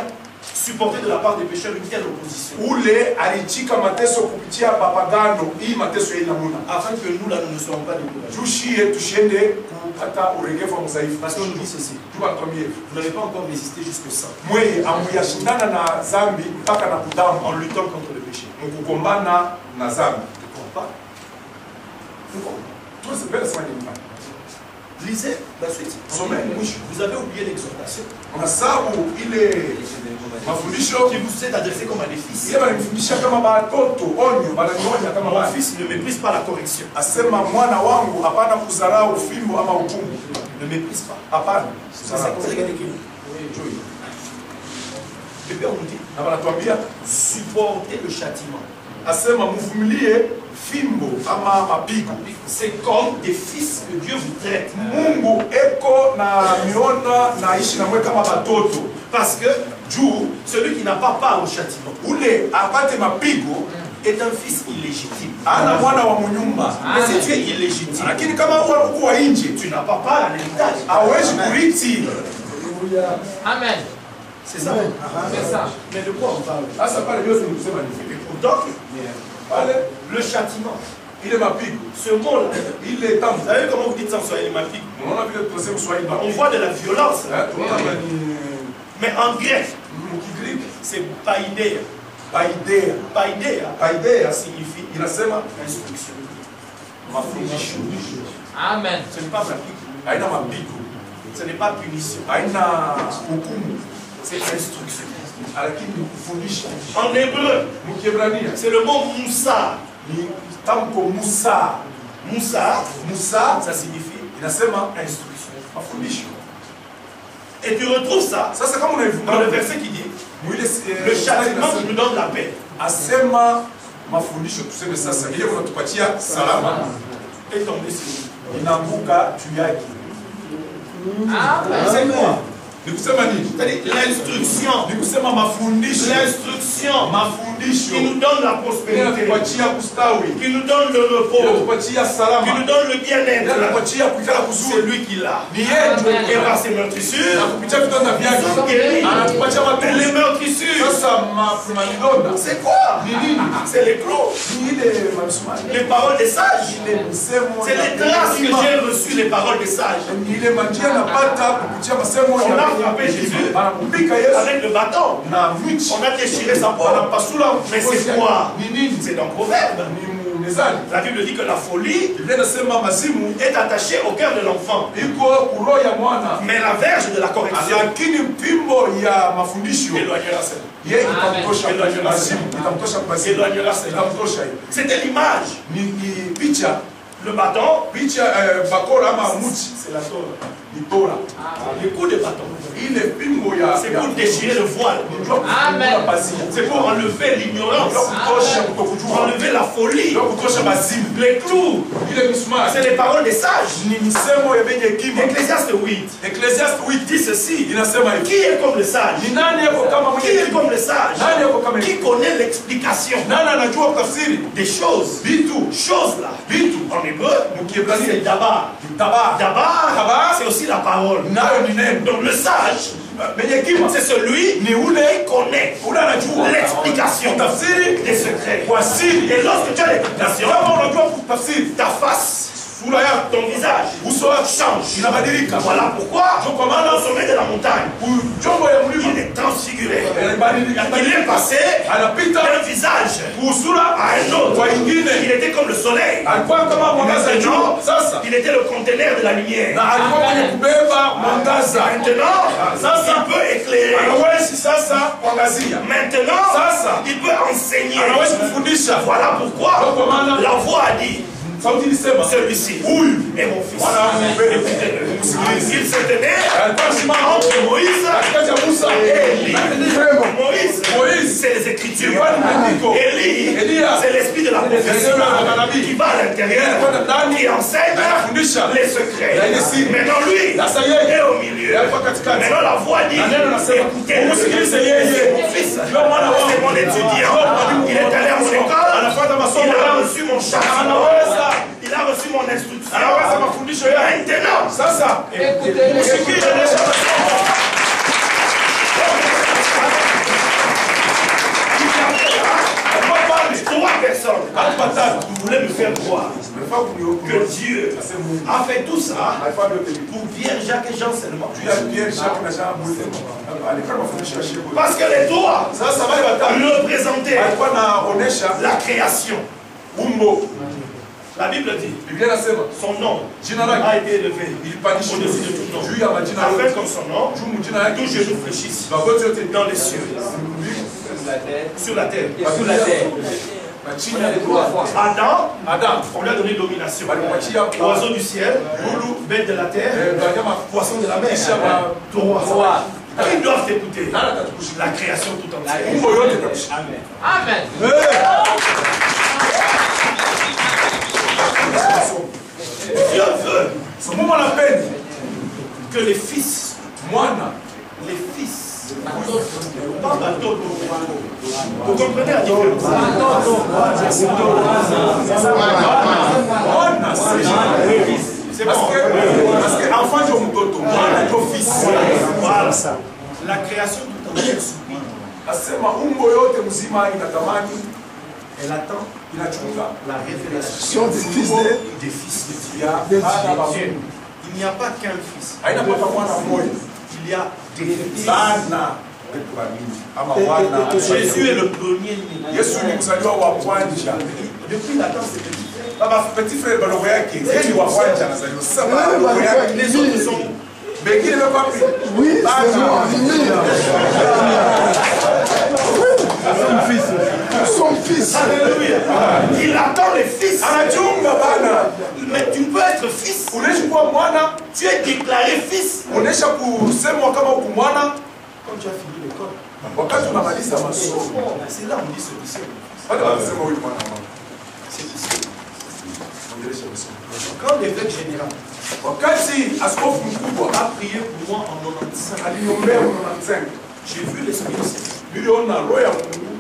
Speaker 1: supporté de la part des pécheurs une telle opposition,
Speaker 2: ule alichika mateso kupitia papagano hii mateso ya namuna
Speaker 1: afin que nous là nous ne soyons pas découragés.
Speaker 2: tushie tushende kupata uregefu wa mzaifu.
Speaker 1: Parce qu'on nous dit ceci,
Speaker 2: Tubakwambie
Speaker 1: vous n'avez pas encore résisté jusqu'au sang
Speaker 2: mweye amuyashindana na zambi mpaka na
Speaker 1: en
Speaker 2: kudamba
Speaker 1: luttant contre le péché.
Speaker 2: mkugombana na zambi.
Speaker 1: Tu ne crois pas?
Speaker 2: Tusipende sana nyumba.
Speaker 1: Lisez la suite.
Speaker 2: Sommet.
Speaker 1: Vous avez oublié l'exhortation
Speaker 2: Unasabu ile mafundisho
Speaker 1: qui vous est adressée comme à des fils.
Speaker 2: yeye alimfundisha kama batoto onyo bananyonya kama
Speaker 1: Mon
Speaker 2: bana.
Speaker 1: fils, ne méprise pas la correction.
Speaker 2: Asema mwana wangu hapana kudharau fimbo ama hukumu.
Speaker 1: Ne méprise pas.
Speaker 2: Hapana.
Speaker 1: C'est comme ça qu'il est écrit. Et puis on nous dit,
Speaker 2: Na banatuambia
Speaker 1: supportez le châtiment.
Speaker 2: asema mvumilie fimbo ama mapigo.
Speaker 1: C'est comme des fils que Dieu vous traite.
Speaker 2: Mungu eko na miona na ishi na mwe kama batoto.
Speaker 1: Parce que
Speaker 2: Juu
Speaker 1: celui qui n'a pas part au châtiment
Speaker 2: ule apate mapigo
Speaker 1: est un fils illégitime.
Speaker 2: ana mwana wa munyumba.
Speaker 1: Mais si tu es illégitime,
Speaker 2: Lakini kama uko wa nje
Speaker 1: tu n'as pas part à l'héritage.
Speaker 2: hawezi kurithi.
Speaker 4: Amen.
Speaker 1: C'est ça.
Speaker 4: C'est ça.
Speaker 1: Mais de quoi on parle?
Speaker 2: Sasa pale Yesu ni kusema nini?
Speaker 1: Et pourtant,
Speaker 2: Pale
Speaker 1: le châtiment,
Speaker 2: ile mapigo
Speaker 1: ce mot-là,
Speaker 2: ile
Speaker 1: vous
Speaker 2: tamu.
Speaker 1: savez comment vous dites ça en Swahili, ma fille?
Speaker 2: Unaona vile tunasema Kiswahili
Speaker 1: On voit de la violence.
Speaker 2: tunaona ni
Speaker 1: Mais en grec,
Speaker 2: mkigiriki
Speaker 1: c'est païdéa.
Speaker 2: paidea.
Speaker 1: Païdéa
Speaker 2: Paidea
Speaker 1: signifie
Speaker 2: inasema
Speaker 1: instruction.
Speaker 2: mafundisho.
Speaker 4: Amen.
Speaker 1: Ce n'est pas pratique,
Speaker 2: Haina mapigo,
Speaker 1: ce n'est pas punition,
Speaker 2: haina hukumu,
Speaker 1: c'est instruction.
Speaker 2: lakini ni kufundisha.
Speaker 1: En hébreu,
Speaker 2: Mkiebrania
Speaker 1: c'est le mot moussa.
Speaker 2: ni tamko Musa.
Speaker 1: Moussa,
Speaker 2: Musa
Speaker 1: ça signifie
Speaker 2: inasema
Speaker 1: instruction.
Speaker 2: mafundisho.
Speaker 1: Et tu retrouves ça
Speaker 2: Sasa kama
Speaker 1: dans le
Speaker 2: unaifunga
Speaker 1: verset qui dit
Speaker 2: mwile
Speaker 1: le châtiment nous donne la paix.
Speaker 2: asema mafundisho, tuseme sasa ile unatupatia salama
Speaker 1: Et tomber sur nous.
Speaker 2: inaanguka juu yake.
Speaker 4: Amen.
Speaker 1: C'est
Speaker 2: Ni kusema nini?
Speaker 1: C'est-à-dire l'instruction.
Speaker 2: Ni kusema mafundisho.
Speaker 1: L'instruction.
Speaker 2: Mafundisho
Speaker 1: qui nous donne la prospérité, qui nous donne le repos, qui nous donne le bien-être. C'est lui qui l'a. Et par ses meurtrissures, nous sommes guéris. Mais les meurtrissures, c'est quoi? C'est les clous. Les paroles des sages. C'est les traces que j'ai reçues, les paroles des sages. On a frappé Jésus avec le bâton. On a déchiré sa peau. Mais c'est quoi? C'est dans Proverbe. La Bible dit que la folie est attachée au cœur de l'enfant. Mais la verge de la correction éloignera cela. C'était l'image. Le bâton, c'est la Torah. Le coup de bâton, c'est pour déchirer le voile. C'est pour enlever l'ignorance, enlever la folie. Les clous, c'est les paroles des sages. Ecclésiaste 8 dit ceci: qui est comme le sage? Qui est comme le sage? Qui connaît l'explication des choses? Choses là, en hébreu, c'est dabar. Dabar, c'est aussi la parole. Donc le sage, c'est celui qui connaît l'explication des secrets. Et lorsque tu as l'explication, ta face, ton visage change. Voilà pourquoi au sommet de la montagne, il est transfiguré. Il est passé d'un visage à un autre. Il était comme le soleil. Maintenant, il était le conteneur de la lumière. Maintenant, il peut éclairer. Maintenant, il peut enseigner. Voilà pourquoi la voix a dit: celui-ci est mon fils. Il se tenait entre Moïse et Élie. Moïse, c'est les Écritures. Élie, c'est l'esprit de la prophétie qui va à l'intérieur, qui enseigne les secrets. Maintenant lui est au milieu. Maintenant la voix dit: écoutez, c'est mon fils, c'est mon étudiant. Il est allé à mon école, il a reçu mon châtiment, il a reçu mon instruction. Maintenant, écoutez, trois personnes voulaient me faire croire que Dieu a fait tout ça pour Pierre, Jacques et Jean seulement. Parce que les trois représentaient la création. La Bible dit, son nom a été élevé au-dessus de tout nom, afin comme son nom, tout genou fléchisse dans les cieux, sur la terre, sous la terre. Adam, on lui a donné domination. Oiseau du ciel, bête de la terre, poisson de la mer, trois. Qui doivent t'écouter? La création tout entière. Amen. Dieu veut que les fils, pas bateau, vous comprenez la différence? C'est parce que enfant de fils, voilà ça. La création tout entière subit. Elle attend la révélation des fils de Dieu. Il n'y a pas qu'un fils. Il y a des fils. Jésus est le premier-né. Depuis la temps, c'est petit frère. Les autres sont. Oui, son fils. Alléluia. Il attend les fils. Mais tu peux être fils. Tu es déclaré fils. Quand tu as fini l'école. C'est là on dit celui-ci. Quand l'évêque général a prié pour moi en 95, j'ai vu l'Esprit Saint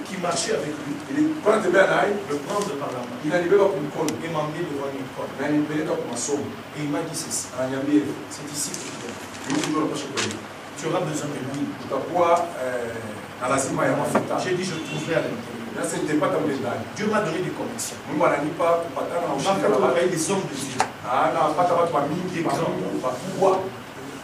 Speaker 1: qui qui marchait avec lui,
Speaker 2: ilikuwa natembea naye,
Speaker 1: le prendre par la main
Speaker 2: inanibeba kumkono
Speaker 1: et m'emmener devant une école.
Speaker 2: na nipeleka kwa masomo.
Speaker 1: Et il m'a dit ceci,
Speaker 2: Ananiambia hivi,
Speaker 1: c'est ici que tu viens.
Speaker 2: huyu ndio unapaswa kwenda.
Speaker 1: Tu auras besoin de lui.
Speaker 2: Utakuwa na lazima ya mafuta.
Speaker 1: J'ai dit, je trouverai à l'intérieur.
Speaker 2: Sasa nitapata mle ndani.
Speaker 1: Dieu m'a donné des connexions.
Speaker 2: Mungu ananipa kupatana na
Speaker 1: Il m'a
Speaker 2: ushirika
Speaker 1: fait
Speaker 2: na watu.
Speaker 1: travailler des hommes de Dieu.
Speaker 2: Napata watu wa mingi, Mungu wakubwa.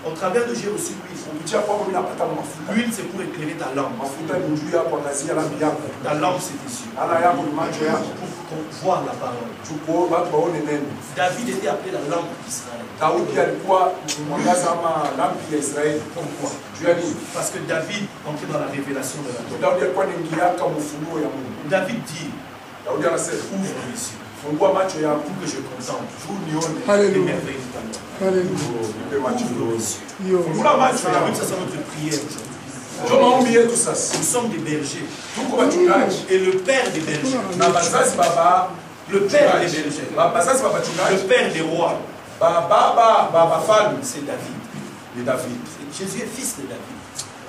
Speaker 1: Au travers de j'ai reçu l'huile.
Speaker 2: Kupitia kwako mimi napata mafuta.
Speaker 1: L'huile, c'est pour éclairer ta lampe.
Speaker 2: Mafuta ni juu yako, angazia lambi yako.
Speaker 1: Ta lampe, c'est tes yeux.
Speaker 2: Ala yako ni macho yako.
Speaker 1: Pour voir la parole.
Speaker 2: Tuko watu waone neno.
Speaker 1: David était appelé la lampe d'Israël.
Speaker 2: Daudi alikuwa mwangaza ama lampi ya Israeli.
Speaker 1: Pourquoi?
Speaker 2: Juu ya nini?
Speaker 1: Parce que David entrait dans la révélation de la Torah.
Speaker 2: Daudi alikuwa anaingiaka mfunuo ya Mungu.
Speaker 1: David dit,
Speaker 2: Daudi anasema,
Speaker 1: ouvre les yeux
Speaker 2: fungua macho yako
Speaker 1: pour que je contemple
Speaker 2: juu nione
Speaker 1: les
Speaker 5: Alléluia.
Speaker 1: merveilles de ta loi.
Speaker 5: Alléluia.
Speaker 2: nipe macho
Speaker 1: Ouvre
Speaker 2: yako.
Speaker 1: les yeux.
Speaker 5: Yo.
Speaker 2: Fungua macho
Speaker 1: Oui,
Speaker 2: yako.
Speaker 1: ça c'est notre prière aujourd'hui.
Speaker 2: Ndio maombi yetu sasa.
Speaker 1: Nous sommes des bergers.
Speaker 2: Tuko wachungaji
Speaker 1: Et le père des bergers,
Speaker 2: na bazazi baba,
Speaker 1: le père des bergers,
Speaker 2: bazazi baba
Speaker 1: le
Speaker 2: chungaji,
Speaker 1: père des rois,
Speaker 2: baba falme
Speaker 1: c'est David.
Speaker 2: ni David.
Speaker 1: Jésus est fils de David.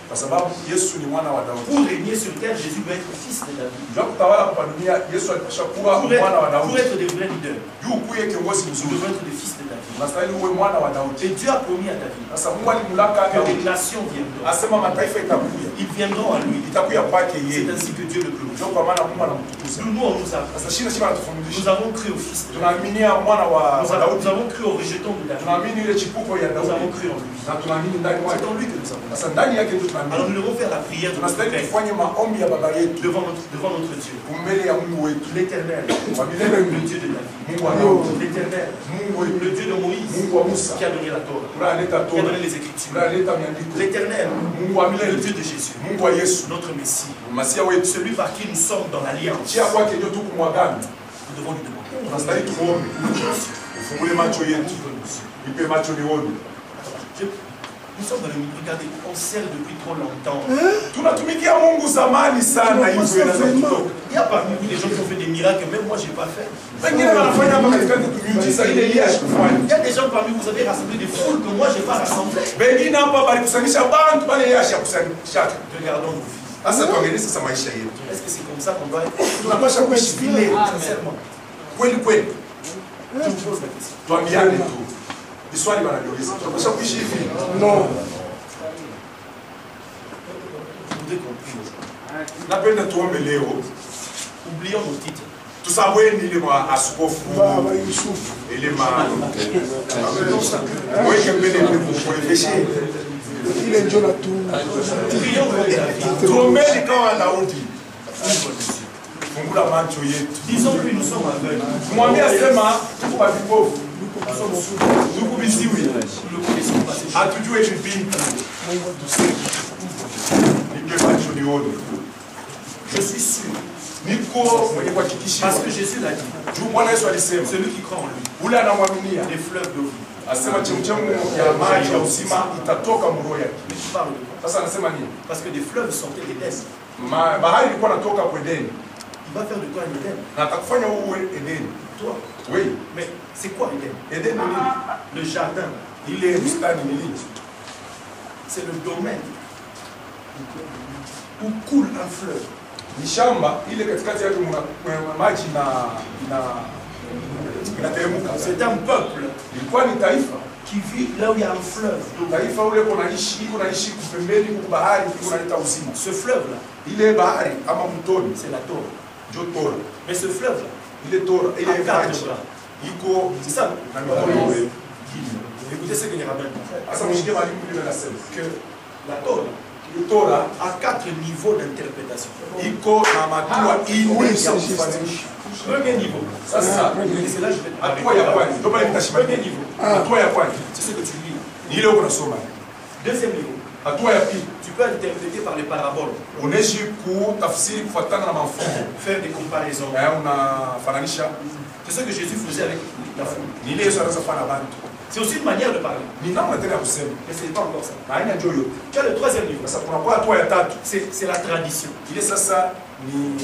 Speaker 2: Kwa sababu Yesu ni mwana wa Daudi.
Speaker 1: Pour régner sur terre, Jésus doit être fils de David.
Speaker 2: Ndio kutawala hapa dunia, Yesu alipasha kuwa mwana wa
Speaker 1: Pour
Speaker 2: Daudi.
Speaker 1: être des vrais leaders,
Speaker 2: Juu kuye kiongozi
Speaker 1: nous
Speaker 2: mzuri.
Speaker 1: devons être des fils de David.
Speaker 2: Unastahili uwe mwana wa Daudi.
Speaker 1: Et Dieu a promis à David
Speaker 2: Sasa Mungu alimulaka
Speaker 1: que
Speaker 2: Daudi.
Speaker 1: les nations viendront.
Speaker 2: Asema mataifa itakuja.
Speaker 1: Ils viendront à lui.
Speaker 2: Itakuya kwake
Speaker 1: C'est
Speaker 2: yeye.
Speaker 1: ainsi que Dieu le glorifie.
Speaker 2: Ndio kwa maana Mungu anamtukuza.
Speaker 1: Nous, on nous a.
Speaker 2: Sasa shina
Speaker 1: Nous
Speaker 2: anatufundisha.
Speaker 1: avons cru au fils de David.
Speaker 2: Tunaaminia mwana wa Daudi.
Speaker 1: Nous avons cru au rejeton de David.
Speaker 2: Tunaamini ile chipuko ya
Speaker 1: Nous avons
Speaker 2: Daudi.
Speaker 1: cru en lui.
Speaker 2: Na tunaamini ndani
Speaker 1: C'est
Speaker 2: mwake.
Speaker 1: en lui que nous avons.
Speaker 2: Sasa ndani yake ndio
Speaker 1: Alors
Speaker 2: tunaamini.
Speaker 1: nous devons faire la prière de notre
Speaker 2: Tunastahili
Speaker 1: Père
Speaker 2: tufanye maombi ya baba yetu
Speaker 1: devant notre Dieu.
Speaker 2: mbele ya Mungu wetu.
Speaker 1: L'Éternel,
Speaker 2: Kwa milele
Speaker 1: le Dieu de David.
Speaker 2: Mungu wa Daudi.
Speaker 1: L'Éternel,
Speaker 2: Mungu wetu.
Speaker 1: le Dieu de Moïse,
Speaker 2: Mungu wa Musa.
Speaker 1: qui a donné la Torah,
Speaker 2: Unaleta
Speaker 1: qui a
Speaker 2: toba.
Speaker 1: donné les Écritures.
Speaker 2: Unaleta miandiko.
Speaker 1: L'Éternel,
Speaker 2: Mungu wa
Speaker 1: le
Speaker 2: milele.
Speaker 1: Dieu de Jésus,
Speaker 2: Mungu wa Yesu.
Speaker 1: notre Messie,
Speaker 2: Masia wetu.
Speaker 1: celui par qui nous sommes dans l'alliance.
Speaker 2: Chia kwake ndio tuko mwagano.
Speaker 1: Nous devons lui demander.
Speaker 2: Tunastahili tuombe. Ufungule macho yetu. Nipe macho nione.
Speaker 1: Nous sommes dans le milieu. Regardez, on sert depuis trop longtemps.
Speaker 2: Tunatumikia Mungu zamani sana hivyo inaweza kutoka.
Speaker 1: Il y a parmi vous des gens qui ont fait des miracles que même moi je n'ai pas fait.
Speaker 2: Wengine wanafanya hapa katikati tumiujiza ile ile ashikufanya.
Speaker 1: Il y a des gens parmi vous, vous avez rassemblé des foules que moi je n'ai pas rassemblées.
Speaker 2: Wengine hapa balikusanyisha bantu bale yeye ashakusanyisha.
Speaker 1: Regardons nos vies.
Speaker 2: Sasa tuangalie sasa maisha yetu.
Speaker 1: Est-ce que c'est comme ça qu'on doit être?
Speaker 2: Tunapasha kuishi vile
Speaker 1: Sincèrement.
Speaker 2: kweli kweli.
Speaker 1: Je vous pose la question.
Speaker 2: Tuambiane tu. Ni swali wanaliuliza. Tunapasha kuishi hivi.
Speaker 5: Non.
Speaker 1: Je voudrais qu'on prie aujourd'hui.
Speaker 2: Napenda tuombe leo.
Speaker 1: Oublions nos titres.
Speaker 2: Tusabweni ile ma askofu.
Speaker 5: Baba Yusufu.
Speaker 2: Ile ma. Weke mbele kukuelekesha.
Speaker 5: Ile ndio na tu.
Speaker 1: Prions pour David.
Speaker 2: Tuombeni kama Daudi. Fungula macho yetu.
Speaker 1: Disons-lui, nous sommes aveugles.
Speaker 2: Mwambie asema tuko kwa vipofu.
Speaker 1: Nous sommes sourds.
Speaker 2: Tuko viziwi.
Speaker 1: Nous ne connaissons pas ces choses.
Speaker 2: Hatujue vipindi. Nipe macho nione.
Speaker 1: Je suis sûr.
Speaker 2: Niko mwenye kuhakikishia.
Speaker 1: Parce que Jésus l'a dit.
Speaker 2: Juu Bwana Yesu alisema
Speaker 1: Celui qui croit en lui,
Speaker 2: ule anamwaminia
Speaker 1: des fleuves d'eau vive.
Speaker 2: asema chemchemu ya maji ya uzima itatoka mroho yake.
Speaker 1: Mais tu parles de quoi?
Speaker 2: Sasa anasema nini?
Speaker 1: Parce que des fleuves sortaient d'Éden.
Speaker 2: Bahari ilikuwa natoka kwa Edeni
Speaker 1: Il va faire de toi un Éden.
Speaker 2: na atakufanya uwe Edeni.
Speaker 1: Toi.
Speaker 2: Oui,
Speaker 1: Mais c'est quoi Éden?
Speaker 2: Edeni ni nini?
Speaker 1: Le jardin.
Speaker 2: Ile bustani ni nini?
Speaker 1: C'est le domaine où coule un fleuve.
Speaker 2: Ni shamba ile katikati yake mna maji na inateremka.
Speaker 1: C'est un peuple
Speaker 2: Ilikuwa ni taifa.
Speaker 1: qui vit là où il y a un fleuve d'eau.
Speaker 2: Taifa ule kunaishi kupembeni kwa bahari kunaleta uzima.
Speaker 1: Ce fleuve-là,
Speaker 2: Ile bahari ama mtoni
Speaker 1: c'est la Torah.
Speaker 2: ndio Tora.
Speaker 1: Mais ce fleuve-là,
Speaker 2: Ile Tora,
Speaker 1: à
Speaker 2: ile
Speaker 1: quatre
Speaker 2: maji
Speaker 1: bras.
Speaker 2: iko
Speaker 1: C'est ça.
Speaker 2: na mikono yote.
Speaker 1: Écoutez ce que les rabbins disent.
Speaker 2: Sasa mshike mwalimu yule anasema
Speaker 1: Que la Torah
Speaker 2: ile Tora
Speaker 1: a 4 niveaux d'interprétation.
Speaker 2: iko na matua ine ya kufananisha.
Speaker 1: Premier niveau.
Speaker 2: Sasa
Speaker 1: Et c'est là que je vais te
Speaker 2: hatua ya kwanza ndio pale nitashimama.
Speaker 1: Premier niveau.
Speaker 2: Hatua ya kwanza
Speaker 1: C'est ce que tu lis.
Speaker 2: ni ile uko nasoma.
Speaker 1: Deuxième niveau.
Speaker 2: Hatua ya pili
Speaker 1: Tu peux interpréter par les paraboles.
Speaker 2: unaishi kutafsiri kufuatana na mafumbo.
Speaker 1: Faire des comparaisons.
Speaker 2: Unafananisha
Speaker 1: C'est ce que Jésus faisait avec la foule.
Speaker 2: ni ile Yesu anaweza kufanya bantu.
Speaker 1: C'est aussi une manière de parler.
Speaker 2: Ni namna tena ya kusema.
Speaker 1: Mais ce n'est pas encore ça.
Speaker 2: Na haina njoo yote.
Speaker 1: Tu as le troisième niveau.
Speaker 2: Sasa kunakuwa hatua ya tatu.
Speaker 1: C'est la tradition.
Speaker 2: Ile sasa ni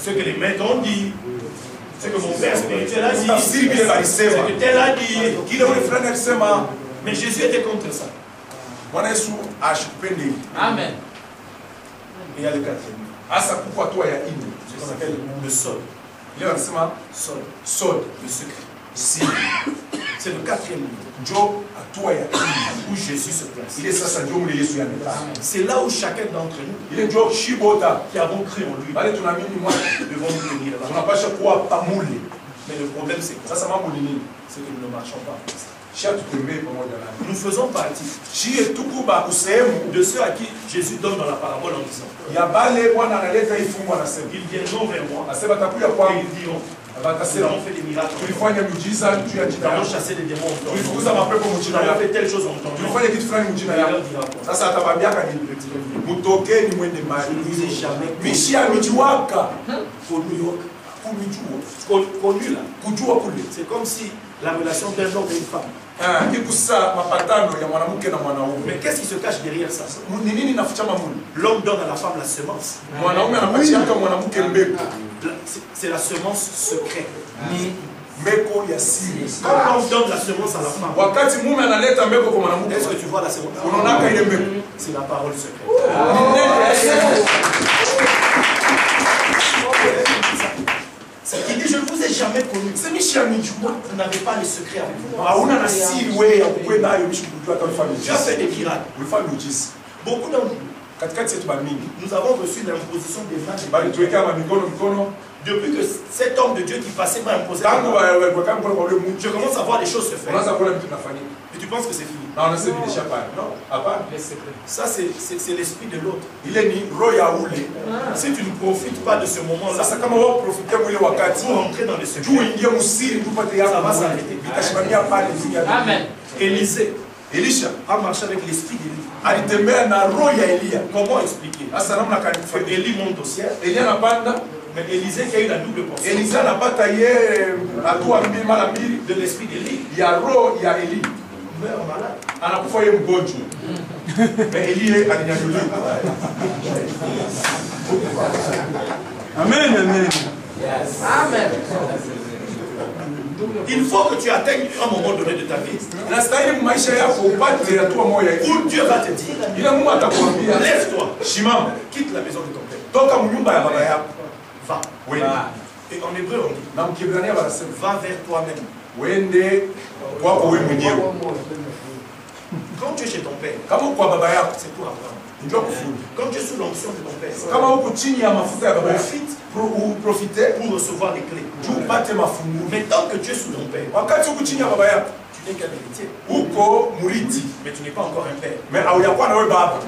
Speaker 1: Ce que les maîtres ont dit. Ce que mon père spirituel a dit.
Speaker 2: tafsiri vile
Speaker 1: Ce
Speaker 2: walisema.
Speaker 1: que tel a dit.
Speaker 2: Kile ule fulani alisema
Speaker 1: Mais Jésus était contre ça.
Speaker 2: Bwana Yesu ashikupende hivi.
Speaker 4: Amen.
Speaker 1: Et il y a le quatrième niveau.
Speaker 2: Asa kuko hatua ya ine.
Speaker 1: Ce qu'on appelle le sol.
Speaker 2: Leo anasema
Speaker 1: Sol.
Speaker 2: sod,
Speaker 1: Le secret.
Speaker 2: si.
Speaker 1: C'est le 4e niveau.
Speaker 2: Njo hatua ya ine.
Speaker 1: Où Jésus se place.
Speaker 2: Ile sasa ndio mule Yesu yamekaa.
Speaker 1: C'est là où chacun d'entre nous
Speaker 2: Ile njo shibota.
Speaker 1: qui avons cru en lui
Speaker 2: Bale tunaamini mwana.
Speaker 1: devons nous tenir là.
Speaker 2: Tunapasha kuwa pamule.
Speaker 1: Mais le problème c'est quoi?
Speaker 2: Sasa mambo ni nini?
Speaker 1: C'est que nous ne marchons pas.
Speaker 2: Shia tutembee pamoja naye.
Speaker 1: Nous faisons partie
Speaker 2: Shie tukuba usehemu
Speaker 1: de ceux à qui Jésus donne dans la parabole en disant
Speaker 2: ya bale Bwana analeta hii fungu anasema.
Speaker 1: ils viendront vers moi
Speaker 2: Anasema takuja
Speaker 1: et
Speaker 2: kwangu.
Speaker 1: ils diront nous
Speaker 2: Abatasema
Speaker 1: avons fait des miracles,
Speaker 2: tulifanya miujiza juu ya
Speaker 1: nous
Speaker 2: jina
Speaker 1: avons
Speaker 2: lako.
Speaker 1: chassé des démons,
Speaker 2: Tulifukuza mapepo
Speaker 1: nous
Speaker 2: mjina
Speaker 1: avons
Speaker 2: yako.
Speaker 1: fait telle chose en ton nom.
Speaker 2: Tulifanya kitu fulani mjina
Speaker 1: Il
Speaker 2: yako.
Speaker 1: leur dira quoi?
Speaker 2: Sasa atawaambiaka nini? Mutokeni mwende
Speaker 1: Je
Speaker 2: mahali.
Speaker 1: ne vous ai jamais
Speaker 2: Mishia mijiwaka.
Speaker 1: connu.
Speaker 2: Kumijua.
Speaker 1: Connu là.
Speaker 2: Kujua kule.
Speaker 1: C'est comme si la relation d'un homme et une femme.
Speaker 2: Kikusa mapatano ya mwanamke na mwanaume.
Speaker 1: Mais qu'est-ce qui se cache derrière ça?
Speaker 2: Ni nini nafichama muli?
Speaker 1: L'homme donne à la femme la semence.
Speaker 2: Mwanaume anapatia mwanamke mbegu.
Speaker 1: C'est la semence secrète.
Speaker 2: Ni mbegu ya siri.
Speaker 1: Quand l'homme donne la semence à la femme,
Speaker 2: Wakati mume analeta mbegu kwa mwanamke,
Speaker 1: est-ce que tu vois la semence?
Speaker 2: unaonaka ile mbegu.
Speaker 1: C'est la parole secrète.
Speaker 2: Ni neno ya siri.
Speaker 1: Il dit, je ne vous ai jamais connu.
Speaker 2: C'est mishia mijua.
Speaker 1: Vous n'avez pas les secrets avec vous.
Speaker 2: Hauna na siri wewe ya kuwe nayo mishukujua hata ufanye.
Speaker 1: Tu as fait des miracles.
Speaker 2: Ulifanya miujiza.
Speaker 1: Beaucoup d'entre nous,
Speaker 2: Katikati yetu bamingi.
Speaker 1: nous avons reçu l'imposition des mains de
Speaker 2: Bali
Speaker 1: Dieu.
Speaker 2: tuwekea mikono.
Speaker 1: Depuis que cet homme de Dieu qui passait m'a imposé,
Speaker 2: Tangu weka mkono kwa ule mtu.
Speaker 1: je commence à voir les choses se faire.
Speaker 2: Unaanza kuona vitu vinafanyika.
Speaker 1: Et tu penses que c'est fini.
Speaker 2: Na unasema ilishapana.
Speaker 1: Non.
Speaker 2: Hapana.
Speaker 1: Ça, c'est l'esprit de l'autre.
Speaker 2: Ile ni roho ya ule.
Speaker 1: Si tu ne profites pas de ce moment-là
Speaker 2: Sasa kama wao profite mwile wakati
Speaker 1: pour entrer dans les
Speaker 2: juu
Speaker 1: secrets,
Speaker 2: ingie musiri tupate
Speaker 1: ça
Speaker 2: yako
Speaker 1: va s'arrêter.
Speaker 2: itashimamia pale zingia.
Speaker 4: Amen.
Speaker 1: Élisée
Speaker 2: Elisha
Speaker 1: a marché avec l'esprit d'Élie.
Speaker 2: alitembea na roho ya Elia.
Speaker 1: Comment expliquer?
Speaker 2: Sasa namna
Speaker 1: Que
Speaker 2: kanifanya.
Speaker 1: Élie monte au ciel,
Speaker 2: Elia anapanda,
Speaker 1: mais Élisée qui a eu la double portion
Speaker 2: Elisa anapata ye hatua mbili mara mbili
Speaker 1: de l'esprit d'Élie
Speaker 2: ya roho ya Eli.
Speaker 1: meurt malade.
Speaker 2: Anakufa ye mgonjwa. Mais Elie alinyanyuliwa. Amen, amen.
Speaker 4: Amen.
Speaker 1: Il faut que tu atteignes un moment donné de ta vie
Speaker 2: Nastahili maisha yako upate hatua moja
Speaker 1: où Dieu va te dire,
Speaker 2: ila Mungu atakwambia
Speaker 1: lève-toi,
Speaker 2: shimama,
Speaker 1: quitte la maison de ton père,
Speaker 2: toka mnyumba ya baba yako.
Speaker 1: va.
Speaker 2: Wenda.
Speaker 1: Et en hébreu on dit,
Speaker 2: Na Mkiebrania wanasema
Speaker 1: va vers toi-même.
Speaker 2: wende kwako wewe mwenyewe.
Speaker 1: Quand tu es chez ton père,
Speaker 2: Kama uko kwa baba yako
Speaker 1: c'est pour apprendre.
Speaker 2: ndio kufunga.
Speaker 1: Quand tu es sous l'onction de ton père,
Speaker 2: Kama uko chini ya mafuta ya baba yako profite
Speaker 1: pour recevoir les clés.
Speaker 2: upate mafunguo.
Speaker 1: Mais tant que tu es sous ton père,
Speaker 2: Wakati uko chini ya baba yako
Speaker 1: tu n'es qu'un héritier.
Speaker 2: uko muriti,
Speaker 1: Mais tu n'es pas encore un père.
Speaker 2: mais hauyakuwa na wewe baba.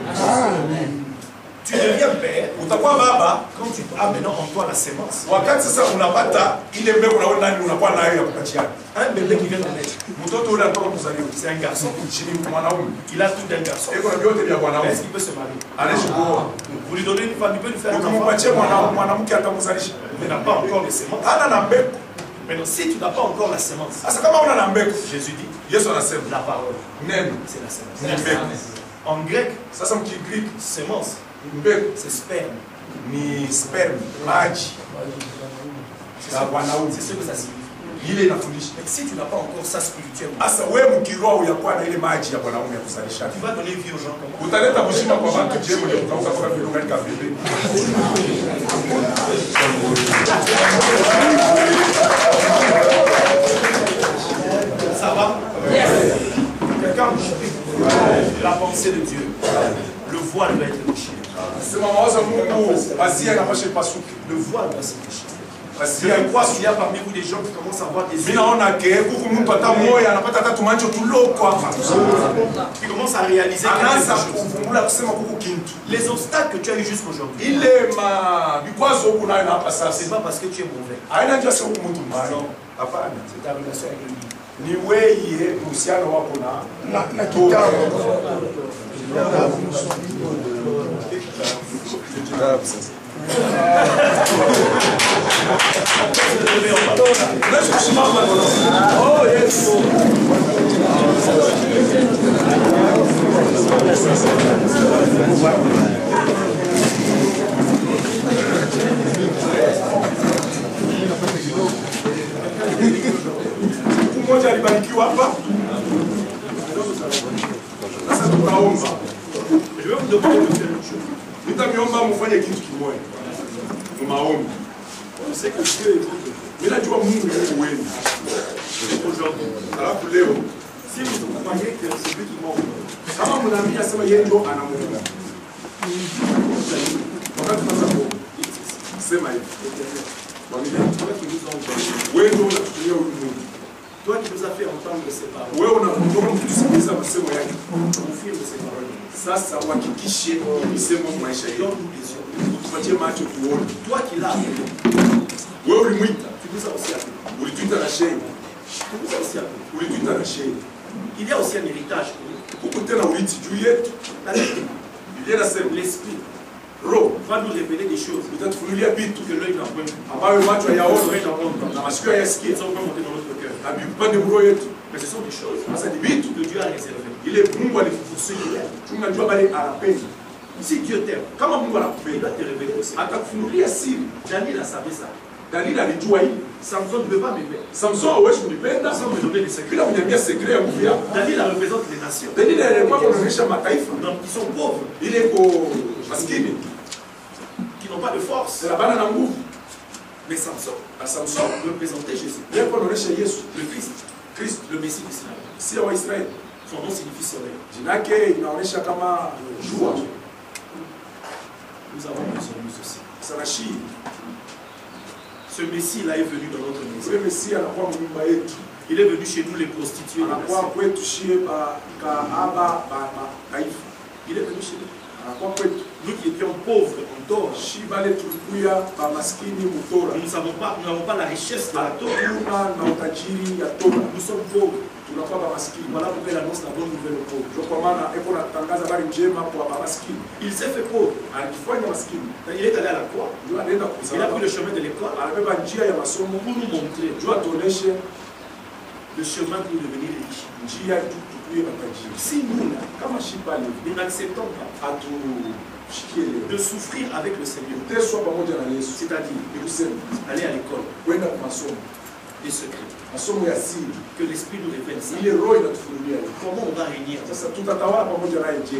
Speaker 1: Tu deviens père
Speaker 2: Utakuwa baba
Speaker 1: quand tu as maintenant en toi la sémence.
Speaker 2: wakati sasa unapata ile mbegu na wewe nani unakuwa nayo ya kupatiana.
Speaker 1: Un bébé qui vient de naître,
Speaker 2: Mtoto ule anatoka kuzaliwa.
Speaker 1: c'est un garçon.
Speaker 2: Chini mwanaume.
Speaker 1: Il a tout d'un garçon.
Speaker 2: Eko na vyote vya
Speaker 1: Mais
Speaker 2: mwanaume.
Speaker 1: est-ce qu'il peut se marier?
Speaker 2: Anaishi kuoa.
Speaker 1: Vous lui donnez une femme, il peut lui faire un enfant.
Speaker 2: Ukimpatia mwanamke atamzalisha.
Speaker 1: Mais il n'a pas encore les sémences.
Speaker 2: Hana na mbegu.
Speaker 1: Maintenant, si tu n'as pas encore la sémence,
Speaker 2: Sasa kama una na mbegu,
Speaker 1: Jésus dit,
Speaker 2: Yesu anasema
Speaker 1: la parole,
Speaker 2: neno
Speaker 1: c'est la sémence.
Speaker 2: ni mbegu.
Speaker 1: En grec,
Speaker 2: Sasa mkigreek
Speaker 1: sémence,
Speaker 2: mbegu
Speaker 1: c'est sperme.
Speaker 2: ni sperm, maji ya wanaume.
Speaker 1: C'est ce que ça signifie.
Speaker 2: Ile inafundisha.
Speaker 1: Mais si tu n'as pas encore ça spirituellement,
Speaker 2: Sasa wewe mkiroho uyakuwa na ile maji ya wanaume ya kuzalisha.
Speaker 1: tu vas donner vie aux gens comme moi.
Speaker 2: Utaleta mshima kwa watu jemo ndio kukauka kwa vidongo katika bebe.
Speaker 1: Ça va? Quelqu'un la pensée de Dieu. Le voile doit être déchiré.
Speaker 2: Sema mawazo Mungu pazia inapaswa pasuke.
Speaker 1: Le voile doit se déchirer. Je
Speaker 2: Pazia
Speaker 1: crois qu'il y a parmi vous des gens qui commencent à avoir des
Speaker 2: mimi
Speaker 1: yeux,
Speaker 2: naona ke huku mtu hata moyo anapata hata tumancho tuloko hapa.
Speaker 1: qui commencent à réaliser
Speaker 2: Anaanza
Speaker 1: quelque chose.
Speaker 2: kuvumbula kusema huku kintu.
Speaker 1: Les obstacles que tu as eu jusqu'aujourd'hui,
Speaker 2: Ile vikwazo huku nayo hapa sasa.
Speaker 1: c'est pas parce que tu es mauvais.
Speaker 2: Haina njia sio huku mtu mbaya.
Speaker 1: Non.
Speaker 2: Hapana.
Speaker 1: C'est ta relation avec lui.
Speaker 2: Ni wewe uhusiano wako
Speaker 5: na kitabu.
Speaker 2: Oh yes. Mmoja alibarikiwa hapa. Sasa tunaomba.
Speaker 1: Je vais vous demander de faire une chose.
Speaker 2: Nitamiomba mufanye kitu kimoja. maombi.
Speaker 1: On sait que Dieu est votre Dieu.
Speaker 2: Mimi najua Mungu ni Mungu wenu.
Speaker 1: Aujourd'hui,
Speaker 2: Alafu leo
Speaker 1: si vous croyez que c'est lui qui m'a ouvert,
Speaker 2: kama mnaambia sema yeye ndo anamuumba. Wakati tunasema sema hivi.
Speaker 1: toi qui nous as ouvert,
Speaker 2: Wewe ndo unatutumia huyu Mungu.
Speaker 1: toi qui nous as fait entendre ses paroles,
Speaker 2: Wewe unakutoka kutusikiliza masemo yake.
Speaker 1: confirme ses paroles.
Speaker 2: Sasa uhakikishe misemo maisha yetu.
Speaker 1: Donne-nous des yeux.
Speaker 2: Tupatie macho tuone.
Speaker 1: Toi qui l'as appelé,
Speaker 2: Wewe ulimwita,
Speaker 1: tu nous as aussi appelé.
Speaker 2: ulituita na shehe.
Speaker 1: Tu nous as aussi appelé.
Speaker 2: Ulituita na shehe.
Speaker 1: Il y a aussi un héritage pour nous.
Speaker 2: Huku tena uliti juu yetu.
Speaker 1: La lettre,
Speaker 2: Biblia inasema
Speaker 1: l'esprit
Speaker 2: roho
Speaker 1: va nous révéler des choses
Speaker 2: itatufunulia vitu
Speaker 1: que l'œil n'a point vu.
Speaker 2: ambayo macho
Speaker 1: Les
Speaker 2: hayaona
Speaker 1: oreilles n'ont pas
Speaker 2: na
Speaker 1: entendu.
Speaker 2: masikio
Speaker 1: Ils
Speaker 2: hayasikia
Speaker 1: sont pas montés dans notre cœur.
Speaker 2: na vipande mroho yetu.
Speaker 1: Mais ce sont des choses
Speaker 2: Sasa ni vitu
Speaker 1: que Dieu a réservées.
Speaker 2: ile Mungu alikusudia. Tunajua bali anapenda.
Speaker 1: Si Dieu t'aime,
Speaker 2: Kama Mungu
Speaker 1: il
Speaker 2: anakupenda
Speaker 1: va te révéler aussi.
Speaker 2: atakufunulia siri.
Speaker 1: Daniel a savé ça.
Speaker 2: Dalili alijua hili.
Speaker 1: Samson ne veut pas m'aimer.
Speaker 2: Samson hawezi kunipenda
Speaker 1: Samson me donnait des secrets.
Speaker 2: bila kuniambia sekre ya nguvu yako.
Speaker 1: Daniel représente les nations.
Speaker 2: Dalili alikuwa kuonyesha mataifa
Speaker 1: Donc, ils sont pauvres,
Speaker 2: ile iko maskini
Speaker 1: qui n'ont pas de force.
Speaker 2: na bana na nguvu.
Speaker 1: Mais Samson
Speaker 2: Na Samson
Speaker 1: représentait Jésus,
Speaker 2: yeye anaonyesha Yesu
Speaker 1: le Christ,
Speaker 2: Kristo
Speaker 1: le Messie d'Israël.
Speaker 2: si wa Israeli.
Speaker 1: Son nom signifie soleil.
Speaker 2: Jina yake inaonyesha kama jua.
Speaker 1: Nous avons besoin de ceci.
Speaker 2: Sana shi.
Speaker 1: Ce Messie-là est venu dans notre maison.
Speaker 2: Yule Mesia anakuwa mnyumba yetu.
Speaker 1: Il est venu chez nous les prostituées. des
Speaker 2: Anakuwa
Speaker 1: nations.
Speaker 2: kwetu shie ba kaaba ba taifa.
Speaker 1: Il est venu chez nous.
Speaker 2: Anakuwa kwetu
Speaker 1: Nous qui étions pauvres en tort,
Speaker 2: shi bale tulikuya ba maskini mutora.
Speaker 1: nous n'avons pas la richesse de la Torah.
Speaker 2: Hatuna na utajiri ya Tora.
Speaker 1: Nous sommes pauvres.
Speaker 2: Tunakuwa ba maskini.
Speaker 1: Voilà pourquoi il annonce la bonne nouvelle aux pauvres.
Speaker 2: Ndio kwa maana eko natangaza habari njema kwa ba maskini.
Speaker 1: Il s'est fait pauvre.
Speaker 2: Alijifanya maskini.
Speaker 1: Il est allé à la croix.
Speaker 2: Ndio anaenda
Speaker 1: Il a
Speaker 2: kuzaa.
Speaker 1: pris le chemin de l'école
Speaker 2: Anabeba njia ya masomo.
Speaker 1: pour nous montrer
Speaker 2: Ndio atuoneshe
Speaker 1: le chemin pour devenir riche.
Speaker 2: njia tukuye matajiri.
Speaker 1: Si nous, là,
Speaker 2: Kama shi pale
Speaker 1: nous n'acceptons pas
Speaker 2: atushikie leo.
Speaker 1: de souffrir avec le Seigneur,
Speaker 2: Teswa pamoja na Yesu.
Speaker 1: c'est-à-dire
Speaker 2: Ni kusema
Speaker 1: aller à l'école
Speaker 2: kwenda kwa masomo.
Speaker 1: des secrets,
Speaker 2: Masomo ya siri.
Speaker 1: que l'Esprit nous révèle ça.
Speaker 2: Ile roho inatufunulia.
Speaker 1: Comment on va régner?
Speaker 2: Sasa tutatawala pamoja naye je?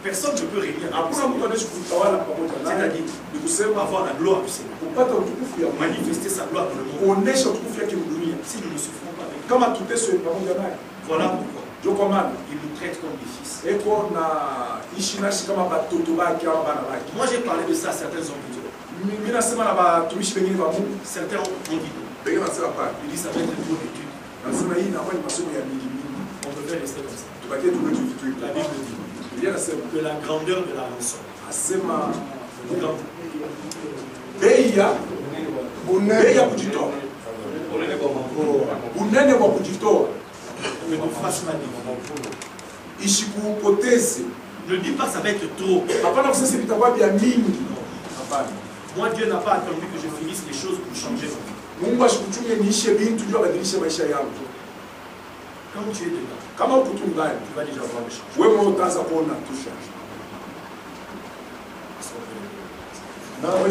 Speaker 1: Personne ne peut régner avec
Speaker 2: Hakuna mtu
Speaker 1: le
Speaker 2: anaweza kutawala pamoja naye.
Speaker 1: C'est-à-dire,
Speaker 2: Ni kusema
Speaker 1: avoir la gloire du Seigneur,
Speaker 2: kupata utukufu ya Mungu,
Speaker 1: manifester sa gloire dans le monde.
Speaker 2: kuonesha utukufu yake dunia.
Speaker 1: Si nous ne souffrons pas avec lui,
Speaker 2: Kama tuteswe pamoja naye.
Speaker 1: voilà pourquoi
Speaker 2: Ndio kwa maana
Speaker 1: il nous traite comme des fils.
Speaker 2: eko na ishi nasi kama batoto bake au bana bake.
Speaker 1: Moi j'ai parlé de ça à certains hommes de Dieu.
Speaker 2: Mimi nasema na batumishi wengine wa Mungu.
Speaker 1: Certains ont dit,
Speaker 2: Wengine wanasema hapana.
Speaker 1: ils disent ça va être trop d'études.
Speaker 2: Nasema hii inakuwa ni masomo ya mingi mingi.
Speaker 1: On peut faire rester comme ça.
Speaker 2: Tubakie tu kwetu vitu hivi.
Speaker 1: La Bible dit
Speaker 2: Biblia inasema
Speaker 1: que la grandeur de la rançon,
Speaker 2: asema
Speaker 1: quand
Speaker 2: bei ya
Speaker 5: Bunene.
Speaker 2: kujitoa. Unene wa kujitoa
Speaker 1: ne nous fasse pas des
Speaker 2: isikupoteze.
Speaker 1: ne dis pas que ça va être trop.
Speaker 2: Hapana kusema vitakuwa vya mingi. Hapana.
Speaker 1: Moi, Dieu n'a pas attendu que je finisse les choses pour changer ma vie.
Speaker 2: Mungu asikuchunge niishe bintu ndio abadilishe maisha yangu.
Speaker 1: Quand tu es dedans,
Speaker 2: Kama uko tu ndani,
Speaker 1: tu vas déjà voir le changement.
Speaker 2: wewe utaanza kuona tusha. Na wewe